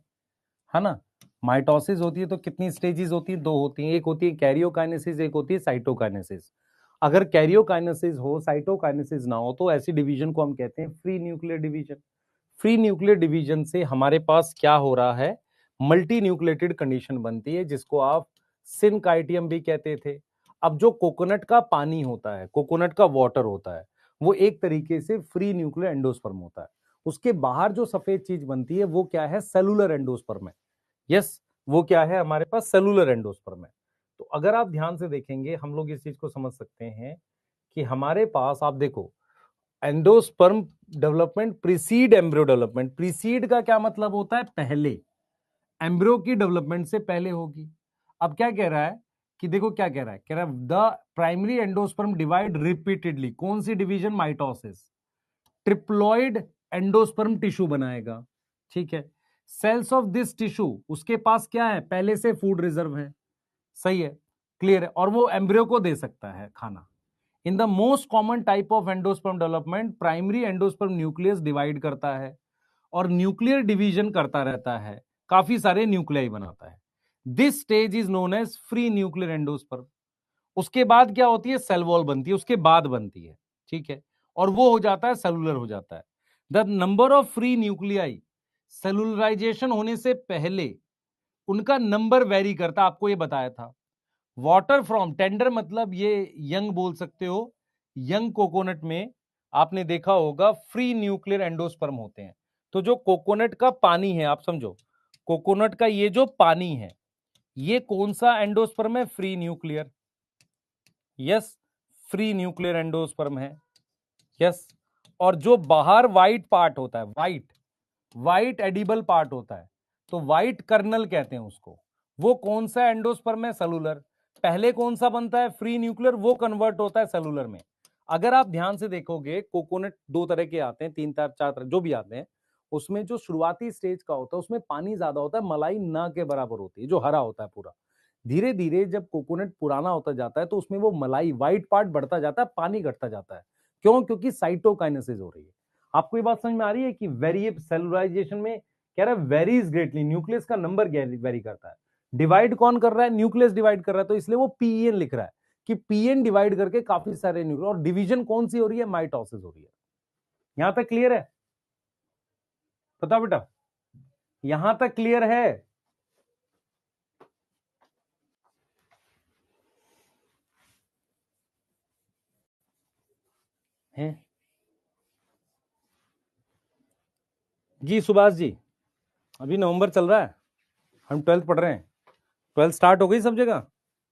है ना? माइटोसिस होती है तो कितनी स्टेजेस होती है? दो होती हैं। एक होती है कैरियोकाइनेसिस, एक होती है साइटोकाइनेसिस। अगर कैरियोकाइनेसिस हो, साइटोकाइनेसिस ना हो, तो ऐसी डिवीजन को हम कहते हैं free nuclear division. Free nuclear division से हमारे पास क्या हो रहा है, मल्टी न्यूक्लिएटेड कंडीशन बनती है, जिसको आप सिनकाइटियम भी कहते थे। अब जो कोकोनट का पानी होता है, कोकोनट का वाटर होता है, वो एक तरीके से फ्री न्यूक्लियर एंडोस्पर्म होता है। उसके बाहर जो सफेद चीज बनती है वो क्या है? सेलुलर एंडोस्पर्म है। यस, वो क्या है? हमारे पास सेलुलर एंडोस्पर्म है। तो अगर आप ध्यान से देखेंगे, हम लोग इस चीज को समझ सकते हैं कि हमारे पास, आप देखो, endosperm development preceded embryo development. Preceded का क्या मतलब होता है? पहले। एम्ब्रियो की डेवलपमेंट से पहले होगी। अब क्या कह रहा है कि देखो क्या कह रहा है, कह रहा है the primary endosperm divide repeatedly. कौन सी division? Mitosis. Triploid endosperm tissue बनाएगा, ठीक है। सेल्स ऑफ दिस टिश्यू, उसके पास क्या है? पहले से फूड रिजर्व है, सही है, क्लियर है, और वो एम्ब्रियो को दे सकता है खाना। In the most common type of endosperm development, primary endosperm nucleus divide करता है और न्यूक्लियर डिवीजन करता रहता है, काफी सारे न्यूक्लियाई बनाता है। This stage is known as free nuclear endosperm. उसके बाद क्या होती है? सेल वॉल बनती है, उसके बाद बनती है, ठीक है, और वो हो जाता है सेलुलर हो जाता है। The number of free nuclei, cellularisation होने से पहले उनका नंबर वेरी करता, आपको ये बताया था। वाटर फ्रॉम टेंडर, मतलब ये यंग बोल सकते हो, यंग कोकोनट में आपने देखा होगा फ्री न्यूक्लियर एंडोस्पर्म होते हैं। तो जो कोकोनट का पानी है, आप समझो, कोकोनट का ये जो पानी है, ये कौन सा एंडोस्पर्म है? Free nuclear. Yes, free nuclear endosperm है। यस, और जो बाहर व्हाइट पार्ट होता है, व्हाइट व्हाइट एडिबल पार्ट होता है, तो व्हाइट कर्नल कहते हैं उसको, वो कौन सा एंडोस्पर्म है? सेलुलर। पहले कौन सा बनता है? फ्री न्यूक्लियर, वो कन्वर्ट होता है सेलुलर में। अगर आप ध्यान से देखोगे, कोकोनट दो तरह के आते हैं, तीन तरह, चार तरह, जो भी आते हैं, उसमें जो शुरुआती स्टेज का होता है उसमें पानी ज्यादा होता है, मलाई ना के बराबर होती है, जो हरा होता है पूरा। धीरे धीरे जब कोकोनट पुराना होता जाता है तो उसमें वो मलाई, व्हाइट पार्ट बढ़ता जाता है, पानी घटता जाता है। क्यों? क्योंकि साइटोकाइनेसिस हो रही है। आपको ये बात समझ में आ रही है कि वेरी सेलुलराइजेशन में कह रहा है वेरीज ग्रेटली, न्यूक्लियस का नंबर वेरी करता है। डिवाइड कौन कर रहा है? न्यूक्लियस डिवाइड कर रहा है, तो इसलिए वो पीएन लिख रहा है कि पीएन डिवाइड करके काफी सारे न्यूक्लियस, और डिवीजन कौन सी हो रही है? माइटोसिस हो रही है। यहां तक क्लियर है? बता बेटा, यहां तक क्लियर है? हैं? जी सुभाष जी, अभी नवंबर चल रहा है, हम 12th पढ़ रहे हैं। 12th स्टार्ट हो गई सब जगह?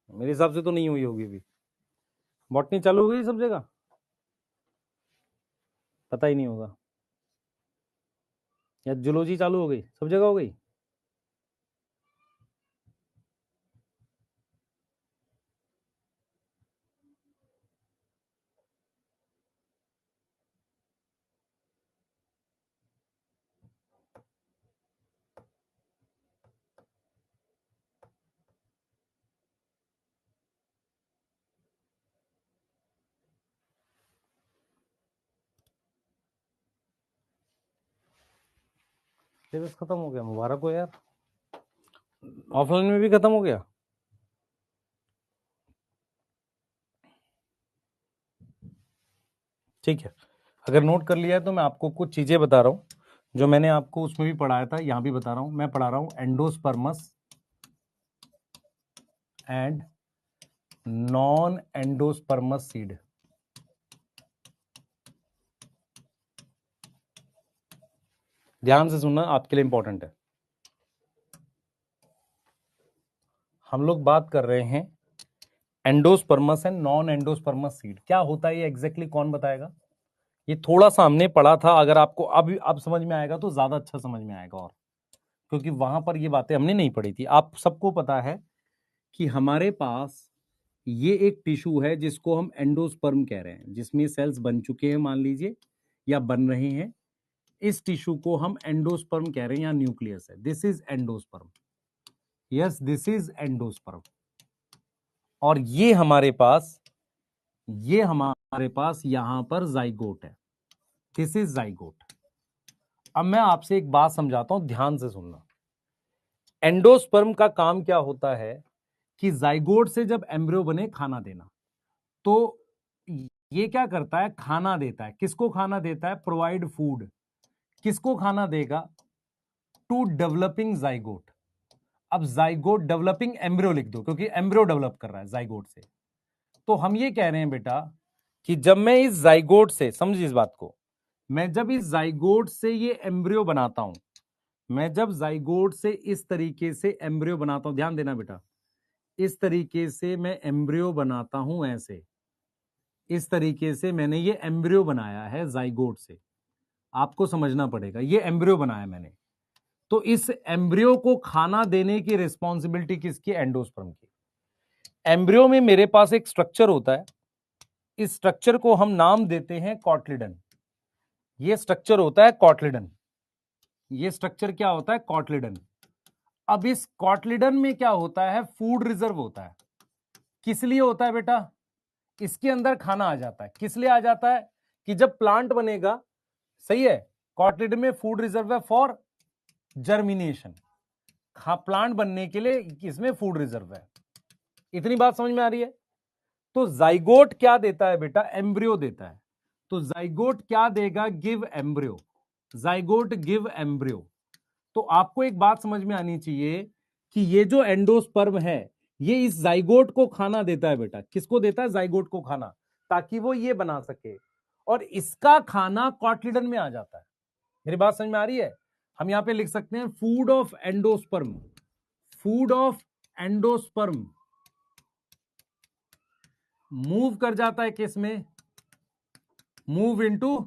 मेरे हिसाब से तो नहीं हुई होगी अभी। बॉटनी चालू हो गई सब जगह? पता ही नहीं होगा। या जूलॉजी चालू हो गई सब जगह? हो गई? सिलेबस खत्म हो गया, मुबारक हो यार। ऑफलाइन में भी खत्म हो गया? ठीक है, अगर नोट कर लिया है तो मैं आपको कुछ चीजें बता रहा हूँ जो मैंने आपको उसमें भी पढ़ाया था, यहां भी बता रहा हूं, मैं पढ़ा रहा हूं endosperms and non endosperms seed. ध्यान से सुनना, आपके लिए इंपॉर्टेंट है। हम लोग बात कर रहे हैं endosperms and non endosperms seed. क्या होता है ये एग्जैक्टली कौन बताएगा? ये थोड़ा सा हमने पढ़ा था, अगर आपको अब समझ में आएगा तो ज्यादा अच्छा समझ में आएगा, और क्योंकि वहां पर ये बातें हमने नहीं पढ़ी थी। आप सबको पता है कि हमारे पास ये एक टिश्यू है जिसको हम एंडोस्पर्म कह रहे हैं, जिसमें सेल्स बन चुके हैं मान लीजिए, या बन रहे हैं। इस टिश्यू को हम एंडोस्पर्म कह रहे हैं, या न्यूक्लियस है। This is endosperm. Yes, this is endosperm. और ये हमारे पास यहां पर जाइगोट है। This is zygote. अब मैं आपसे एक बात समझाता हूं, ध्यान से सुनना। एंडोस्पर्म का काम क्या होता है कि जाइगोट से जब एम्ब्रियो बने, खाना देना। तो ये क्या करता है? खाना देता है। किसको खाना देता है? Provide food. किसको खाना देगा? To developing zygote. अब जाइगोट, डेवलपिंग एम्ब्रियो लिख दो, क्योंकि एम्ब्रियो डेवलप कर रहा है जाइगोट से। तो हम ये कह रहे हैं बेटा कि जब मैं इस जाइगोट से, समझिए इस बात को, मैं जब इस जाइगोट से ये एम्ब्रियो बनाता हूं, मैं जब जाइगोट से इस तरीके से एम्ब्रियो बनाता हूं, ध्यान देना बेटा, इस तरीके से मैं एम्ब्रियो बनाता हूं, ऐसे इस तरीके से मैंने ये एम्ब्रियो बनाया है जाइगोट से। आपको समझना पड़ेगा, ये एम्ब्रियो बनाया मैंने। तो इस एम्ब्रियो को खाना देने की रिस्पॉन्सिबिलिटी किसकी? एंडोस्पर्म की। एम्ब्रियो में मेरे पास एक स्ट्रक्चर होता है, इस स्ट्रक्चर को हम नाम देते हैं कॉटलिडन। ये स्ट्रक्चर होता है कॉटलिडन। ये स्ट्रक्चर क्या होता है? कॉटलिडन। अब इस कॉटलिडन में क्या होता है? फूड रिजर्व होता है। किस लिए होता है बेटा? इसके अंदर खाना आ जाता है। किस लिए आ जाता है? कि जब प्लांट बनेगा, सही है, कॉटलिडन में फूड रिजर्व है फॉर जर्मिनेशन। प्लांट बनने के लिए इसमें फूड रिजर्व है। इतनी बात समझ में आ रही है? तो जाइगोट क्या देता है बेटा? एम्ब्रियो देता है। तो जाइगोट क्या देगा? Give embryo. Zygote give embryo. तो आपको एक बात समझ में आनी चाहिए कि ये जो एंडोस्पर्म है, ये इस जाइगोट को खाना देता है बेटा। किसको देता है? जाइगोट को खाना, ताकि वो ये बना सके। और इसका खाना कॉटलिडन में आ जाता है। मेरी बात समझ में आ रही है? हम यहां पे लिख सकते हैं food of endosperm. Food of endosperm move कर जाता है किस में? Move into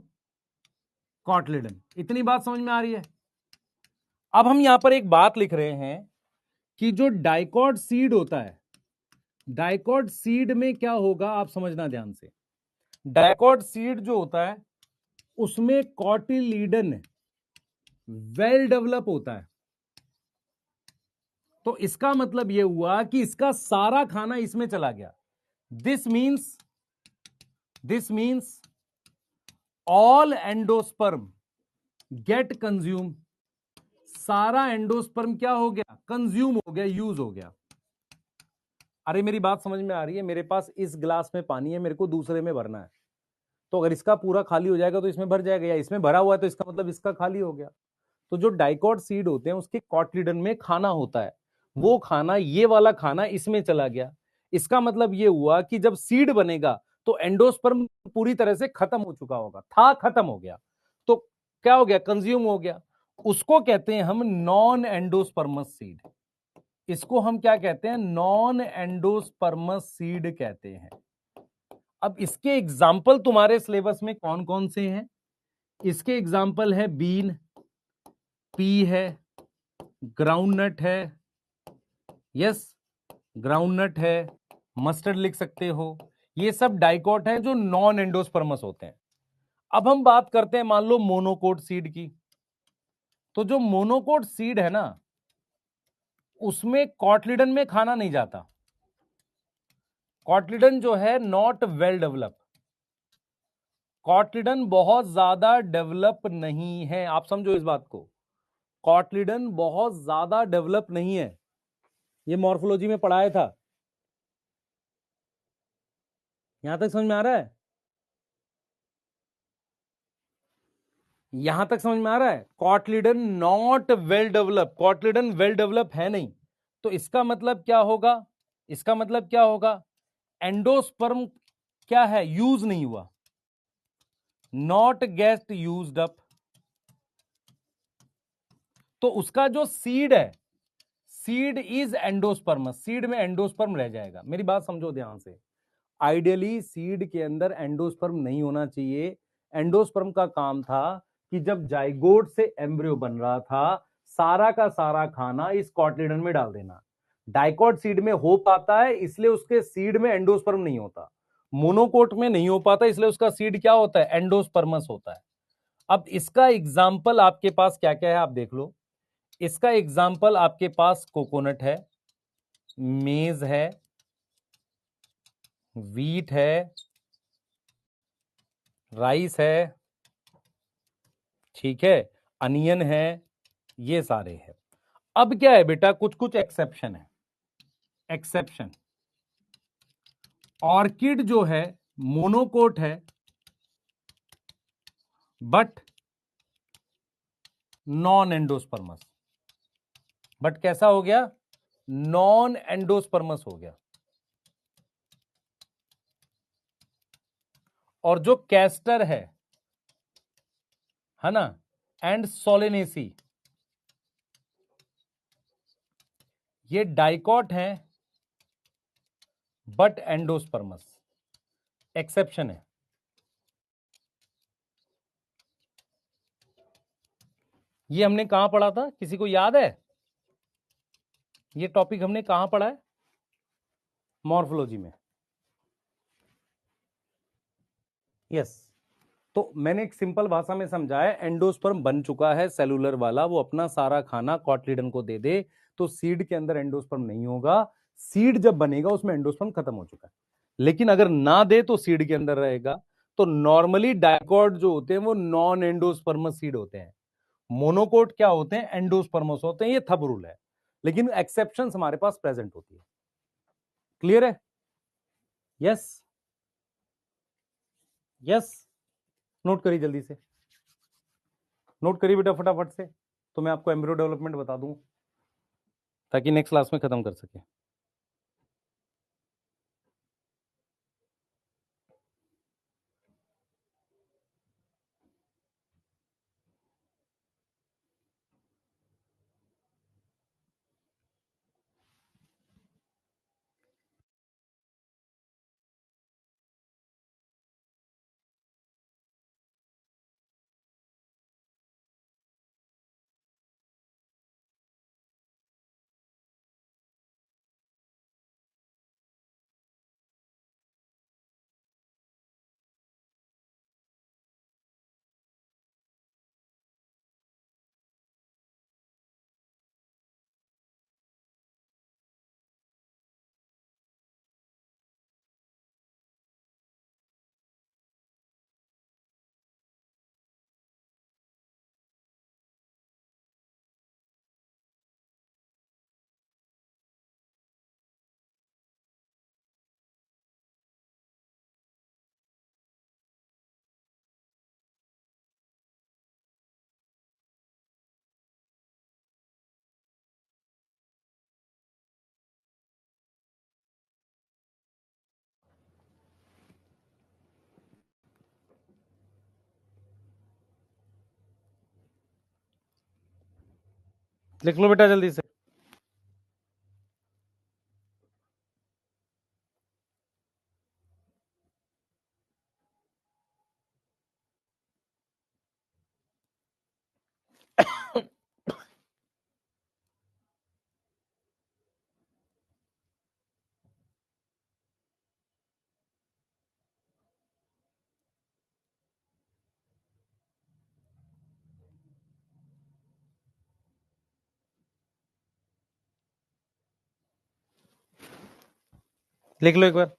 cotyledon. इतनी बात समझ में आ रही है? अब हम यहां पर एक बात लिख रहे हैं कि जो डाइकॉट सीड होता है, डाइकॉट सीड में क्या होगा, आप समझना ध्यान से। डाइकॉट सीड जो होता है उसमें कॉटिलीडन वेल डेवलप होता है। तो इसका मतलब यह हुआ कि इसका सारा खाना इसमें चला गया। This means all endosperm get consume. सारा एंडोस्पर्म क्या हो गया? कंज्यूम हो गया, यूज हो गया। अरे मेरी बात समझ में आ रही है? मेरे पास इस ग्लास में पानी है, मेरे को दूसरे में भरना है। तो अगर इसका पूरा खाली हो जाएगा तो इसमें भर जाएगा, या इसमें भरा हुआ है तो इसका मतलब इसका खाली हो गया। तो जो डाइकॉट सीड होते हैं उसके कॉटलिडन में खाना होता है, वो खाना, ये वाला खाना इसमें चला गया। इसका मतलब ये हुआ कि जब सीड बनेगा तो एंडोस्पर्म पूरी तरह से खत्म हो चुका होगा, था खत्म हो गया। तो क्या हो गया? कंज्यूम हो गया। उसको कहते हैं हम नॉन एंडोस्पर्मस सीड। इसको हम क्या कहते हैं? नॉन एंडोस्पर्मस सीड कहते हैं। अब इसके एग्जाम्पल तुम्हारे सिलेबस में कौन कौन से हैं? इसके एग्जाम्पल है बीन, पी है, ग्राउंडनट है, यस ग्राउंडनट है, मस्टर्ड लिख सकते हो। ये सब डाइकॉट हैं जो नॉन एंडोस्पर्मस होते हैं। अब हम बात करते हैं मान लो मोनोकोट सीड की। तो जो मोनोकोट सीड है ना, उसमें कॉटलिडन में खाना नहीं जाता। कॉटलिडन जो है नॉट वेल डेवलप। कॉटलिडन बहुत ज्यादा डेवलप नहीं है, आप समझो इस बात को। कॉटलिडन बहुत ज्यादा डेवलप नहीं है। ये मॉर्फोलॉजी में पढ़ाया था। यहां तक समझ में आ रहा है? यहां तक समझ में आ रहा है? Cotyledon not well develop, cotyledon well develop है नहीं, तो इसका मतलब क्या होगा? इसका मतलब क्या होगा? एंडोस्पर्म क्या है? यूज नहीं हुआ, नॉट गेट यूज्ड अप। तो उसका जो सीड है, सीड इज एंडोस्पर्म, सीड में एंडोस्पर्म रह जाएगा। मेरी बात समझो ध्यान से। आइडियली सीड के अंदर एंडोस्पर्म नहीं होना चाहिए। एंडोस्पर्म का काम था कि जब जाइगोट से एम्ब्रियो बन रहा था, सारा का सारा खाना इस कॉटलिडन में डाल देना। डाइकॉट सीड में हो पाता है, इसलिए उसके सीड में एंडोस्पर्म नहीं होता। मोनोकोट में नहीं हो पाता, इसलिए उसका सीड क्या होता है? एंडोस्पर्मस होता है। अब इसका एग्जाम्पल आपके पास क्या क्या है, आप देख लो। इसका एग्जाम्पल आपके पास कोकोनट है, मेज है, वीट है, राइस है, ठीक है, अनियन है, ये सारे हैं। अब क्या है बेटा, कुछ कुछ एक्सेप्शन है। एक्सेप्शन, ऑर्किड जो है मोनोकोट है, बट नॉन एंडोस्पर्मस। बट कैसा हो गया? नॉन एंडोस्पर्मस हो गया। और जो कैस्टर है ना, एंड सोलेनेसी, ये डाइकॉट है बट एंडोस्पर्मस। एक्सेप्शन है। ये हमने कहां पढ़ा था, किसी को याद है? ये टॉपिक हमने कहां पढ़ा है? मॉर्फोलॉजी में। यस। तो मैंने एक सिंपल भाषा में समझाया, एंडोस्पर्म बन चुका है सेलुलर वाला, वो अपना सारा खाना कॉटलिडन को दे दे, तो सीड के अंदर एंडोस्पर्म नहीं होगा। सीड जब बनेगा उसमें एंडोस्पर्म खत्म हो चुका है। लेकिन अगर ना दे तो सीड के अंदर रहेगा। तो नॉर्मली डायकॉट जो होते हैं वो नॉन एंडोस्पर्मस सीड होते हैं। मोनोकोट क्या होते हैं? एंडोस्पर्मस होते हैं। ये थंब रूल है, लेकिन एक्सेप्शन हमारे पास प्रेजेंट होती है। क्लियर है? यस। यस। नोट करिए जल्दी से, नोट करिए बेटा फटाफट से, तो मैं आपको एम्ब्रियो डेवलपमेंट बता दूं, ताकि नेक्स्ट क्लास में खत्म कर सके। लिख लो बेटा जल्दी से। लिख लो एक बार।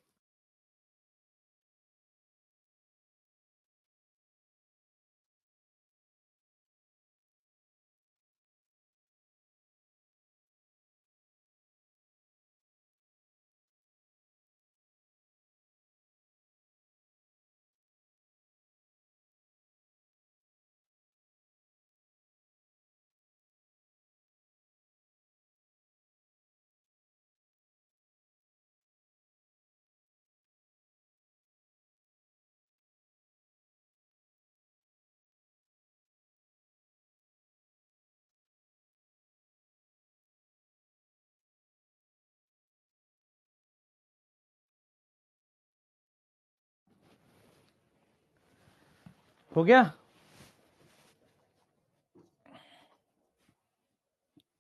हो गया?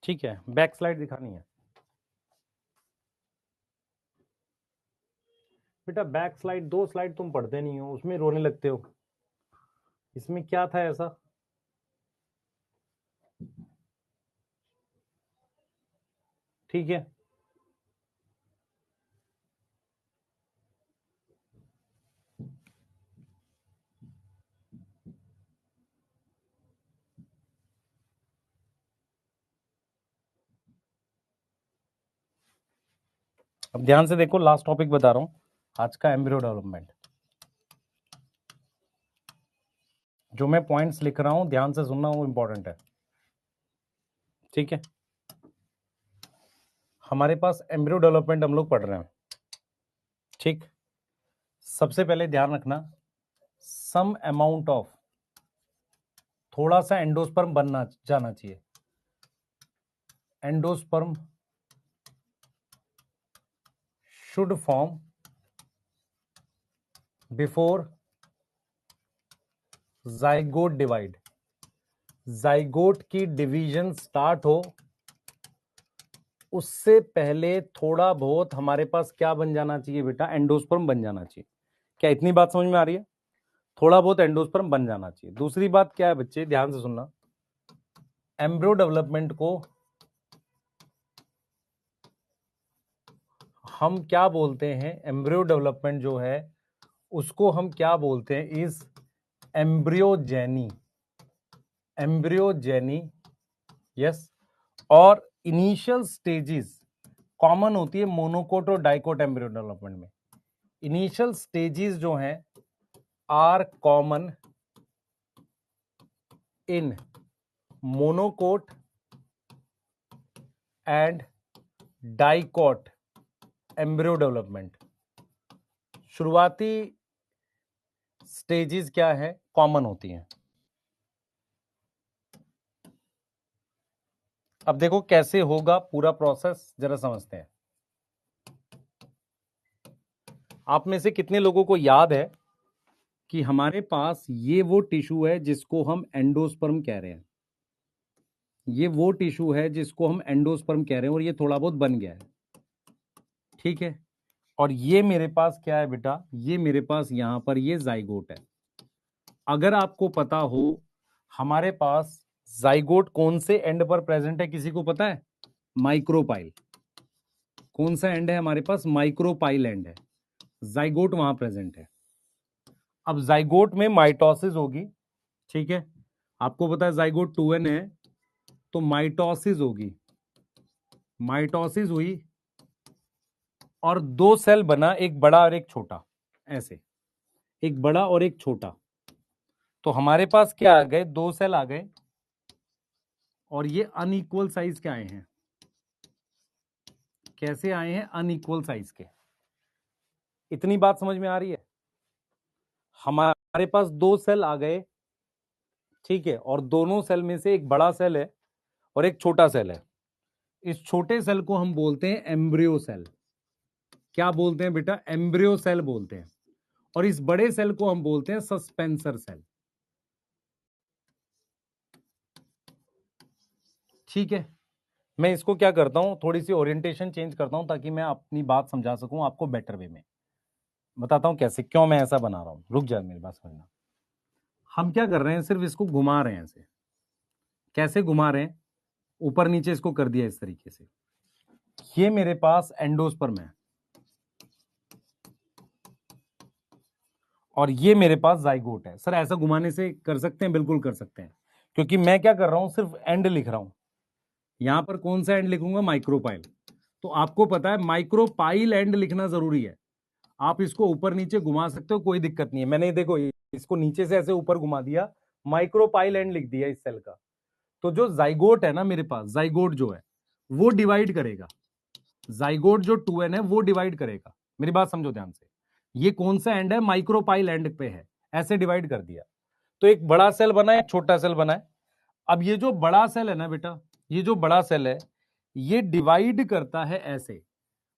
ठीक है, बैक स्लाइड दिखानी है बेटा। बैक स्लाइड, 2 स्लाइड तुम पढ़ते नहीं हो, उसमें रोने लगते हो। इसमें क्या था ऐसा? ठीक है, अब ध्यान से देखो, लास्ट टॉपिक बता रहा हूं आज का, एम्ब्रियो डेवलपमेंट। जो मैं पॉइंट्स लिख रहा हूं ध्यान से सुनना, वो इंपॉर्टेंट है। ठीक है, हमारे पास एम्ब्रियो डेवलपमेंट हम लोग पढ़ रहे हैं। ठीक, सबसे पहले ध्यान रखना, सम अमाउंट ऑफ, थोड़ा सा एंडोस्पर्म बनना जाना चाहिए। Endosperm should form before zygote divide. Zygote की डिवीजन स्टार्ट हो उससे पहले थोड़ा बहुत हमारे पास क्या बन जाना चाहिए बेटा? एंडोस्पर्म बन जाना चाहिए। क्या इतनी बात समझ में आ रही है? थोड़ा बहुत एंडोस्पर्म बन जाना चाहिए। दूसरी बात क्या है बच्चे, ध्यान से सुनना, एम्ब्रियो डेवलपमेंट को हम क्या बोलते हैं? एम्ब्रियो डेवलपमेंट जो है उसको हम क्या बोलते हैं? इस एम्ब्रियोजेनी, एम्ब्रियोजेनी, यस। और इनिशियल स्टेजेस कॉमन होती है मोनोकोट और डाइकोट एम्ब्रियो डेवलपमेंट में। इनिशियल स्टेजेस जो हैं are common in monocot and dicot embryo development. शुरुआती स्टेजेस क्या है? कॉमन होती हैं। अब देखो कैसे होगा पूरा प्रोसेस, जरा समझते हैं। आप में से कितने लोगों को याद है कि हमारे पास ये वो टिश्यू है जिसको हम एंडोस्पर्म कह रहे हैं? ये वो टिश्यू है जिसको हम एंडोस्पर्म कह रहे हैं, और ये थोड़ा बहुत बन गया है। ठीक है, और ये मेरे पास क्या है बेटा? ये मेरे पास यहां पर ये जाइगोट है। अगर आपको पता हो हमारे पास जाइगोट कौन से एंड पर प्रेजेंट है, किसी को पता है? माइक्रोपाइल। कौन सा एंड है हमारे पास? माइक्रोपाइल एंड है। जाइगोट वहां प्रेजेंट है। अब जाइगोट में माइटोसिस होगी। ठीक है, आपको पता है जाइगोट 2n है, तो माइटोसिस होगी। माइटोसिस हुई और 2 सेल बना, एक बड़ा और एक छोटा, ऐसे एक बड़ा और एक छोटा। तो हमारे पास क्या आ गए? 2 सेल आ गए, और ये अनइक्वल साइज के आए हैं। कैसे आए हैं? अनइक्वल साइज के। इतनी बात समझ में आ रही है? हमारे पास 2 सेल आ गए, ठीक है, और दोनों सेल में से एक बड़ा सेल है और एक छोटा सेल है। इस छोटे सेल को हम बोलते हैं एम्ब्रियो सेल। क्या बोलते हैं बेटा? एम्ब्रियो सेल बोलते हैं। और इस बड़े सेल को हम बोलते हैं सस्पेंसर सेल। ठीक है, मैं इसको क्या करता हूं, थोड़ी सी ओरिएंटेशन चेंज करता हूं ताकि मैं अपनी बात समझा सकूं आपको बेटर वे में। बताता हूं कैसे, क्यों मैं ऐसा बना रहा हूं। रुक जाए, मेरी बात समझना। हम क्या कर रहे हैं? सिर्फ इसको घुमा रहे हैं ऐसे। कैसे घुमा रहे हैं? ऊपर नीचे इसको कर दिया इस तरीके से। ये मेरे पास एंडोस्पर्म है और ये मेरे पास जाइगोट है। सर ऐसा घुमाने से कर सकते हैं? बिल्कुल कर सकते हैं, क्योंकि मैं क्या कर रहा हूं, सिर्फ एंड लिख रहा हूं। यहां पर कौन सा एंड लिखूंगा? माइक्रोपाइल। तो आपको पता है माइक्रोपाइल एंड लिखना जरूरी है। आप इसको ऊपर नीचे घुमा सकते हो, कोई दिक्कत नहीं है। मैंने देखो इसको नीचे से ऐसे ऊपर घुमा दिया, माइक्रोपाइल एंड लिख दिया इस सेल का। तो जो जाइगोट है ना मेरे पास, जाइगोट जो है वो डिवाइड करेगा। जाइगोट जो 2n है वो डिवाइड करेगा। मेरी बात समझो ध्यान से। ये कौन सा एंड है? माइक्रोपाइल एंड पे है, ऐसे डिवाइड कर दिया। तो एक बड़ा सेल बना है, एक छोटा सेल बना है। अब ये जो बड़ा सेल है ना बेटा, ये जो बड़ा सेल है ये डिवाइड करता है ऐसे,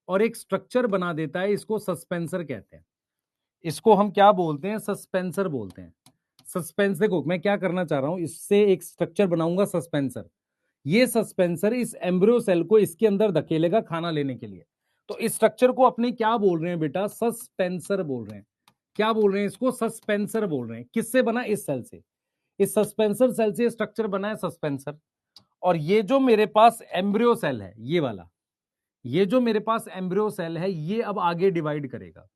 और एक स्ट्रक्चर बना देता है, इसको सस्पेंसर कहते हैं। इसको हम क्या बोलते हैं? सस्पेंसर बोलते हैं। सस्पेंस, देखो मैं क्या करना चाह रहा हूं, इससे एक स्ट्रक्चर बनाऊंगा सस्पेंसर। ये सस्पेंसर इस एम्ब्रियो सेल को इसके अंदर धकेलेगा खाना लेने के लिए। तो इस स्ट्रक्चर को अपने क्या बोल रहे हैं बेटा, सस्पेंसर बोल रहे हैं। क्या बोल रहे हैं इसको, सस्पेंसर बोल रहे हैं। किससे बना, इस सेल से, इस सस्पेंसर सेल से स्ट्रक्चर बना है सस्पेंसर। और ये जो मेरे पास एम्ब्रियो सेल है, ये वाला, ये जो मेरे पास एम्ब्रियो सेल है, ये अब आगे डिवाइड करेगा।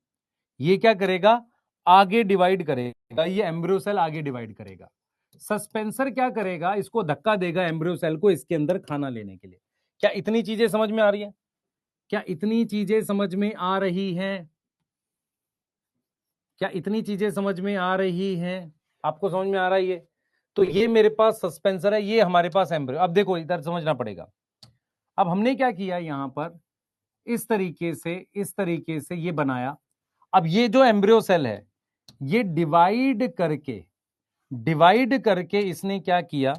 ये क्या करेगा, आगे डिवाइड करेगा। ये एम्ब्रियो सेल आगे डिवाइड करेगा। सस्पेंसर क्या करेगा, इसको धक्का देगा एम्ब्रियो सेल को इसके अंदर खाना लेने के लिए। क्या इतनी चीजें समझ में आ रही हैं? क्या इतनी चीजें समझ में आ रही हैं? क्या इतनी चीजें समझ में आ रही हैं? आपको समझ में आ रहा है ये? तो ये मेरे पास सस्पेंसर है, ये हमारे पास एम्ब्रियो। अब देखो इधर समझना पड़ेगा। अब हमने क्या किया यहां पर, इस तरीके से ये बनाया। अब ये जो एम्ब्रियो सेल है, ये डिवाइड करके इसने क्या किया,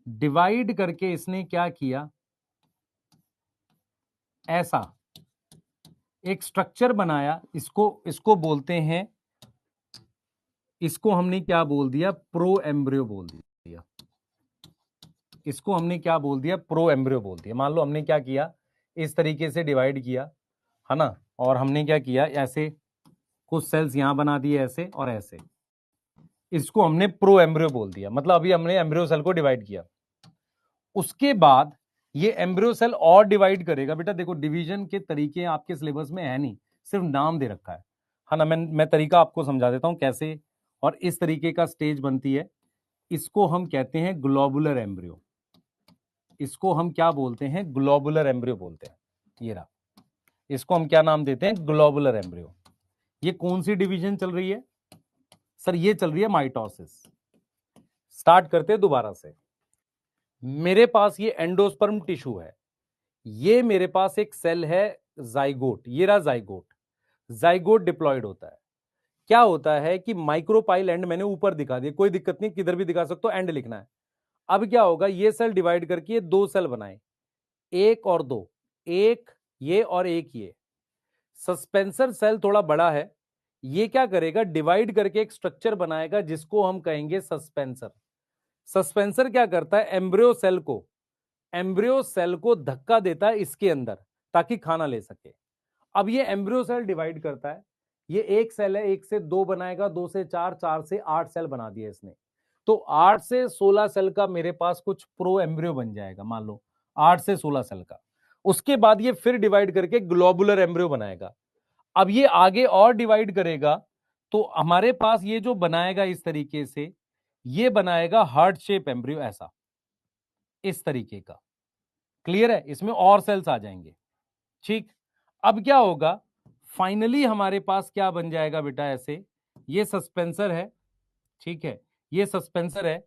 डिवाइड करके इसने क्या किया, ऐसा एक स्ट्रक्चर बनाया। इसको इसको बोलते हैं, इसको हमने क्या बोल दिया, प्रो एम्ब्रियो बोल दिया। इसको हमने क्या बोल दिया, प्रो एम्ब्रियो बोल दिया। मान लो हमने क्या किया, इस तरीके से डिवाइड किया, है ना, और हमने क्या किया, ऐसे कुछ सेल्स यहां बना दिए, ऐसे और ऐसे। इसको हमने प्रो एम्ब्रियो बोल दिया, मतलब अभी हमने एम्ब्रियो सेल को डिवाइड किया। उसके बाद ये एम्ब्रियो सेल और डिवाइड करेगा। बेटा देखो, डिवीजन के तरीके आपके सिलेबस में है नहीं, सिर्फ नाम दे रखा है ना। मैं तरीका आपको समझा देता हूं कैसे। और इस तरीके का स्टेज बनती है, इसको हम कहते हैं ग्लोबुलर एम्ब्रियो। इसको हम क्या बोलते हैं, ग्लोबुलर एम्ब्रियो बोलते हैं। ये रहा, इसको हम क्या नाम देते हैं, ग्लोबुलर एम्ब्रियो। ये कौन सी डिवीजन चल रही है सर, ये चल रही है माइटोसिस। स्टार्ट करते हैं दोबारा से। मेरे पास ये एंडोस्पर्म टिश्यू है, ये मेरे पास एक सेल है जाइगोट, ये रहा जाइगोट। जाइगोट डिप्लॉयड होता है। क्या होता है कि माइक्रोपाइल एंड मैंने ऊपर दिखा दिया, कोई दिक्कत नहीं, किधर भी दिखा सकते हो, एंड लिखना है। अब क्या होगा, ये सेल डिवाइड करके ये दो सेल बनाए, एक और दो, एक ये और एक ये। सस्पेंसर सेल थोड़ा बड़ा है, ये क्या करेगा, डिवाइड करके एक स्ट्रक्चर बनाएगा जिसको हम कहेंगे सस्पेंसर। सस्पेंसर क्या करता है, एम्ब्रियो सेल को धक्का देता है इसके अंदर ताकि खाना ले सके। अब ये एम्ब्रियो सेल डिवाइड करता है, ये एक सेल है, एक से दो बनाएगा, दो से चार, चार से आठ सेल बना दिया इसने। तो 8 से 16 सेल का मेरे पास कुछ प्रो एम्ब्रियो बन जाएगा, मान लो 8 से 16 सेल का। उसके बाद ये फिर डिवाइड करके ग्लोबुलर एम्ब्रियो बनाएगा। अब ये आगे और डिवाइड करेगा, तो हमारे पास ये जो बनाएगा इस तरीके से, ये बनाएगा हार्ट शेप एम्ब्रियो, ऐसा इस तरीके का। क्लियर है, इसमें और सेल्स आ जाएंगे। ठीक, अब क्या होगा, फाइनली हमारे पास क्या बन जाएगा बेटा, ऐसे ये सस्पेंसर है, ठीक है, ये सस्पेंसर है।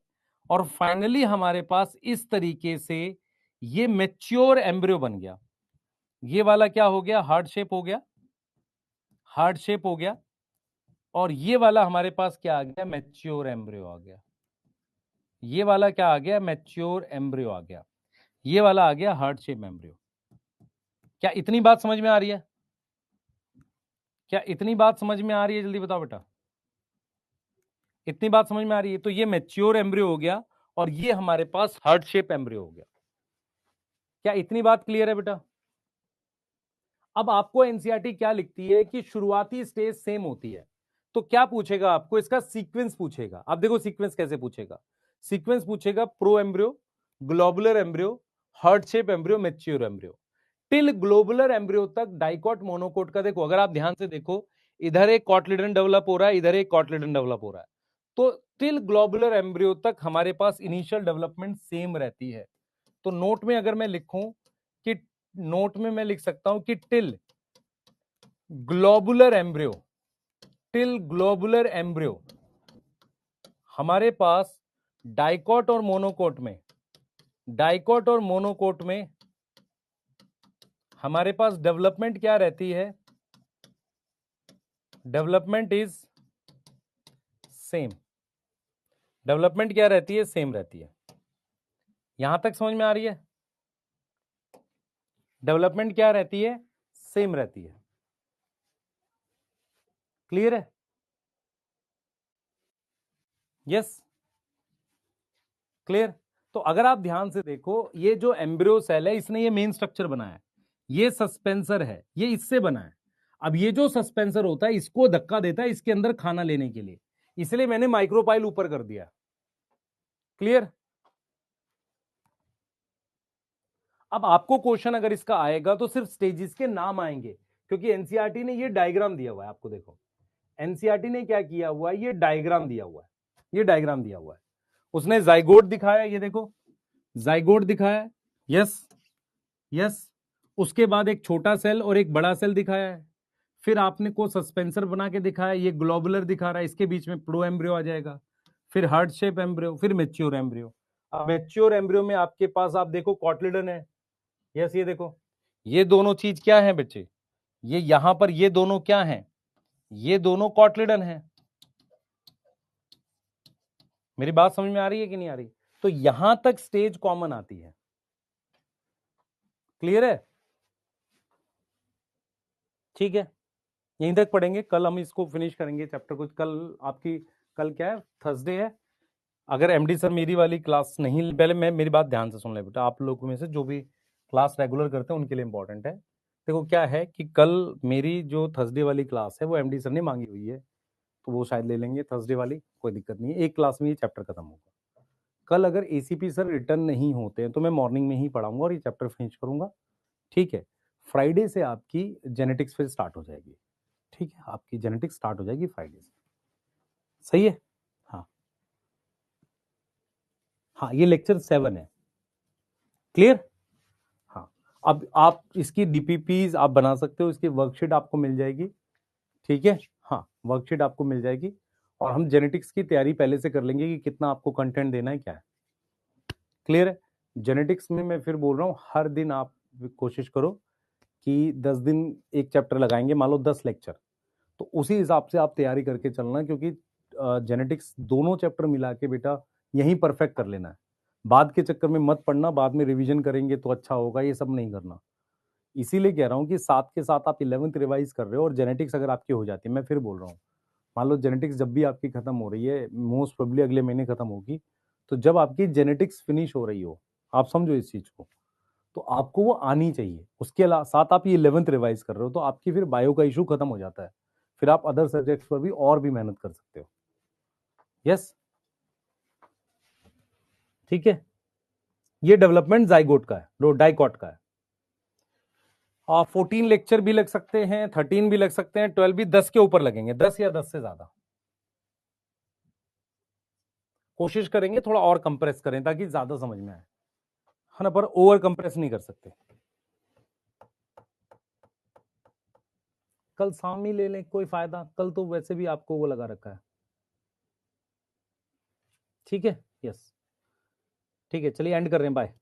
और फाइनली हमारे पास इस तरीके से ये मैच्योर एम्ब्रियो बन गया। ये वाला क्या हो गया, हार्ट शेप हो गया, हार्ट शेप हो गया। और ये वाला हमारे पास क्या आ गया, मैच्योर एम्ब्रियो आ गया। ये वाला क्या आ गया, मैच्योर एम्ब्रियो आ गया। ये वाला आ गया हार्ट शेप एम्ब्रियो। क्या इतनी बात समझ में आ रही है? क्या इतनी बात समझ में आ रही है, जल्दी बताओ बेटा। इतनी बात समझ में आ रही है? तो ये मैच्योर एम्ब्रियो हो गया और ये हमारे पास हार्ट शेप एम्ब्रियो हो गया। क्या इतनी बात क्लियर है बेटा? अब आपको एनसीईआरटी क्या लिखती है कि शुरुआती स्टेज सेम होती है, तो क्या पूछेगा आपको, इसका सीक्वेंस पूछेगा। अब देखो सीक्वेंस कैसे पूछेगा, सीक्वेंस पूछेगा pro embryo, globular embryo, heart shape embryo, mature embryo. Till globular embryo तक डाइकॉट मोनोकोट का देखो, अगर आप ध्यान से देखो, इधर एक कॉटलिडन डेवलप हो रहा है, इधर एक कॉटलिडन डेवलप हो रहा है। तो टिल ग्लोबुलर एम्ब्रियो तक हमारे पास इनिशियल डेवलपमेंट सेम रहती है। तो नोट में अगर मैं लिखूं कि, नोट में मैं लिख सकता हूं कि till globular embryo, till globular embryo हमारे पास डाइकॉट और मोनोकोट में, डाइकॉट और मोनोकोट में हमारे पास डेवलपमेंट क्या रहती है, डेवलपमेंट इज सेम। डेवलपमेंट क्या रहती है, सेम रहती है। यहां तक समझ में आ रही है? डेवलपमेंट क्या रहती है, सेम रहती है। क्लियर है? Yes, clear. तो अगर आप ध्यान से देखो, ये जो एम्ब्रियो सेल है इसने ये मेन स्ट्रक्चर बनाया है, ये सस्पेंसर है, ये इससे बना है। अब ये जो सस्पेंसर होता है इसको धक्का देता है इसके अंदर खाना लेने के लिए, इसलिए मैंने माइक्रोपाइल ऊपर कर दिया। क्लियर। अब आपको क्वेश्चन अगर इसका आएगा तो सिर्फ स्टेजेस के नाम आएंगे, क्योंकि एनसीईआरटी ने ये डायग्राम दिया हुआ है। आपको देखो एनसीईआरटी ने क्या किया हुआ है, ये डायग्राम दिया हुआ है, ये डायग्राम दिया हुआ है। उसने जाइगोट दिखाया, ये देखो जाइगोट दिखाया है, यस यस। उसके बाद एक छोटा सेल और एक बड़ा सेल दिखाया है। फिर आपने को सस्पेंसर बना के दिखाया, ये ग्लोबुलर दिखा रहा है, इसके बीच में प्रो एम्ब्रियो आ जाएगा, फिर हार्ट शेप एम्ब्रियो, फिर मेच्योर एम्ब्रियो। अब मेच्योर एम्ब्रियो में आपके पास आप देखो कॉटलिडन है, यस। ये देखो ये दोनों चीज क्या है बच्चे, ये यहां पर ये दोनों क्या है, ये दोनों कॉटलिडन है। मेरी बात समझ में आ रही है कि नहीं आ रही? तो यहां तक स्टेज कॉमन आती है। क्लियर है? ठीक है, यहीं तक पढ़ेंगे, कल हम इसको फिनिश करेंगे चैप्टर को। कल आपकी, कल क्या है, थर्सडे है। अगर एमडी सर मेरी वाली क्लास नहीं, पहले मैं मेरी बात ध्यान से सुन ले बेटा, आप लोगों में से जो भी क्लास रेगुलर करते हैं उनके लिए इंपॉर्टेंट है। देखो क्या है कि कल मेरी जो थर्सडे वाली क्लास है वो एमडी सर ने मांगी हुई है, तो वो शायद ले लेंगे थर्सडे वाली, कोई दिक्कत नहीं है, एक क्लास में ये चैप्टर खत्म होगा। कल अगर एसीपी सर रिटर्न नहीं होते हैं तो मैं मॉर्निंग में ही पढ़ाऊंगा और ये चैप्टर फिनिश करूंगा। ठीक है, फ्राइडे से आपकी जेनेटिक्स फिर स्टार्ट हो जाएगी। ठीक है, आपकी जेनेटिक्स स्टार्ट हो जाएगी फ्राइडे से। सही है? हाँ हाँ, ये लेक्चर 7 है। क्लियर? हाँ, अब आप इसकी डीपीपीज आप बना सकते हो, इसकी वर्कशीट आपको मिल जाएगी। ठीक है, हाँ वर्कशीट आपको मिल जाएगी। और हम जेनेटिक्स की तैयारी पहले से कर लेंगे कि कितना आपको कंटेंट देना है, क्या है। क्लियर है? जेनेटिक्स में मैं फिर बोल रहा हूँ, हर दिन आप कोशिश करो कि 10 दिन एक चैप्टर लगाएंगे, मान लो 10 लेक्चर, तो उसी हिसाब से आप तैयारी करके चलना, क्योंकि जेनेटिक्स दोनों चैप्टर मिला के बेटा यहीं परफेक्ट कर लेना है। बाद के चक्कर में मत पढ़ना, बाद में रिवीजन करेंगे तो अच्छा होगा, ये सब नहीं करना। इसीलिए कह रहा हूँ कि साथ के साथ आप 11th रिवाइज कर रहे हो और जेनेटिक्स अगर आपकी हो जाती है, मैं फिर बोल रहा हूँ, मान लो जेनेटिक्स जब भी आपकी खत्म हो रही है, मोस्ट प्रोबेबली अगले महीने खत्म होगी, तो जब आपकी जेनेटिक्स फिनिश हो रही हो, आप समझो इस चीज को, तो आपको वो आनी चाहिए। उसके साथ आप ये 11th रिवाइज कर रहे हो तो आपकी फिर बायो का इशू खत्म हो जाता है, फिर आप अदर सब्जेक्ट्स पर भी और भी मेहनत कर सकते हो। यस, ठीक है। ये डेवलपमेंट जाइगोट का है, डाइकॉट का है। 14 लेक्चर भी लग सकते हैं, 13 भी लग सकते हैं, 12 भी, 10 के ऊपर लगेंगे, 10 या 10 से ज्यादा। कोशिश करेंगे थोड़ा और कंप्रेस करें ताकि ज्यादा समझ में आए, है ना, पर ओवर कंप्रेस नहीं कर सकते। कल शाम ही ले लें, कोई फायदा, कल तो वैसे भी आपको वो लगा रखा है। ठीक है, यस, ठीक है, चलिए एंड कर रहे हैं, बाय।